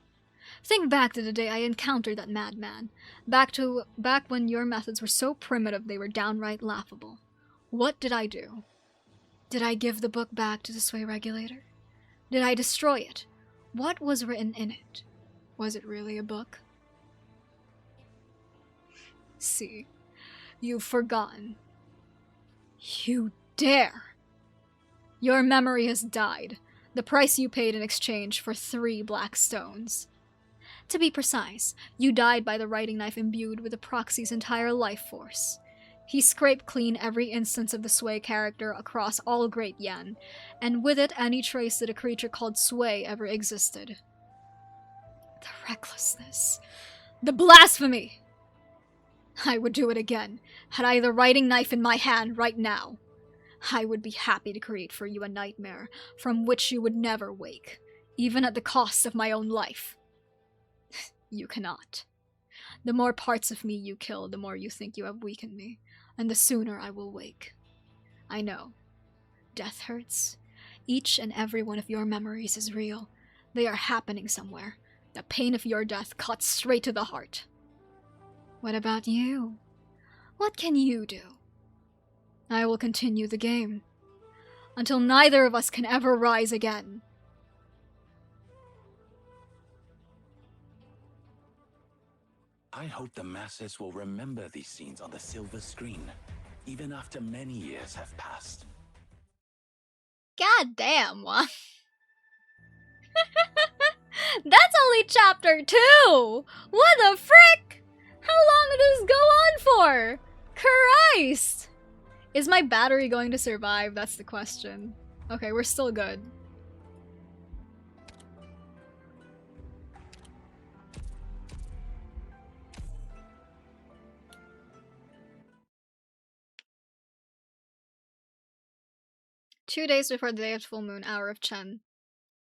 Think back to the day I encountered that madman, back when your methods were so primitive they were downright laughable. What did I do? Did I give the book back to the Sway regulator? Did I destroy it? What was written in it? Was it really a book? See, you've forgotten. You dare! Your memory has died, the price you paid in exchange for 3 black stones. To be precise, you died by the writing knife imbued with the proxy's entire life force. He scraped clean every instance of the Sway character across all Great Yen, and with it any trace that a creature called Sway ever existed. The recklessness. The blasphemy! I would do it again, had I the writing knife in my hand right now. I would be happy to create for you a nightmare from which you would never wake, even at the cost of my own life. You cannot. The more parts of me you kill, the more you think you have weakened me, and the sooner I will wake. I know. Death hurts. Each and every one of your memories is real. They are happening somewhere. The pain of your death cuts straight to the heart. What about you? What can you do? I will continue the game. Until neither of us can ever rise again. I hope the masses will remember these scenes on the silver screen, even after many years have passed. God damn, Wang. That's only chapter 2! What the frick? How long did this go on for? Christ! Is my battery going to survive? That's the question. Okay, we're still good. Two days before the day of full moon, hour of Chen.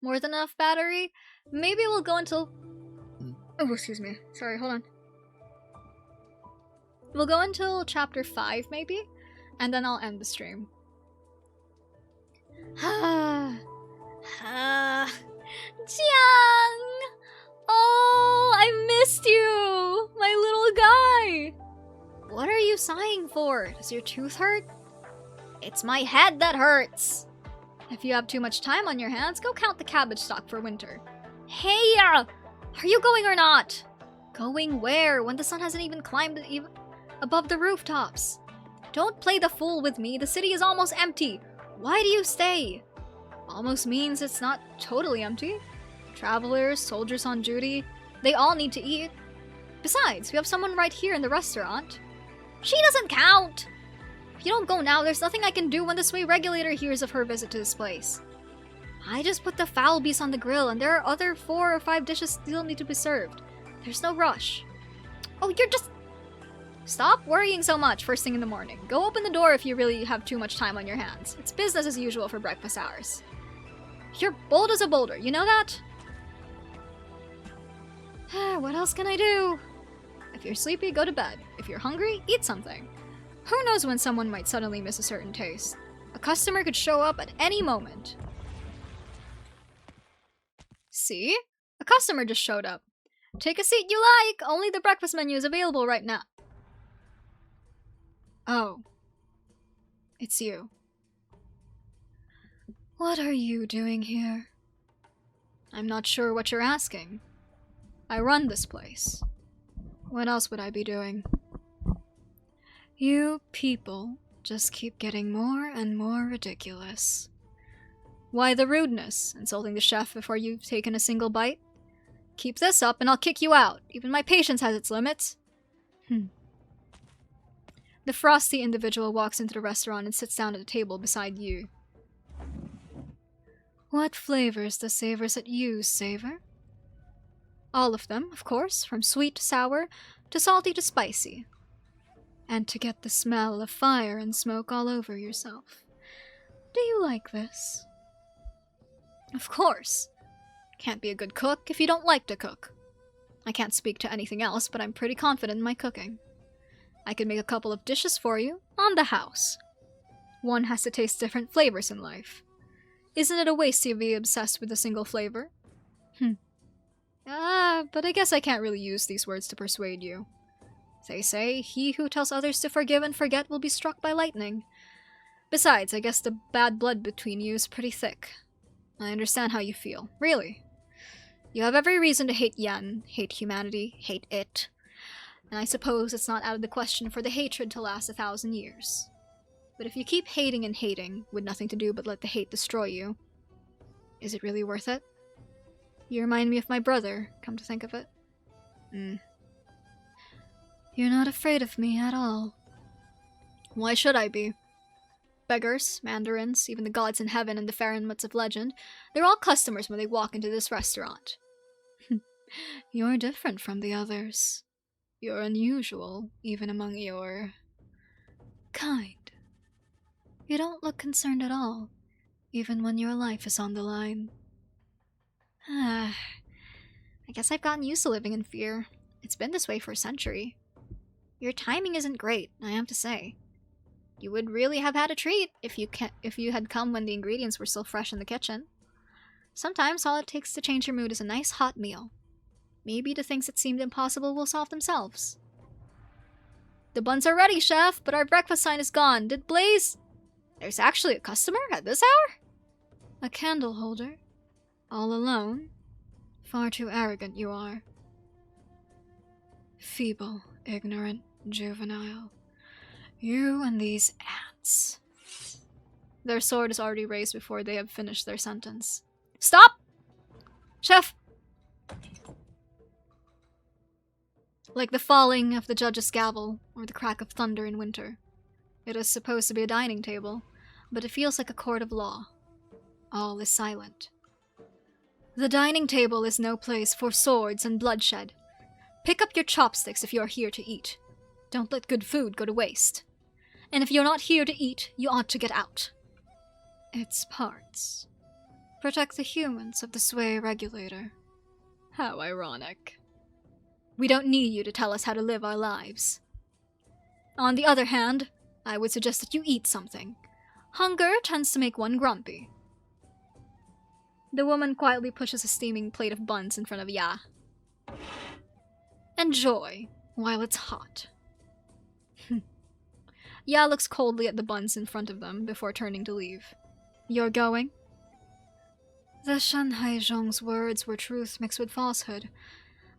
More than enough battery? Maybe we'll go until... Oh, excuse me. Sorry, hold on. We'll go until chapter 5, maybe? And then I'll end the stream. Jiang! Oh, I missed you! My little guy! What are you sighing for? Does your tooth hurt? It's my head that hurts! If you have too much time on your hands, go count the cabbage stock for winter. Hey! Are you going or not? Going where, when the sun hasn't even climbed above the rooftops? Don't play the fool with me, the city is almost empty. Why do you stay? Almost means it's not totally empty. Travelers, soldiers on duty, they all need to eat. Besides, we have someone right here in the restaurant. She doesn't count! If you don't go now, there's nothing I can do when the Sway regulator hears of her visit to this place. I just put the fowl beast on the grill, and there are other 4 or 5 dishes still need to be served. There's no rush. Oh, you're just... Stop worrying so much first thing in the morning. Go open the door if you really have too much time on your hands. It's business as usual for breakfast hours. You're bold as a boulder, you know that? What else can I do? If you're sleepy, go to bed. If you're hungry, eat something. Who knows when someone might suddenly miss a certain taste? A customer could show up at any moment. See? A customer just showed up. Take a seat you like! Only the breakfast menu is available right now. Oh. It's you. What are you doing here? I'm not sure what you're asking. I run this place. What else would I be doing? You people just keep getting more and more ridiculous. Why the rudeness? Insulting the chef before you've taken a single bite? Keep this up and I'll kick you out. Even my patience has its limits. The frosty individual walks into the restaurant and sits down at a table beside you. What flavors the savors that you savor? All of them, of course, from sweet to sour, to salty to spicy. And to get the smell of fire and smoke all over yourself. Do you like this? Of course. Can't be a good cook if you don't like to cook. I can't speak to anything else, but I'm pretty confident in my cooking. I can make a couple of dishes for you, on the house. One has to taste different flavors in life. Isn't it a waste to be obsessed with a single flavor? But I guess I can't really use these words to persuade you. They say, he who tells others to forgive and forget will be struck by lightning. Besides, I guess the bad blood between you is pretty thick. I understand how you feel, really. You have every reason to hate Yen, hate humanity, hate it. And I suppose it's not out of the question for the hatred to last 1,000 years. But if you keep hating and hating, with nothing to do but let the hate destroy you, is it really worth it? You remind me of my brother, come to think of it. You're not afraid of me at all. Why should I be? Beggars, mandarins, even the gods in heaven and the Farinmuts of legend, they're all customers when they walk into this restaurant. You're different from the others. You're unusual, even among your... kind. You don't look concerned at all, even when your life is on the line. I guess I've gotten used to living in fear. It's been this way for a century. Your timing isn't great, I have to say. You would really have had a treat if you had come when the ingredients were still fresh in the kitchen. Sometimes all it takes to change your mood is a nice hot meal. Maybe the things that seemed impossible will solve themselves. The buns are ready, chef, but our breakfast sign is gone. Did Blaze... There's actually a customer at this hour? A candle holder? All alone? Far too arrogant you are. Feeble, ignorant, juvenile. You and these ants. Their sword is already raised before they have finished their sentence. Stop! Chef! Like the falling of the judge's gavel, or the crack of thunder in winter. It is supposed to be a dining table, but it feels like a court of law. All is silent. The dining table is no place for swords and bloodshed. Pick up your chopsticks if you are here to eat. Don't let good food go to waste. And if you're not here to eat, you ought to get out. Its parts. Protect the humans of the sway regulator. How ironic. We don't need you to tell us how to live our lives. On the other hand, I would suggest that you eat something. Hunger tends to make one grumpy. The woman quietly pushes a steaming plate of buns in front of Ya. Enjoy, while it's hot. Ya looks coldly at the buns in front of them before turning to leave. You're going? The Shanhai Zhong's words were truth mixed with falsehood,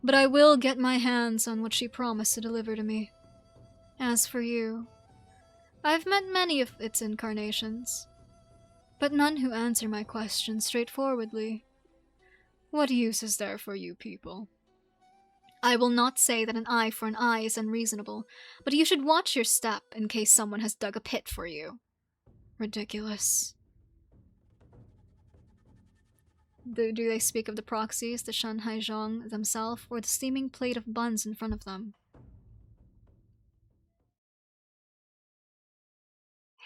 but I will get my hands on what she promised to deliver to me. As for you, I've met many of its incarnations, but none who answer my questions straightforwardly. What use is there for you people? I will not say that an eye for an eye is unreasonable, but you should watch your step in case someone has dug a pit for you. Ridiculous. Do they speak of the proxies, the Shanhai Zhong themselves, or the steaming plate of buns in front of them?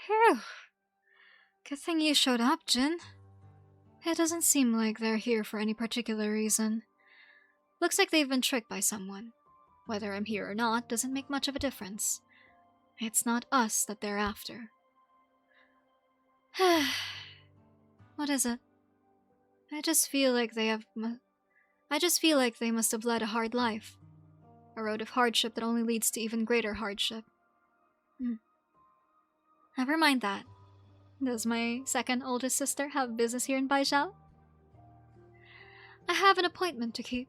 Phew. Good thing you showed up, Jin. It doesn't seem like they're here for any particular reason. Looks like they've been tricked by someone. Whether I'm here or not doesn't make much of a difference. It's not us that they're after. What is it? I just feel like they must have led a hard life. A road of hardship that only leads to even greater hardship. Never mind that. Does my second oldest sister have business here in Baizhou? I have an appointment to keep.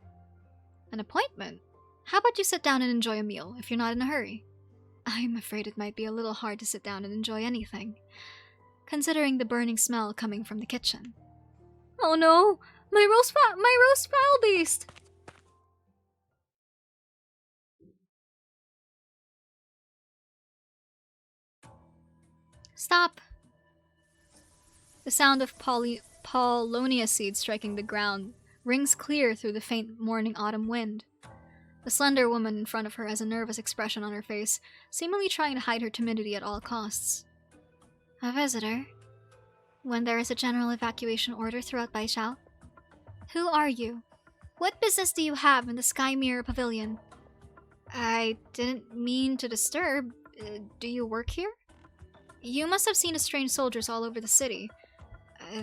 An appointment? How about you sit down and enjoy a meal, if you're not in a hurry? I'm afraid it might be a little hard to sit down and enjoy anything, considering the burning smell coming from the kitchen. Oh no! My roast fowl beast! Stop! The sound of paulownia seeds striking the ground rings clear through the faint morning autumn wind. The slender woman in front of her has a nervous expression on her face, seemingly trying to hide her timidity at all costs. A visitor? When there is a general evacuation order throughout Baizhou? Who are you? What business do you have in the Sky Mirror Pavilion? I didn't mean to disturb. Do you work here? You must have seen strange soldiers all over the city.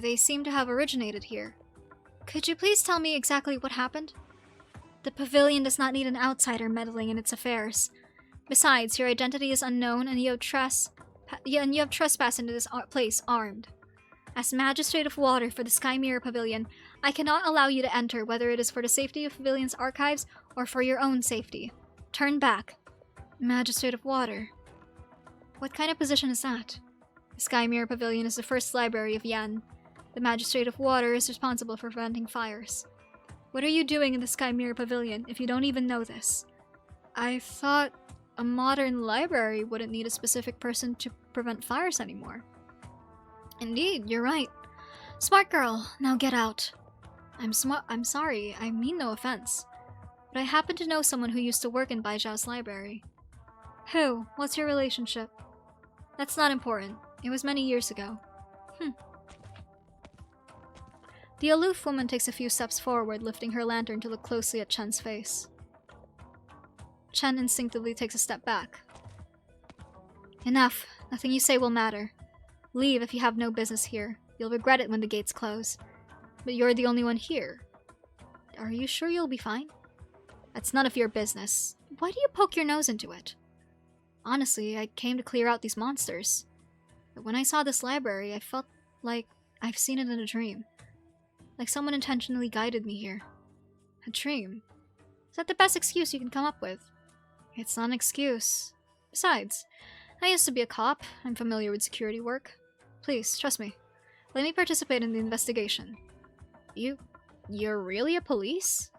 They seem to have originated here. Could you please tell me exactly what happened? The pavilion does not need an outsider meddling in its affairs. Besides, your identity is unknown and you have trespassed into this place armed. As Magistrate of Water for the Sky Mirror Pavilion, I cannot allow you to enter, whether it is for the safety of the pavilion's archives or for your own safety. Turn back. Magistrate of Water. What kind of position is that? The Sky Mirror Pavilion is the first library of Yan. The Magistrate of Water is responsible for preventing fires. What are you doing in the Sky Mirror Pavilion if you don't even know this? I thought a modern library wouldn't need a specific person to prevent fires anymore. Indeed, you're right. Smart girl, now get out. I'm sorry, I mean no offense. But I happen to know someone who used to work in Baijiao's library. Who? What's your relationship? That's not important. It was many years ago. The aloof woman takes a few steps forward, lifting her lantern to look closely at Chen's face. Chen instinctively takes a step back. Enough. Nothing you say will matter. Leave if you have no business here. You'll regret it when the gates close. But you're the only one here. Are you sure you'll be fine? That's none of your business. Why do you poke your nose into it? Honestly, I came to clear out these monsters. But when I saw this library, I felt like I've seen it in a dream. Like someone intentionally guided me here. A dream? Is that the best excuse you can come up with? It's not an excuse. Besides, I used to be a cop. I'm familiar with security work. Please, trust me. Let me participate in the investigation. You're really a police?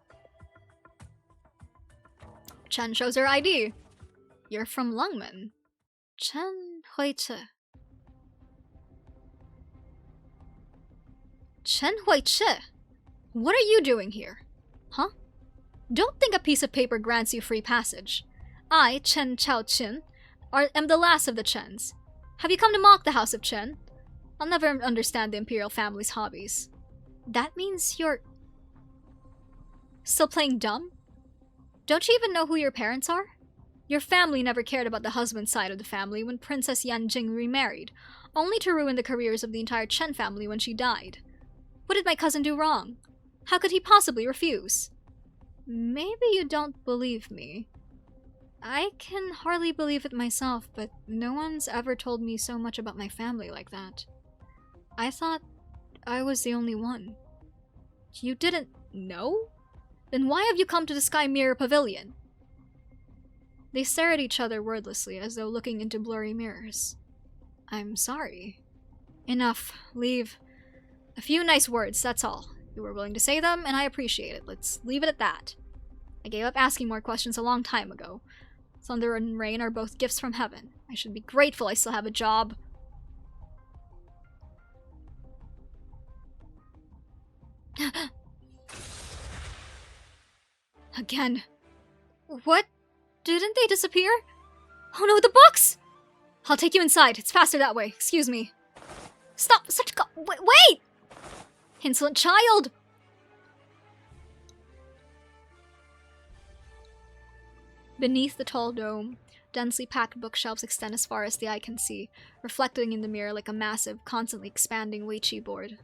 Chen shows her ID. You're from Lungmen. Chen Huichi. Chen Huichi? What are you doing here? Huh? Don't think a piece of paper grants you free passage. I, Chen Chaoqin, am the last of the Chens. Have you come to mock the House of Chen? I'll never understand the imperial family's hobbies. That means you're still playing dumb? Don't you even know who your parents are? Your family never cared about the husband side of the family when Princess Yanjing remarried, only to ruin the careers of the entire Chen family when she died. What did my cousin do wrong? How could he possibly refuse? Maybe you don't believe me. I can hardly believe it myself, but no one's ever told me so much about my family like that. I thought I was the only one. You didn't know? Then why have you come to the Sky Mirror Pavilion? They stare at each other wordlessly, as though looking into blurry mirrors. I'm sorry. Enough. Leave. A few nice words, that's all. You were willing to say them, and I appreciate it. Let's leave it at that. I gave up asking more questions a long time ago. Thunder and rain are both gifts from heaven. I should be grateful I still have a job. Again. What? Didn't they disappear? Oh no, the books! I'll take you inside. It's faster that way. Excuse me. Stop! Wait! Insolent child! Beneath the tall dome, densely packed bookshelves extend as far as the eye can see, reflecting in the mirror like a massive, constantly expanding Weiqi board.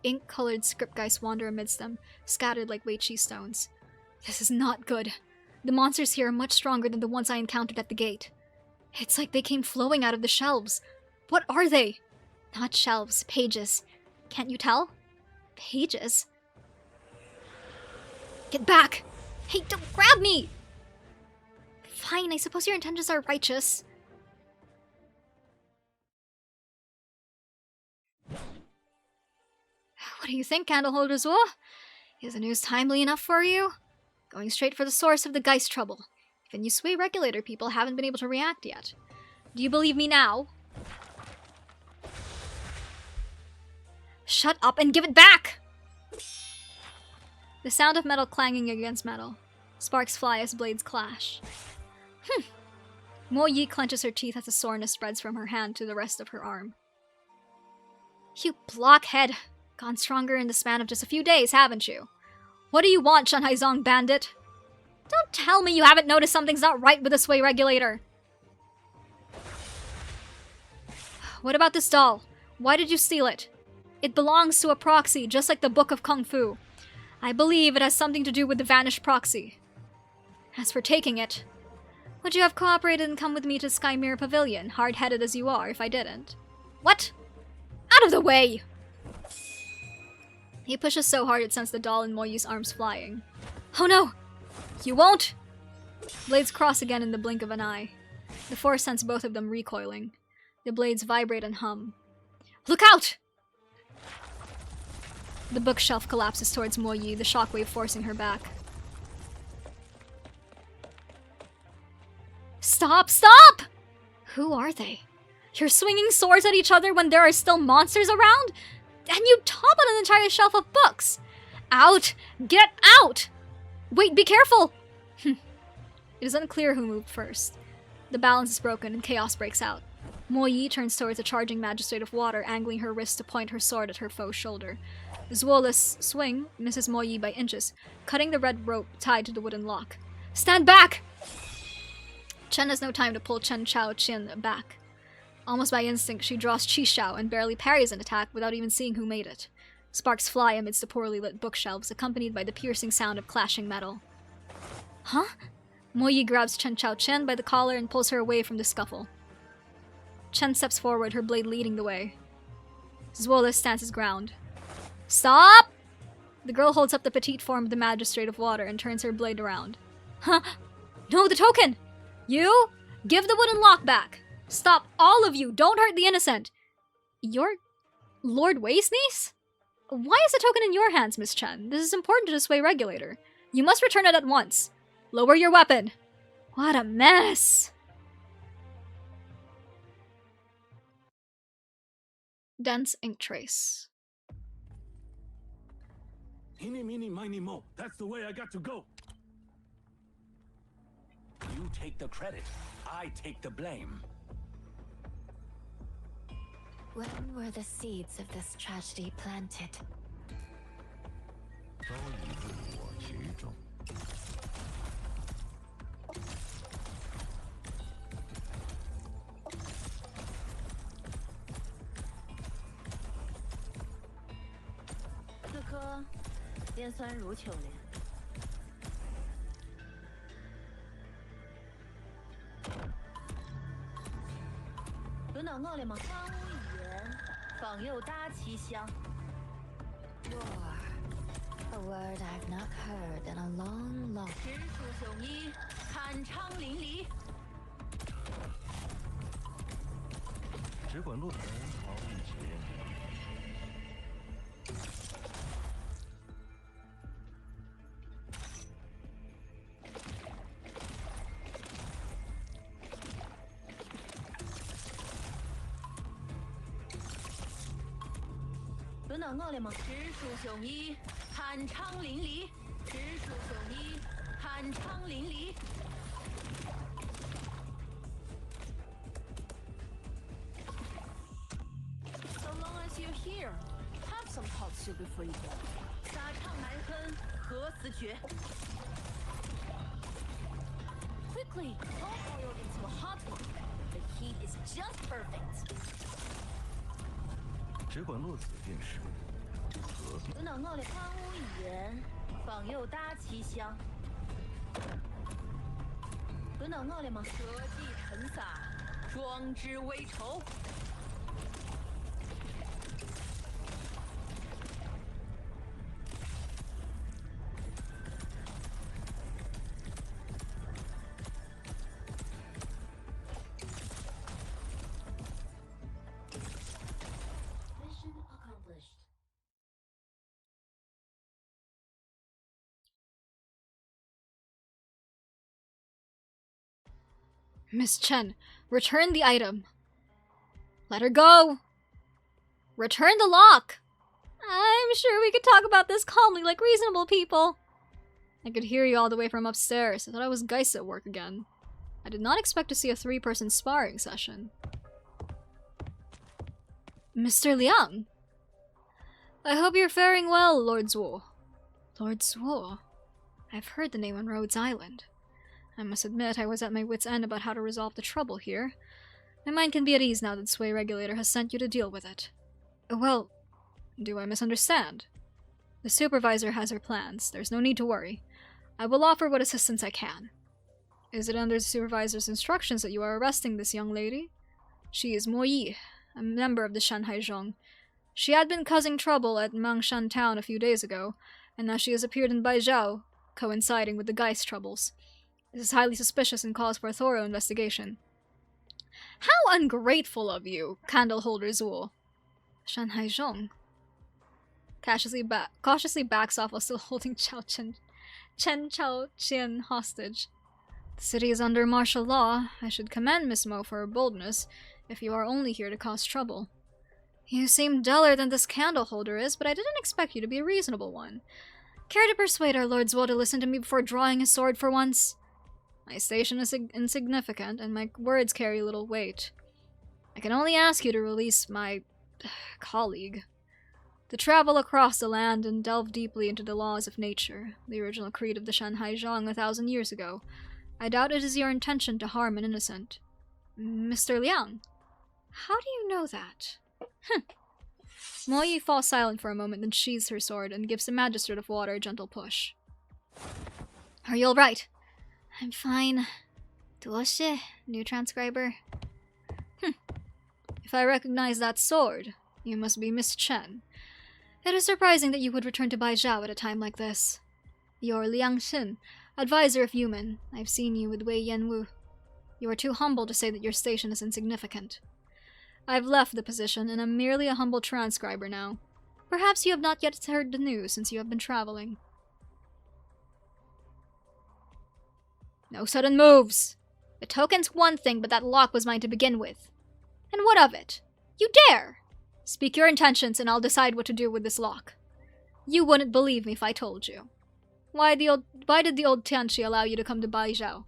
Ink-colored scriptgeist wander amidst them, scattered like Weiqi stones. This is not good. The monsters here are much stronger than the ones I encountered at the gate. It's like they came flowing out of the shelves. What are they? Not shelves, pages. Can't you tell? Pages? Get back! Hey, don't grab me! Fine, I suppose your intentions are righteous. What do you think, Candleholder Zuo? Is the news timely enough for you? Going straight for the source of the Geist trouble. Even you Sui regulator people haven't been able to react yet. Do you believe me now? Shut up and give it back! The sound of metal clanging against metal. Sparks fly as blades clash. Mo Yi clenches her teeth as the soreness spreads from her hand to the rest of her arm. You blockhead! Gone stronger in the span of just a few days, haven't you? What do you want, Shanghai Zong bandit? Don't tell me you haven't noticed something's not right with the Sui regulator. What about this doll? Why did you steal it? It belongs to a proxy, just like the Book of Kung Fu. I believe it has something to do with the vanished proxy. As for taking it, would you have cooperated and come with me to Sky Mirror Pavilion, hard-headed as you are, if I didn't? What? Out of the way! He pushes so hard it sends the doll in Moyu's arms flying. Oh no! You won't! Blades cross again in the blink of an eye. The force sends both of them recoiling. The blades vibrate and hum. Look out! The bookshelf collapses towards Moyi, the shockwave forcing her back. Stop! Stop! Stop! Who are they? You're swinging swords at each other when there are still monsters around? And you toppled an entire shelf of books! Out! Get out! Wait, be careful! It is unclear who moved first. The balance is broken and chaos breaks out. Mo Yi turns towards a charging magistrate of water, angling her wrist to point her sword at her foe's shoulder. Zuola's swing misses Mo Yi by inches, cutting the red rope tied to the wooden lock. Stand back! Chen has no time to pull Chen Chao Qian back. Almost by instinct, she draws Qi Xiao and barely parries an attack without even seeing who made it. Sparks fly amidst the poorly lit bookshelves, accompanied by the piercing sound of clashing metal. Huh? Mo Yi grabs Chen Chao Qian by the collar and pulls her away from the scuffle. Chen steps forward, her blade leading the way. Zuola stands his ground. Stop! The girl holds up the petite form of the magistrate of water and turns her blade around. Huh? No, the token! You? Give the wooden lock back! Stop, all of you! Don't hurt the innocent! You're Lord Wei's niece? Why is the token in your hands, Miss Chen? This is important to the Sway regulator. You must return it at once. Lower your weapon. What a mess! Dense ink trace. Eeny, meeny, miny, mo. That's the way I got to go. You take the credit. I take the blame. When were the seeds of this tragedy planted? War. A word I've not heard in a long, long... 直属雄一，阚昌淋漓。只管落台，毫无结论。轮到我了吗？直属雄一，阚昌淋漓。直属雄一，阚昌淋漓。 So long as you're here, have some thoughts before you go. 沙唱难哼，何死绝 Quickly, all oil into a hot one. The heat is just perfect. 只管落子便是。何必？轮到我了，荒芜一言，访右搭其香。轮到我了吗？社稷尘撒，壮志未酬。 Miss Chen, return the item. Let her go. Return the lock. I'm sure we could talk about this calmly like reasonable people. I could hear you all the way from upstairs. I thought I was Geist at work again. I did not expect to see a 3-person sparring session. Mr. Liang? I hope you're faring well, Lord Zuo. Lord Zuo? I've heard the name on Rhodes Island. I must admit, I was at my wit's end about how to resolve the trouble here. My mind can be at ease now that Sway Regulator has sent you to deal with it. Well, do I misunderstand? The supervisor has her plans. There's no need to worry. I will offer what assistance I can. Is it under the supervisor's instructions that you are arresting this young lady? She is Mo Yi, a member of the Shanhai Zhong. She had been causing trouble at Mangshan town a few days ago, and now she has appeared in Baijiao, coinciding with the Geist troubles. This is highly suspicious and calls for a thorough investigation. How ungrateful of you, candleholder Zuo. Shanhai Zhong. Cautiously backs off while still holding Chen Chao Qian hostage. The city is under martial law. I should commend Miss Mo for her boldness, if you are only here to cause trouble. You seem duller than this candle holder is, but I didn't expect you to be a reasonable one. Care to persuade our Lord Zuo to listen to me before drawing his sword for once? My station is insignificant, and my words carry little weight. I can only ask you to release my colleague. To travel across the land and delve deeply into the laws of nature, the original creed of the Shanhai Zhang 1,000 years ago. I doubt it is your intention to harm an innocent. Mr. Liang, how do you know that? Mo Yi falls silent for a moment, then sheathes her sword and gives the magistrate of water a gentle push. Are you alright? I'm fine. 多谢, new transcriber. If I recognize that sword, you must be Miss Chen. It is surprising that you would return to Baizhao at a time like this. You're Liang Xin, advisor of Yumen. I've seen you with Wei Yanwu. You are too humble to say that your station is insignificant. I've left the position and am merely a humble transcriber now. Perhaps you have not yet heard the news since you have been traveling. No sudden moves! The token's one thing, but that lock was mine to begin with. And what of it? You dare! Speak your intentions and I'll decide what to do with this lock. You wouldn't believe me if I told you. Why did the old Tianchi allow you to come to Baizhao?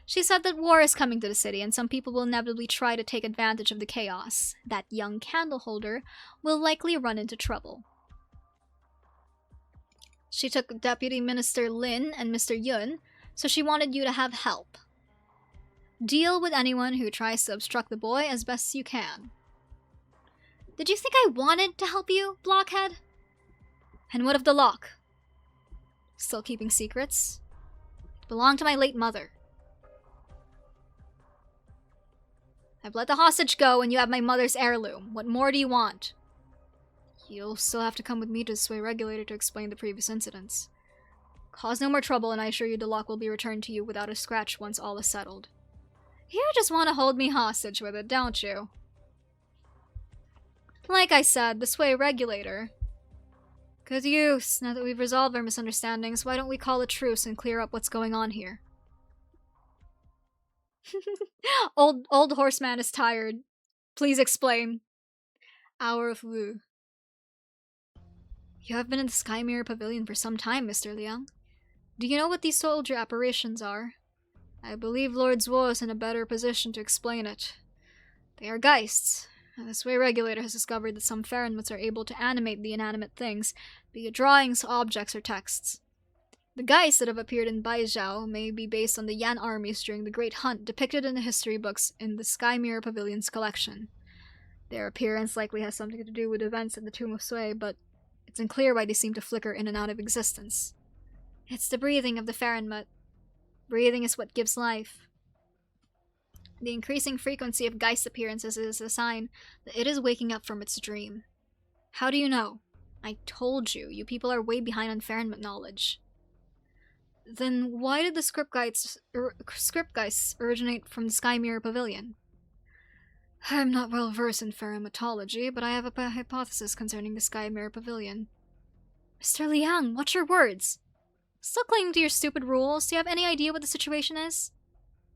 She said that war is coming to the city and some people will inevitably try to take advantage of the chaos. That young candle holder will likely run into trouble. She took Deputy Minister Lin and Mr. Yun, so she wanted you to have help. Deal with anyone who tries to obstruct the boy as best you can. Did you think I wanted to help you, blockhead? And what of the lock? Still keeping secrets? It belonged to my late mother. I've let the hostage go and you have my mother's heirloom. What more do you want? You'll still have to come with me to the Sway Regulator to explain the previous incidents. Cause no more trouble and I assure you the lock will be returned to you without a scratch once all is settled. You just want to hold me hostage with it, don't you? Like I said, the Sway Regulator. Good use. Now that we've resolved our misunderstandings, why don't we call a truce and clear up what's going on here? Old horseman is tired. Please explain. Hour of Wu. You have been in the Sky Mirror Pavilion for some time, Mr. Liang. Do you know what these soldier apparitions are? I believe Lord Zuo is in a better position to explain it. They are geists. The Sway Regulator has discovered that some Farenmuts are able to animate the inanimate things, be it drawings, objects, or texts. The geists that have appeared in Baizhao may be based on the Yan armies during the Great Hunt depicted in the history books in the Sky Mirror Pavilion's collection. Their appearance likely has something to do with events in the Tomb of Sway, but it's unclear why they seem to flicker in and out of existence. It's the breathing of the Farenmut. Breathing is what gives life. The increasing frequency of geist appearances is a sign that it is waking up from its dream. How do you know? I told you, you people are way behind on Farenmut knowledge. Then why did the script geists originate from the Sky Mirror Pavilion? I'm not well versed in Farenmutology, but I have a hypothesis concerning the Sky Mirror Pavilion. Mr. Liang, watch your words! Still clinging to your stupid rules? Do you have any idea what the situation is?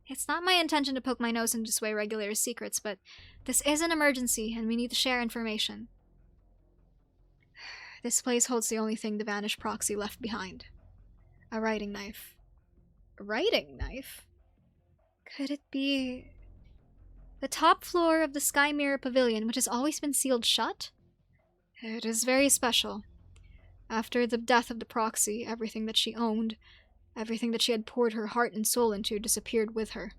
It's not my intention to poke my nose into Sway Regulator's secrets, but this is an emergency and we need to share information. This place holds the only thing the vanished proxy left behind. A writing knife. A writing knife? Could it be the top floor of the Sky Mirror Pavilion, which has always been sealed shut? It is very special. After the death of the proxy, everything that she owned, everything that she had poured her heart and soul into, disappeared with her.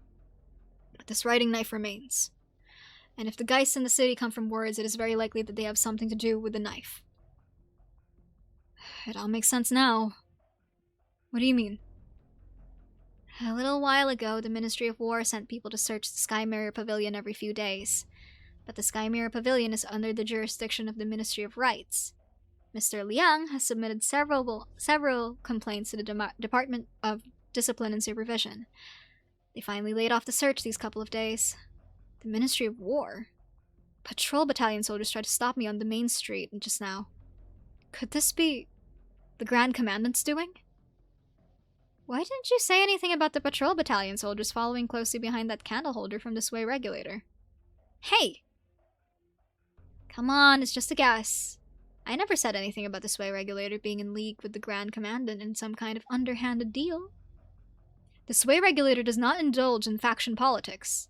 But this writing knife remains. And if the geists in the city come from words, it is very likely that they have something to do with the knife. It all makes sense now. What do you mean? A little while ago, the Ministry of War sent people to search the Sky Mirror Pavilion every few days. But the Sky Mirror Pavilion is under the jurisdiction of the Ministry of Rights. Mr. Liang has submitted several complaints to the Department of Discipline and Supervision. They finally laid off the search these couple of days. The Ministry of War? Patrol battalion soldiers tried to stop me on the main street just now. Could this be the Grand Commandant's doing? Why didn't you say anything about the patrol battalion soldiers following closely behind that candle holder from the sway regulator? Hey! Come on, it's just a guess. I never said anything about the sway regulator being in league with the Grand Commandant in some kind of underhanded deal. The sway regulator does not indulge in faction politics.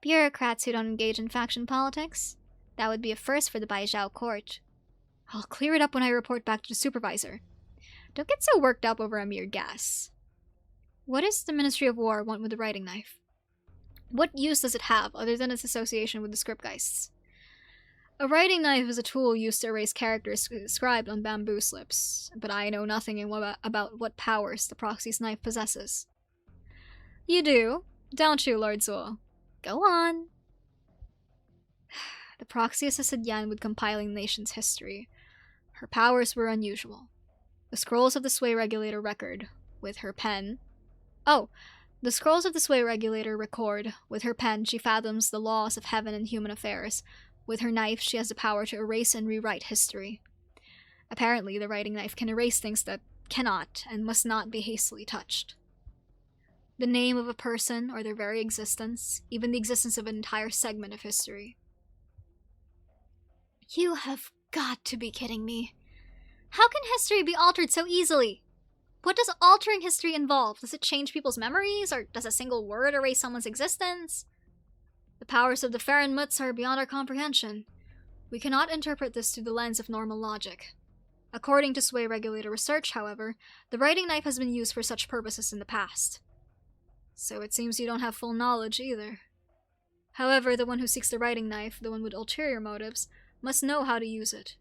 Bureaucrats who don't engage in faction politics? That would be a first for the Baizhao court. I'll clear it up when I report back to the supervisor. Don't get so worked up over a mere guess. What does the Ministry of War want with the writing knife? What use does it have other than its association with the scriptgeists? A writing knife is a tool used to erase characters inscribed on bamboo slips, but I know nothing about what powers the proxy's knife possesses. You do, don't you, Lord Zuo? Go on. The proxy assisted Yan with compiling the nation's history. Her powers were unusual. The scrolls of the sway regulator record, with her pen... The scrolls of the sway regulator record, with her pen she fathoms the laws of heaven and human affairs. With her knife she has the power to erase and rewrite history. Apparently the writing knife can erase things that cannot and must not be hastily touched. The name of a person or their very existence, even the existence of an entire segment of history. You have got to be kidding me. How can history be altered so easily? What does altering history involve? Does it change people's memories, or does a single word erase someone's existence? The powers of the Farenmuts are beyond our comprehension. We cannot interpret this through the lens of normal logic. According to sway regulator research, however, the writing knife has been used for such purposes in the past. So it seems you don't have full knowledge either. However, the one who seeks the writing knife, the one with ulterior motives, must know how to use it.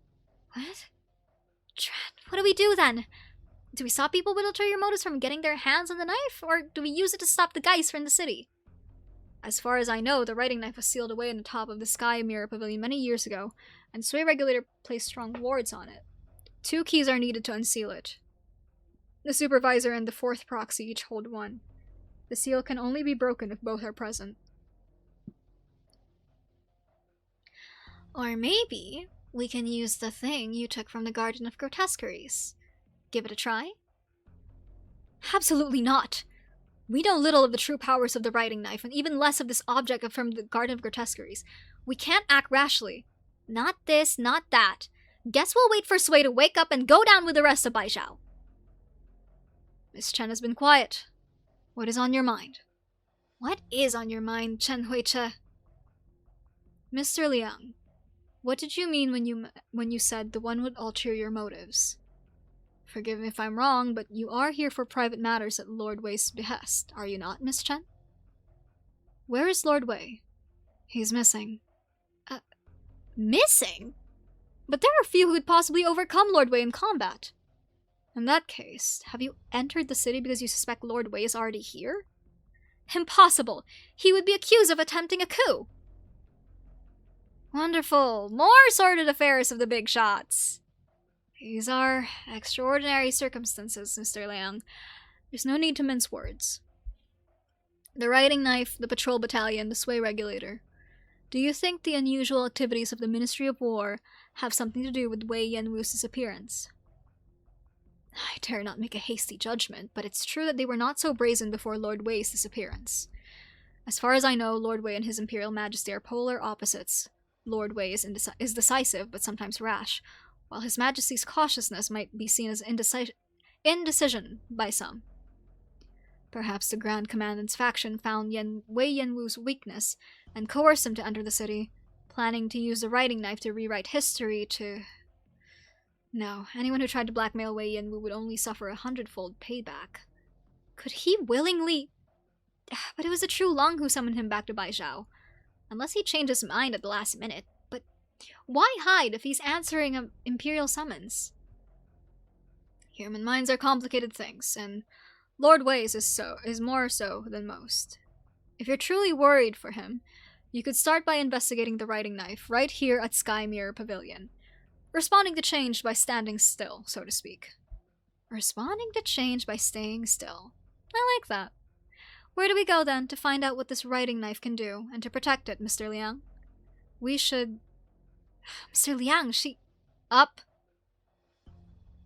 What? What do we do then? Do we stop people with ulterior motives from getting their hands on the knife, or do we use it to stop the Geist from the city? As far as I know, the writing knife was sealed away in the top of the Sky Mirror Pavilion many years ago, and sway regulator placed strong wards on it. 2 keys are needed to unseal it. The supervisor and the 4th proxy each hold one. The seal can only be broken if both are present. Or maybe we can use the thing you took from the Garden of Grotesqueries. Give it a try? Absolutely not! We know little of the true powers of the writing knife, and even less of this object from the Garden of Grotesqueries. We can't act rashly. Not this, not that. Guess we'll wait for Sway to wake up and go down with the rest of Baizhao. Miss Chen has been quiet. What is on your mind? What is on your mind, Chen Huiche? Mr. Liang, what did you mean when you said the one with ulterior motives? Forgive me if I'm wrong, but you are here for private matters at Lord Wei's behest, are you not, Miss Chen? Where is Lord Wei? He's missing. Missing? But there are few who would possibly overcome Lord Wei in combat. In that case, have you entered the city because you suspect Lord Wei is already here? Impossible! He would be accused of attempting a coup! Wonderful! More sordid affairs of the big shots! These are extraordinary circumstances, Mr. Liang. There's no need to mince words. The writing knife, the patrol battalion, the sway regulator. Do you think the unusual activities of the Ministry of War have something to do with Wei Yanwu's disappearance? I dare not make a hasty judgment, but it's true that they were not so brazen before Lord Wei's disappearance. As far as I know, Lord Wei and His Imperial Majesty are polar opposites. Lord Wei is decisive, but sometimes rash, while His Majesty's cautiousness might be seen as indecision by some. Perhaps the Grand Commandant's faction found Wei Yanwu's weakness and coerced him to enter the city, planning to use the writing knife to rewrite history to... No, anyone who tried to blackmail Wei Yanwu would only suffer 100-fold payback. Could he willingly... But it was the true Long who summoned him back to Baizhao. Unless he changed his mind at the last minute. But why hide if he's answering an imperial summons? Human minds are complicated things, and Lord Wei's is more so than most. If you're truly worried for him, you could start by investigating the writing knife right here at Sky Mirror Pavilion. Responding to change by standing still, so to speak. Responding to change by staying still. I like that. Where do we go, then, to find out what this writing knife can do, and to protect it, Mr. Liang? We should... Mr. Liang, Up!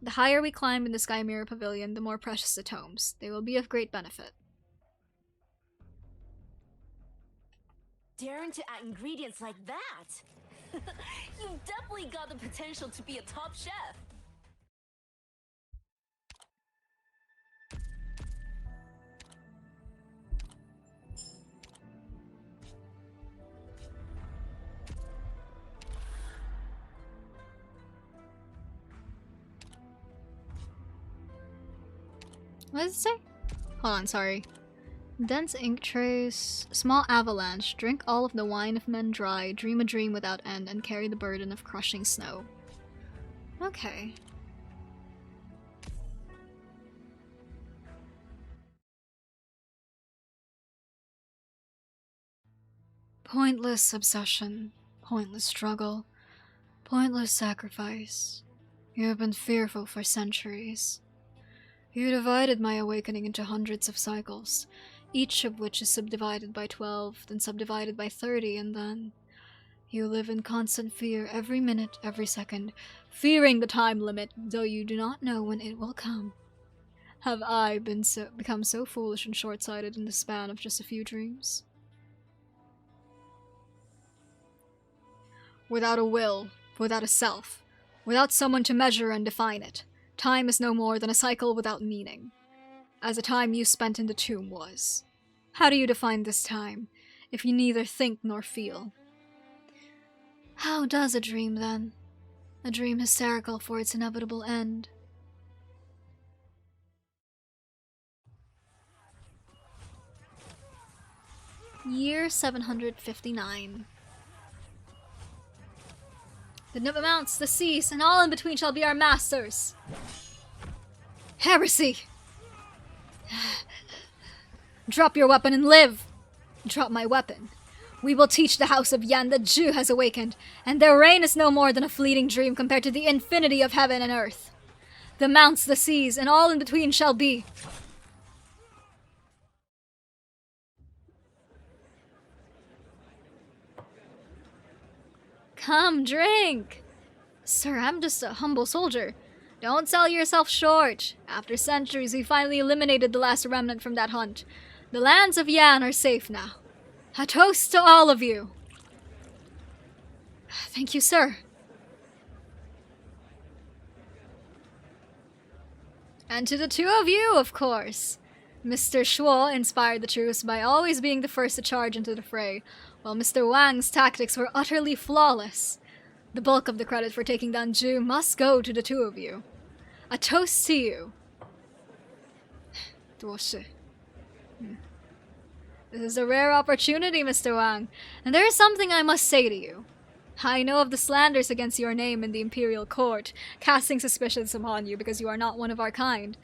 The higher we climb in the Sky Mirror Pavilion, the more precious the tomes. They will be of great benefit. Daring to add ingredients like that? You've definitely got the potential to be a top chef. What does it say? Hold on, sorry. Dense ink trace, small avalanche, drink all of the wine of men dry, dream a dream without end, and carry the burden of crushing snow. Okay. Pointless obsession, pointless struggle, pointless sacrifice. You have been fearful for centuries. You divided my awakening into hundreds of cycles, each of which is subdivided by 12, then subdivided by 30, and then... You live in constant fear every minute, every second, fearing the time limit, though you do not know when it will come. Have I become so foolish and short-sighted in the span of just a few dreams? Without a will, without a self, without someone to measure and define it, time is no more than a cycle without meaning, as the time you spent in the tomb was. How do you define this time, if you neither think nor feel? How does a dream, then? A dream hysterical for its inevitable end. Year 759. The mounts, the seas, and all in between shall be our masters. Heresy! Drop your weapon and live! Drop my weapon. We will teach the house of Yan that Zhu has awakened, and their reign is no more than a fleeting dream compared to the infinity of heaven and earth. The mounts, the seas, and all in between shall be. Come, drink! Sir, I'm just a humble soldier. Don't sell yourself short. After centuries, we finally eliminated the last remnant from that hunt. The lands of Yan are safe now. A toast to all of you. Thank you, sir. And to the two of you, of course. Mr. Shuo inspired the troops by always being the first to charge into the fray, while Mr. Wang's tactics were utterly flawless. The bulk of the credit for taking down Zhu must go to the two of you. A toast to you. 多是. This is a rare opportunity, Mr. Wang, and there is something I must say to you. I know of the slanders against your name in the imperial court, casting suspicions upon you because you are not one of our kind.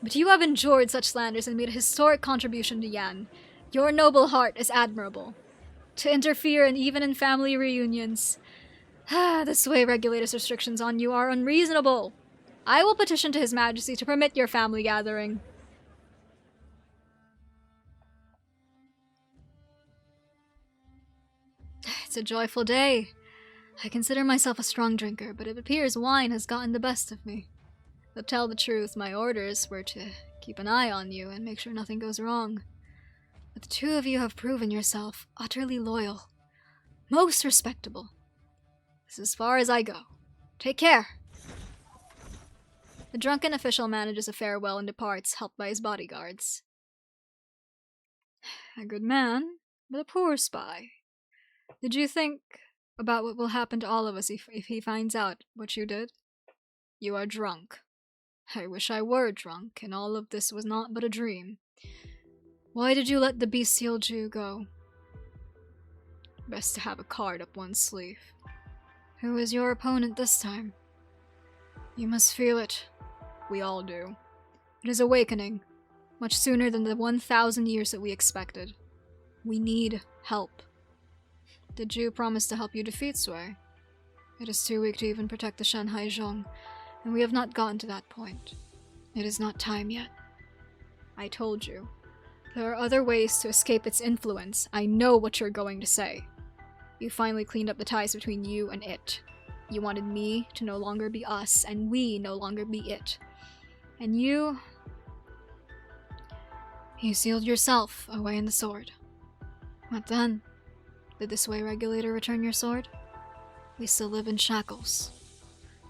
But you have endured such slanders and made a historic contribution to Yan. Your noble heart is admirable. To interfere and even in family reunions. The sway regulator's restrictions on you are unreasonable. I will petition to His Majesty to permit your family gathering. It's a joyful day. I consider myself a strong drinker, but it appears wine has gotten the best of me. To tell the truth, my orders were to keep an eye on you and make sure nothing goes wrong. But the two of you have proven yourself utterly loyal. Most respectable. This is as far as I go. Take care. The drunken official manages a farewell and departs, helped by his bodyguards. A good man, but a poor spy. Did you think about what will happen to all of us if he finds out what you did? You are drunk. I wish I were drunk, and all of this was not but a dream. Why did you let the bestial Jew go? Best to have a card up one's sleeve. Who is your opponent this time? You must feel it. We all do. It is awakening, much sooner than the 1,000 years that we expected. We need help. The Jew promised to help you defeat Sui. It is too weak to even protect the Shanhai Zhong, and we have not gotten to that point. It is not time yet. I told you. There are other ways to escape its influence. I know what you're going to say. You finally cleaned up the ties between you and it. You wanted me to no longer be us, and we no longer be it. And you sealed yourself away in the sword. What then? Did the sway regulator return your sword? We still live in shackles.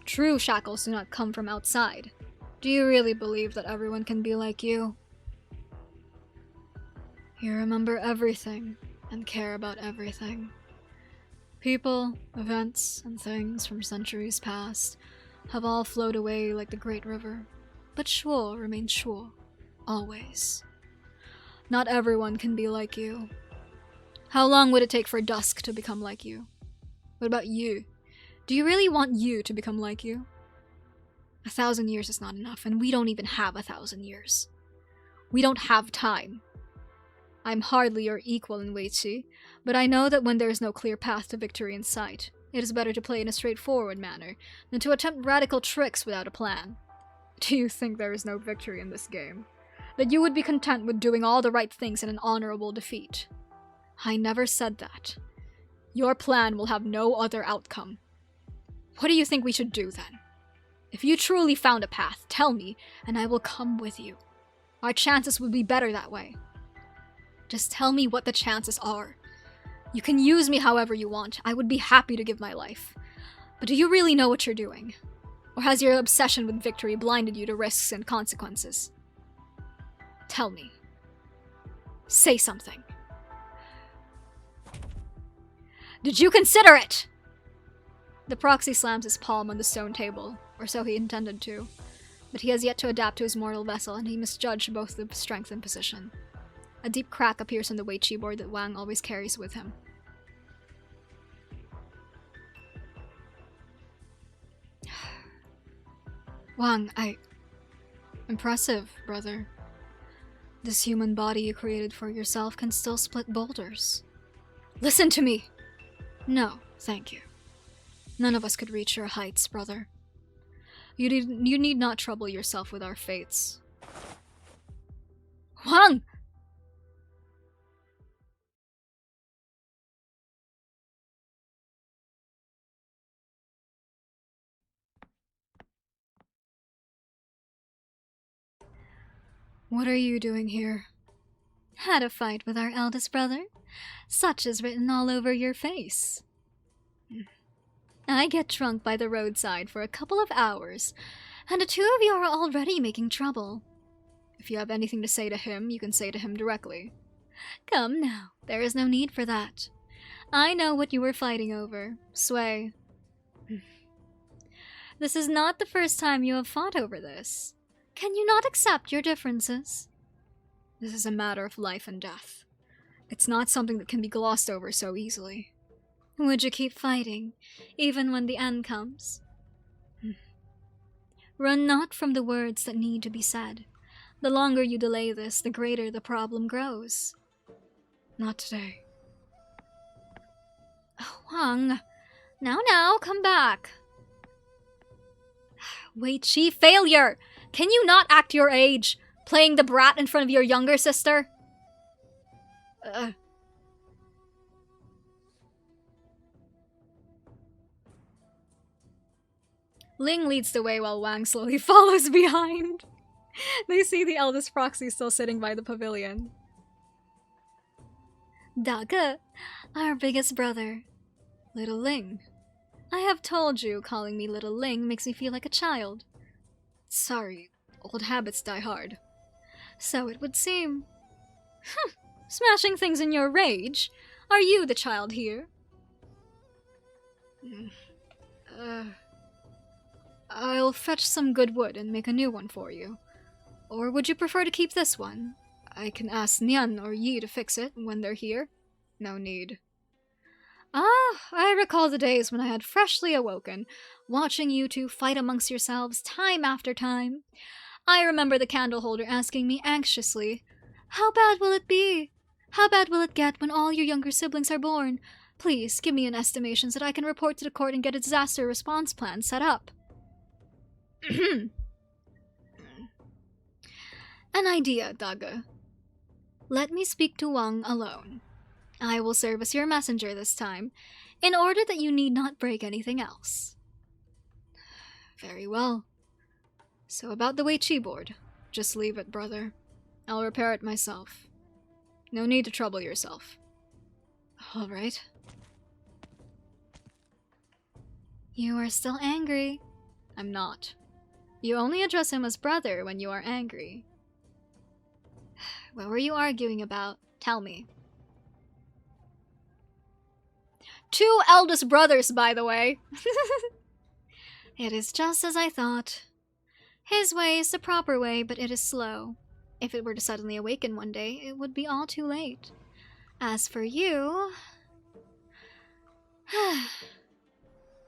True shackles do not come from outside. Do you really believe that everyone can be like you? You remember everything and care about everything. People, events, and things from centuries past have all flowed away like the great river, but Shuo remains Shuo, always. Not everyone can be like you. How long would it take for Dusk to become like you? What about you? Do you really want you to become like you? 1,000 years is not enough, and we don't even have 1,000 years. We don't have time. I'm hardly your equal in WIIIIIFEEEE, but I know that when there is no clear path to victory in sight, it is better to play in a straightforward manner than to attempt radical tricks without a plan. Do you think there is no victory in this game? That you would be content with doing all the right things in an honorable defeat? I never said that. Your plan will have no other outcome. What do you think we should do then? If you truly found a path, tell me, and I will come with you. Our chances would be better that way. Just tell me what the chances are. You can use me however you want. I would be happy to give my life. But do you really know what you're doing? Or has your obsession with victory blinded you to risks and consequences? Tell me. Say something. Did you consider it? The proxy slams his palm on the stone table, or so he intended to. But he has yet to adapt to his mortal vessel, and he misjudged both the strength and position. A deep crack appears on the WeiQi board that Wang always carries with him. Wang, Impressive, brother. This human body you created for yourself can still split boulders. Listen to me! No, thank you. None of us could reach your heights, brother. You need not trouble yourself with our fates. Wang! What are you doing here? Had a fight with our eldest brother? Such is written all over your face. I get drunk by the roadside for a couple of hours, and the two of you are already making trouble. If you have anything to say to him, you can say to him directly. Come now, there is no need for that. I know what you were fighting over, sway. This is not the first time you have fought over this. Can you not accept your differences? This is a matter of life and death. It's not something that can be glossed over so easily. Would you keep fighting, even when the end comes? Run not from the words that need to be said. The longer you delay this, the greater the problem grows. Not today. Oh, Wang, now, come back. WeiQi failure! Can you not act your age? Playing the brat in front of your younger sister? Ling leads the way while Wang slowly follows behind. They see the eldest proxy still sitting by the pavilion. Dage, our biggest brother. Little Ling. I have told you calling me Little Ling makes me feel like a child. Sorry, old habits die hard. So it would seem. Smashing things in your rage? Are you the child here? I'll fetch some good wood and make a new one for you. Or would you prefer to keep this one? I can ask Nian or Yi to fix it when they're here. No need. I recall the days when I had freshly awoken, watching you two fight amongst yourselves time after time. I remember the candle holder asking me anxiously, "How bad will it be? How bad will it get when all your younger siblings are born? Please give me an estimation so that I can report to the court and get a disaster response plan set up." An idea, Dage. Let me speak to Wang alone. I will serve as your messenger this time, in order that you need not break anything else. Very well. So about the WIIIIIFEEEE board. Just leave it, brother. I'll repair it myself. No need to trouble yourself. Alright. You are still angry. I'm not. You only address him as brother when you are angry. What were you arguing about? Tell me. 2 eldest brothers, by the way. It is just as I thought. His way is the proper way, but it is slow. If it were to suddenly awaken one day, it would be all too late. As for you...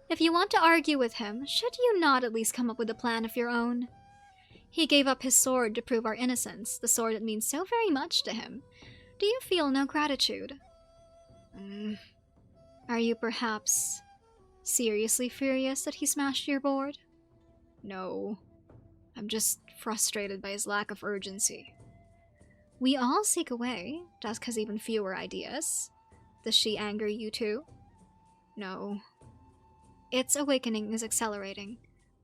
If you want to argue with him, should you not at least come up with a plan of your own? He gave up his sword to prove our innocence, the sword that means so very much to him. Do you feel no gratitude? Are you perhaps seriously furious that he smashed your board? No. I'm just frustrated by his lack of urgency. We all seek a way. Dusk has even fewer ideas. Does she anger you too? No. Its awakening is accelerating.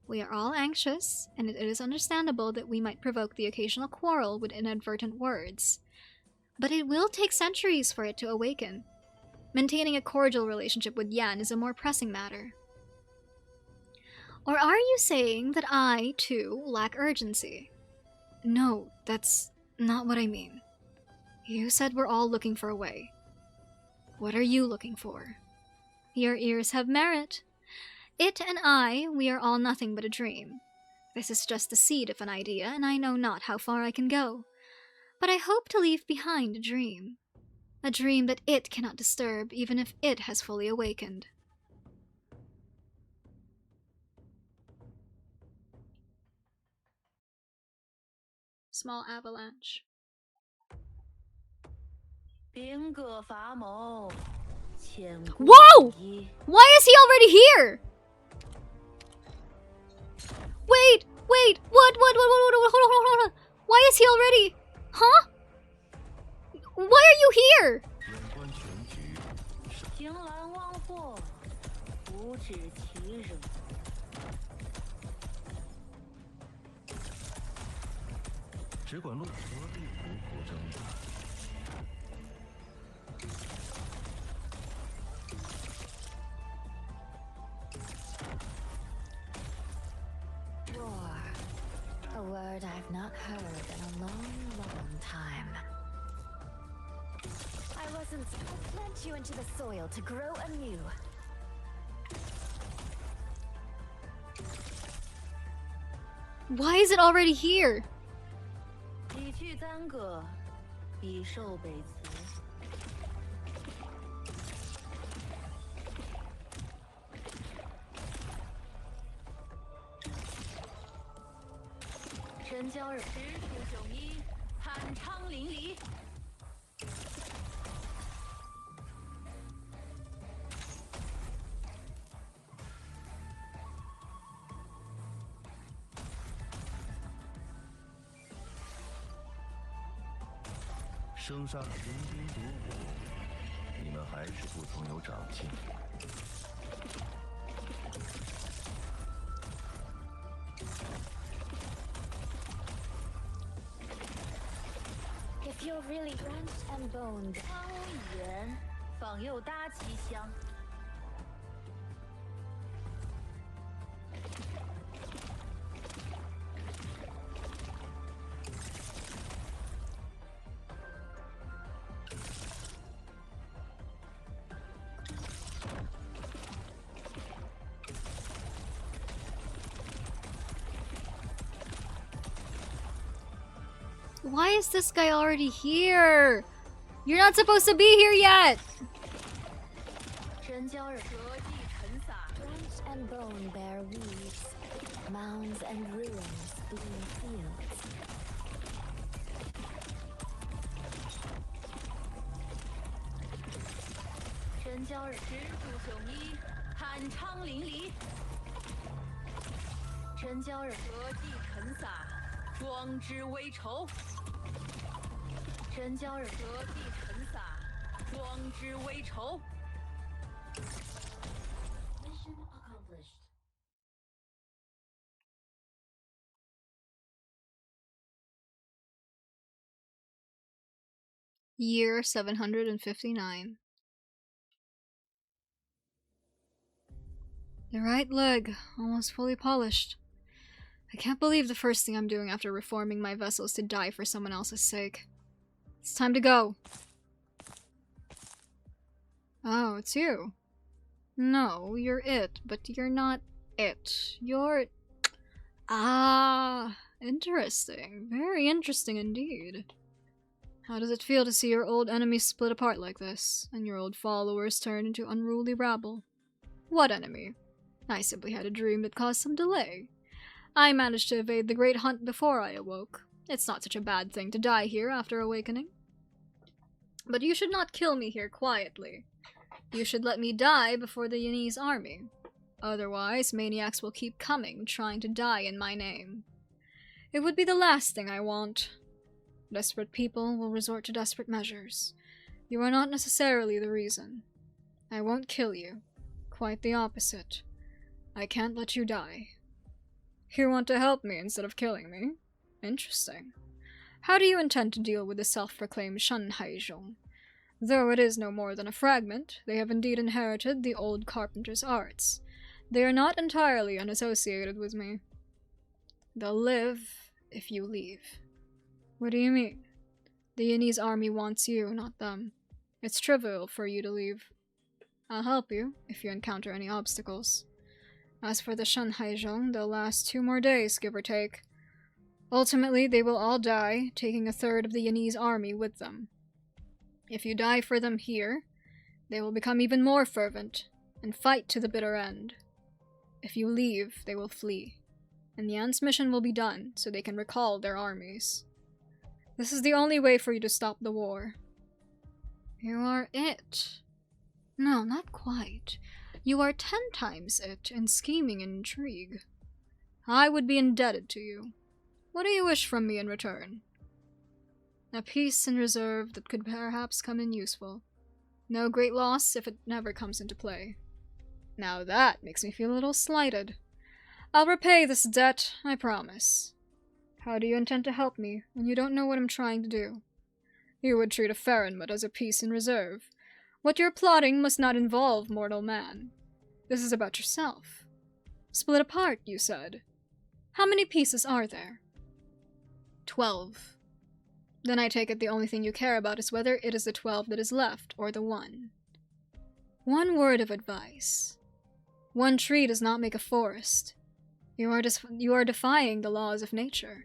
We are all anxious, and it is understandable that we might provoke the occasional quarrel with inadvertent words. But it will take centuries for it to awaken. Maintaining a cordial relationship with Yan is a more pressing matter. Or are you saying that I, too, lack urgency? No, that's not what I mean. You said we're all looking for a way. What are you looking for? Your ears have merit. It and I, we are all nothing but a dream. This is just the seed of an idea, and I know not how far I can go. But I hope to leave behind a dream. A dream that it cannot disturb, even if it has fully awakened. Small avalanche. Whoa! Why is he already here? Wait! What? Hold on. Why is he already? Huh? Why are you here? Roar. A word I've not heard in a long, long time. I wasn't to plant you into the soil to grow anew. Why is it already here? If you're really wrenched and boned, Why is this guy already here? You're not supposed to be here yet! Wrench and bone bear weeds, mounds and ruins being fields. Year 759. The right leg, almost fully polished. I can't believe the first thing I'm doing after reforming my vessel is to die for someone else's sake. It's time to go. Oh, it's you. No, you're it, but you're not it. You're... Ah, interesting. Very interesting indeed. How does it feel to see your old enemies split apart like this, and your old followers turn into unruly rabble? What enemy? I simply had a dream that caused some delay. I managed to evade the great hunt before I awoke. It's not such a bad thing to die here after awakening. But you should not kill me here quietly. You should let me die before the Yanese army. Otherwise, maniacs will keep coming, trying to die in my name. It would be the last thing I want. Desperate people will resort to desperate measures. You are not necessarily the reason. I won't kill you. Quite the opposite. I can't let you die. You want to help me instead of killing me? Interesting. How do you intend to deal with the self-proclaimed Shanhaizhong? Though it is no more than a fragment, they have indeed inherited the old carpenter's arts. They are not entirely unassociated with me. They'll live if you leave. What do you mean? The Yanese army wants you, not them. It's trivial for you to leave. I'll help you if you encounter any obstacles. As for the Shanhaizhong, they'll last 2 more days, give or take. Ultimately, they will all die, taking a third of the Yanese army with them. If you die for them here, they will become even more fervent, and fight to the bitter end. If you leave, they will flee, and Yan's mission will be done, so they can recall their armies. This is the only way for you to stop the war. You are it. No, not quite. You are 10 times it in scheming and intrigue. I would be indebted to you. What do you wish from me in return? A peace in reserve that could perhaps come in useful. No great loss if it never comes into play. Now that makes me feel a little slighted. I'll repay this debt, I promise. How do you intend to help me when you don't know what I'm trying to do? You would treat a Farenmut as a piece in reserve. What you're plotting must not involve mortal man. This is about yourself. Split apart, you said. How many pieces are there? 12. Then I take it the only thing you care about is whether it is the 12 that is left, or the 1. One word of advice. One tree does not make a forest. You are defying the laws of nature.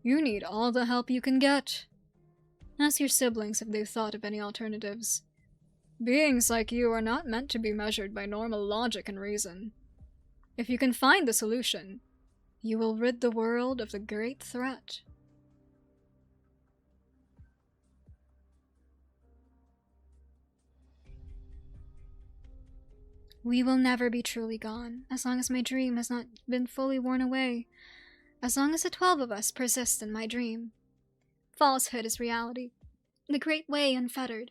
You need all the help you can get. Ask your siblings if they've thought of any alternatives. Beings like you are not meant to be measured by normal logic and reason. If you can find the solution, you will rid the world of the great threat. We will never be truly gone, as long as my dream has not been fully worn away. As long as the 12 of us persist in my dream. Falsehood is reality. The great way unfettered.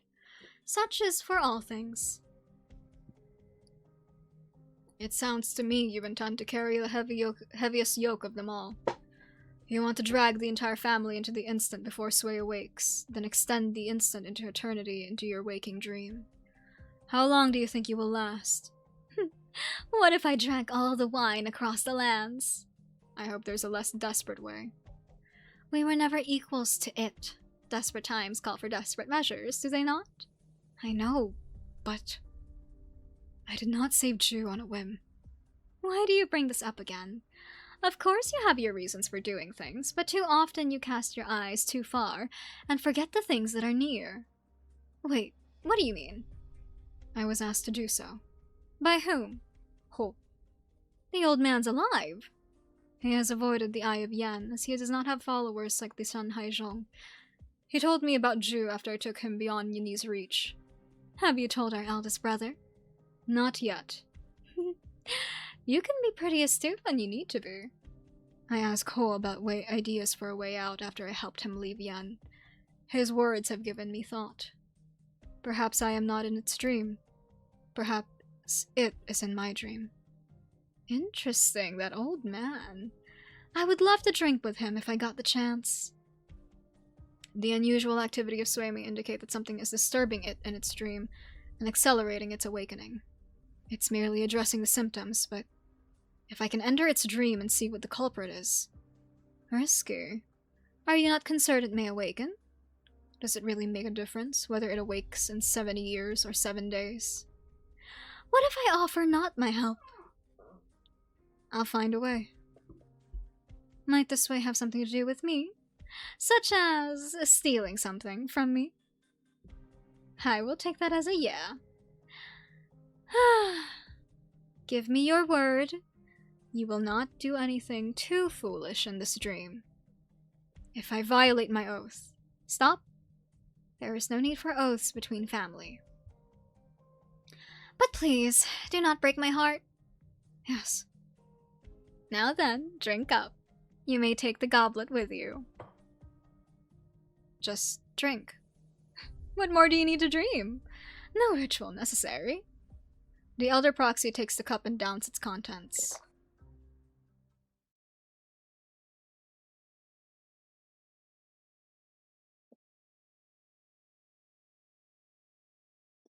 Such is for all things. It sounds to me you intend to carry the heaviest yoke of them all. You want to drag the entire family into the instant before Sui awakes, then extend the instant into eternity into your waking dream. How long do you think you will last? What if I drank all the wine across the lands? I hope there's a less desperate way. We were never equals to it. Desperate times call for desperate measures, do they not? I know, but... I did not save Ju on a whim. Why do you bring this up again? Of course you have your reasons for doing things, but too often you cast your eyes too far and forget the things that are near. Wait, what do you mean? I was asked to do so. By whom? Ho. The old man's alive. He has avoided the Eye of Yan, as he does not have followers like the Shanhaizhong. He told me about Ju after I took him beyond Yin's reach. Have you told our eldest brother? Not yet. You can be pretty astute when you need to be. I asked Ho about ideas for a way out after I helped him leave Yan. His words have given me thought. Perhaps I am not in its dream. Perhaps it is in my dream. Interesting, that old man. I would love to drink with him if I got the chance. The unusual activity of Sway may indicate that something is disturbing it in its dream and accelerating its awakening. It's merely addressing the symptoms, but if I can enter its dream and see what the culprit is... Risky. Are you not concerned it may awaken? Does it really make a difference whether it awakes in 70 years or 7 days? What if I offer not my help? I'll find a way. Might this way have something to do with me? Such as stealing something from me? I will take that as a yeah. Give me your word. You will not do anything too foolish in this dream. If I violate my oath, stop. There is no need for oaths between family. But please, do not break my heart. Yes. Now then, drink up. You may take the goblet with you. Just drink. What more do you need to dream? No ritual necessary. The Elder Proxy takes the cup and downs its contents.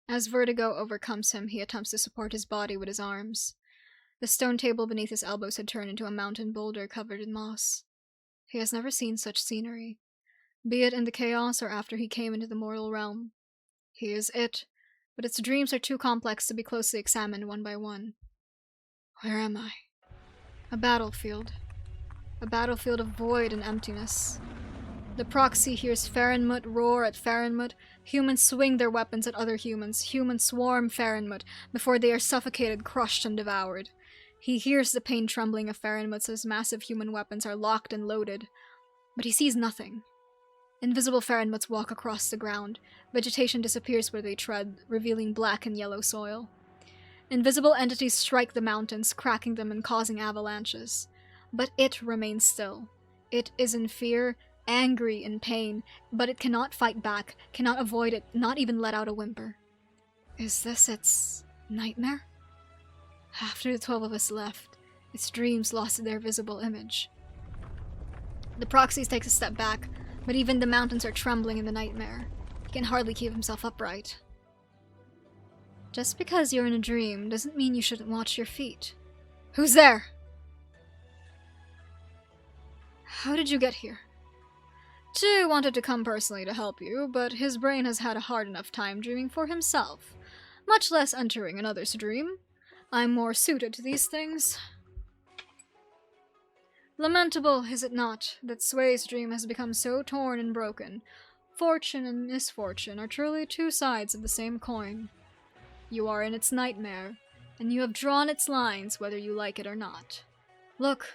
As vertigo overcomes him, he attempts to support his body with his arms. The stone table beneath his elbows had turned into a mountain boulder covered in moss. He has never seen such scenery, be it in the chaos or after he came into the mortal realm. He is it, but its dreams are too complex to be closely examined one by one. Where am I? A battlefield. A battlefield of void and emptiness. The proxy hears Farenmut roar at Farenmut, humans swing their weapons at other humans, humans swarm Farenmut before they are suffocated, crushed, and devoured. He hears the pain trembling of Farenmut as massive human weapons are locked and loaded, but he sees nothing. Invisible Farenmuts walk across the ground. Vegetation disappears where they tread, revealing black and yellow soil. Invisible entities strike the mountains, cracking them and causing avalanches. But it remains still. It is in fear, angry in pain, but it cannot fight back, cannot avoid it, not even let out a whimper. Is this its nightmare? After the 12 of us left, its dreams lost their visible image. The proxy takes a step back, but even the mountains are trembling in the nightmare. He can hardly keep himself upright. Just because you're in a dream doesn't mean you shouldn't watch your feet. Who's there? How did you get here? Chu wanted to come personally to help you, but his brain has had a hard enough time dreaming for himself, much less entering another's dream. I'm more suited to these things. Lamentable, is it not, that Sway's dream has become so torn and broken. Fortune and misfortune are truly two sides of the same coin. You are in its nightmare, and you have drawn its lines whether you like it or not. Look.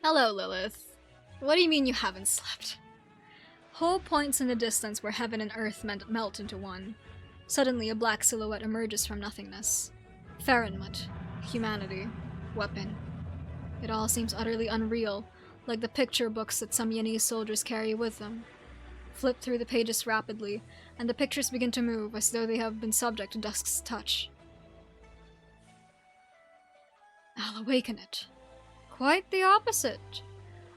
Hello, Lilith. What do you mean you haven't slept? Ho points in the distance where heaven and earth melt into one. Suddenly a black silhouette emerges from nothingness. Farenmut. Humanity. Weapon. It all seems utterly unreal, like the picture books that some Yenese soldiers carry with them. Flip through the pages rapidly, and the pictures begin to move as though they have been subject to Dusk's touch. I'll awaken it. Quite the opposite.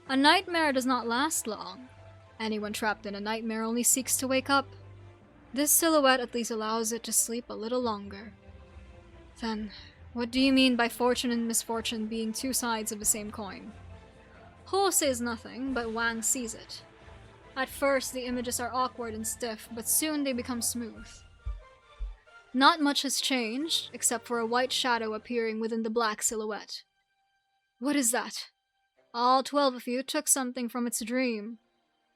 A nightmare does not last long. Anyone trapped in a nightmare only seeks to wake up. This silhouette at least allows it to sleep a little longer. Then, what do you mean by fortune and misfortune being two sides of the same coin? Ho says nothing, but Wang sees it. At first, the images are awkward and stiff, but soon they become smooth. Not much has changed, except for a white shadow appearing within the black silhouette. What is that? All 12 of you took something from its dream.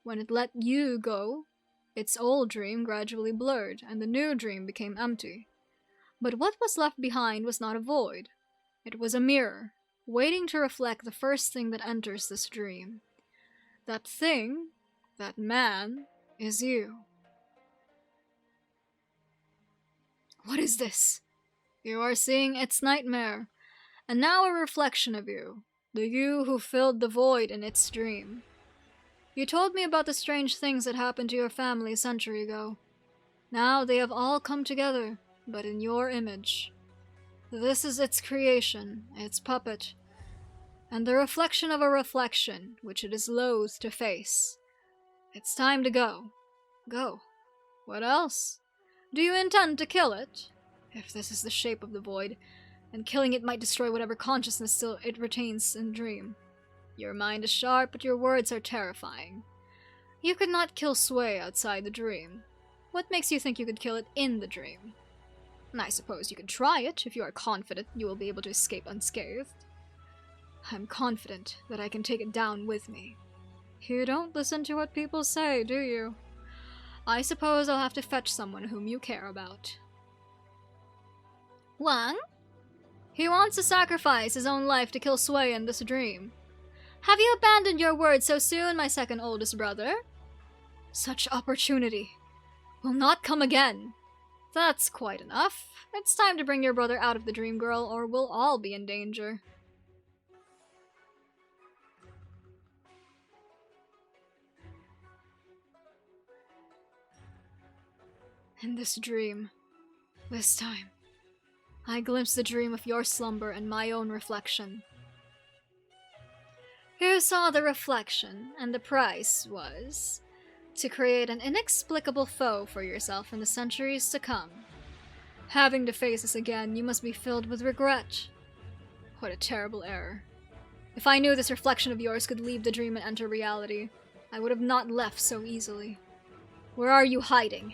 When it let you go, its old dream gradually blurred, and the new dream became empty. But what was left behind was not a void. It was a mirror, waiting to reflect the first thing that enters this dream. That thing, that man, is you. What is this? You are seeing its nightmare, and now a reflection of you, the you who filled the void in its dream. You told me about the strange things that happened to your family a century ago. Now they have all come together, but in your image. This is its creation, its puppet, and the reflection of a reflection which it is loath to face. It's time to go. Go. What else? Do you intend to kill it? If this is the shape of the void, and killing it might destroy whatever consciousness still it retains in dream. Your mind is sharp, but your words are terrifying. You could not kill Sway outside the dream. What makes you think you could kill it in the dream? I suppose you could try it if you are confident you will be able to escape unscathed. I'm confident that I can take it down with me. You don't listen to what people say, do you? I suppose I'll have to fetch someone whom you care about. Wang? He wants to sacrifice his own life to kill Sway in this dream. Have you abandoned your word so soon, my second oldest brother? Such opportunity will not come again. That's quite enough. It's time to bring your brother out of the dream, girl, or we'll all be in danger. In this dream, this time, I glimpsed the dream of your slumber and my own reflection. You saw the reflection, and the price was to create an inexplicable foe for yourself in the centuries to come. Having to face this again, you must be filled with regret. What a terrible error. If I knew this reflection of yours could leave the dream and enter reality, I would have not left so easily. Where are you hiding?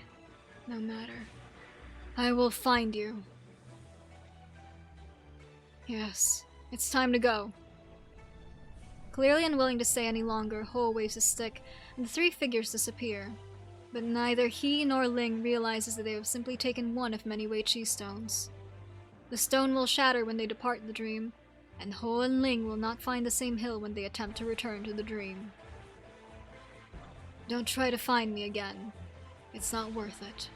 No matter. I will find you. Yes, it's time to go. Clearly unwilling to stay any longer, Ho waves his stick, and the three figures disappear. But neither he nor Ling realizes that they have simply taken one of many WIIIIIFEEEE stones. The stone will shatter when they depart the dream, and Ho and Ling will not find the same hill when they attempt to return to the dream. Don't try to find me again. It's not worth it.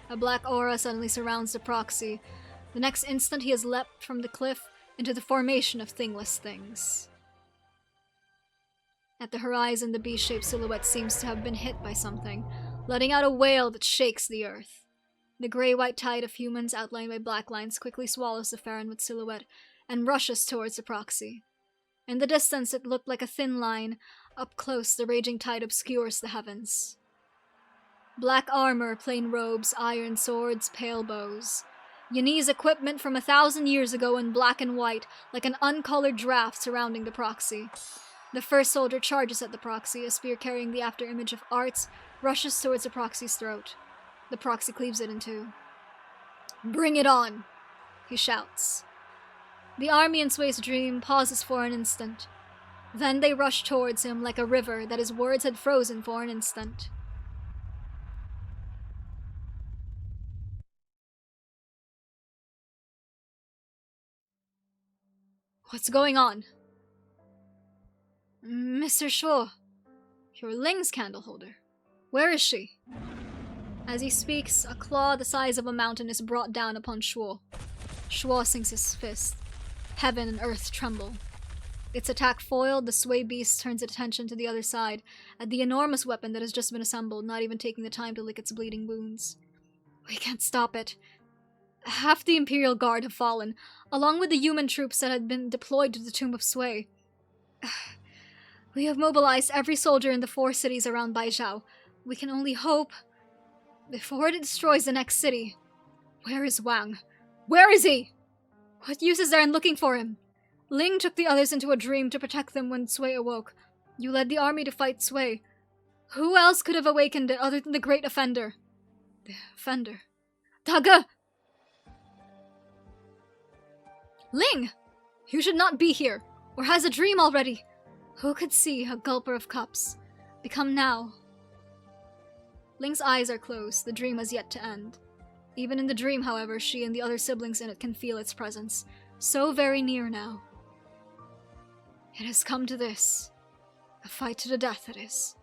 A black aura suddenly surrounds the proxy. The next instant he has leapt from the cliff into the formation of thingless things. At the horizon, the beast-shaped silhouette seems to have been hit by something, letting out a wail that shakes the earth. The gray-white tide of humans outlined by black lines quickly swallows the Farinwood silhouette and rushes towards the proxy. In the distance, it looked like a thin line. Up close, the raging tide obscures the heavens. Black armor, plain robes, iron swords, pale bows. Yani's equipment from 1,000 years ago in black and white, like an uncolored draft surrounding the proxy. The first soldier charges at the proxy, a spear carrying the afterimage of arts, rushes towards the proxy's throat. The proxy cleaves it in two. "Bring it on!" he shouts. The army in Sway's dream pauses for an instant. Then they rush towards him like a river that his words had frozen for an instant. What's going on? Mr. Shuo, your Ling's candle holder. Where is she? As he speaks, a claw the size of a mountain is brought down upon Shuo. Shuo sinks his fist. Heaven and earth tremble. Its attack foiled, the Sway beast turns its attention to the other side, at the enormous weapon that has just been assembled, not even taking the time to lick its bleeding wounds. We can't stop it. Half the Imperial Guard have fallen, along with the human troops that had been deployed to the Tomb of Sway. We have mobilized every soldier in the 4 cities around Baijiao. We can only hope. Before it destroys the next city. Where is Wang? Where is he? What use is there in looking for him? Ling took the others into a dream to protect them when Sway awoke. You led the army to fight Sway. Who else could have awakened it other than the great offender? The offender. Daga! Ling! You should not be here, or has a dream already. Who could see a gulper of cups become now? Ling's eyes are closed, the dream has yet to end. Even in the dream, however, she and the other siblings in it can feel its presence, so very near now. It has come to this. A fight to the death it is.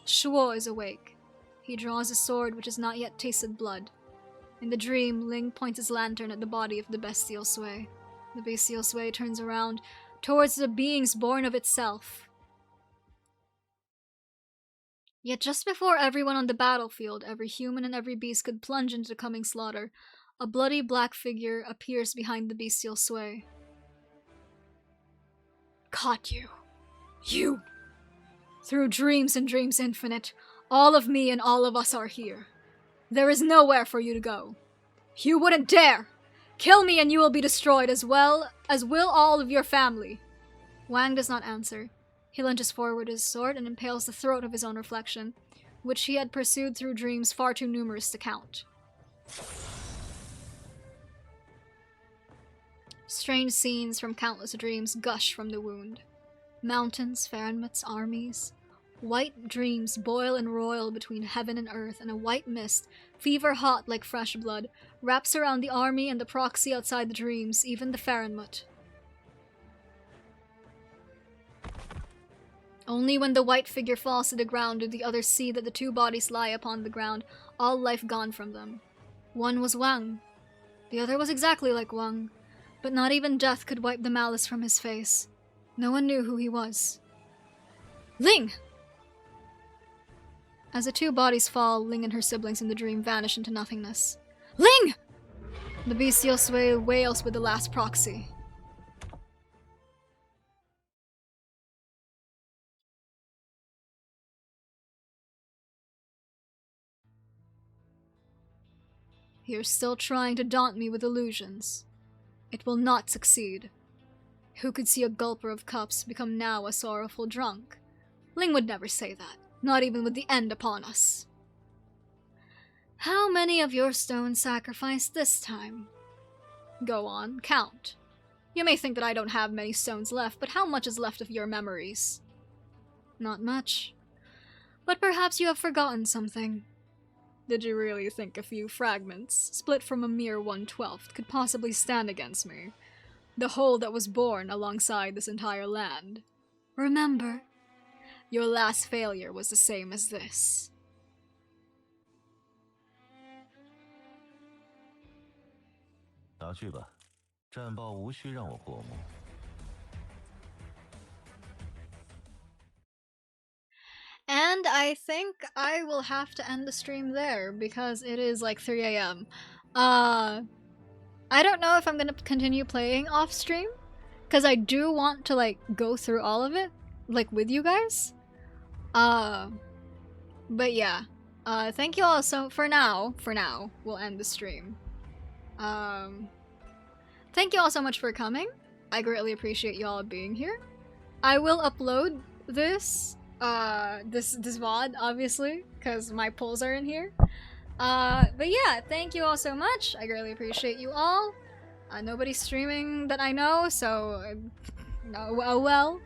Shuo is awake. He draws a sword which has not yet tasted blood. In the dream, Ling points his lantern at the body of the bestial Sway. The bestial Sway turns around towards the beings born of itself. Yet just before everyone on the battlefield, every human and every beast could plunge into the coming slaughter, a bloody black figure appears behind the bestial Sway. Caught you. You! Through dreams and dreams infinite, all of me and all of us are here. There is nowhere for you to go. You wouldn't dare! Kill me and you will be destroyed as well as will all of your family. Wang does not answer. He lunges forward his sword and impales the throat of his own reflection, which he had pursued through dreams far too numerous to count. Strange scenes from countless dreams gush from the wound. Mountains, Farenmut's armies. White dreams boil and roil between heaven and earth, and a white mist, fever hot like fresh blood, wraps around the army and the proxy outside the dreams, even the Farenmut. Only when the white figure falls to the ground do the others see that the two bodies lie upon the ground, all life gone from them. One was Wang. The other was exactly like Wang, but not even death could wipe the malice from his face. No one knew who he was. Ling! As the two bodies fall, Ling and her siblings in the dream vanish into nothingness. Ling! The bestial sway wails with the last proxy. You're still trying to daunt me with illusions. It will not succeed. Who could see a gulper of cups become now a sorrowful drunk? Ling would never say that, not even with the end upon us. How many of your stones sacrificed this time? Go on, count. You may think that I don't have many stones left, but how much is left of your memories? Not much. But perhaps you have forgotten something. Did you really think a few fragments, split from a mere 1/12, could possibly stand against me? The whole that was born alongside this entire land. Remember, your last failure was the same as this.拿去吧，战报无需让我过目。And I think I will have to end the stream there because it is like 3 a.m. I don't know if I'm gonna continue playing off stream because I do want to like go through all of it like with you guys. But yeah. Thank you all so for now we'll end the stream. Thank you all so much for coming. I greatly appreciate you all being here. I will upload this this VOD obviously because my polls are in here. But yeah, thank you all so much. I greatly appreciate you all. Nobody's streaming that I know, so oh well.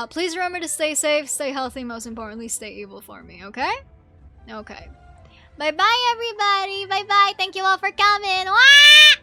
Please remember to stay safe, stay healthy, most importantly, stay evil for me, okay? Okay. Bye-bye, everybody! Bye-bye! Thank you all for coming! Wah!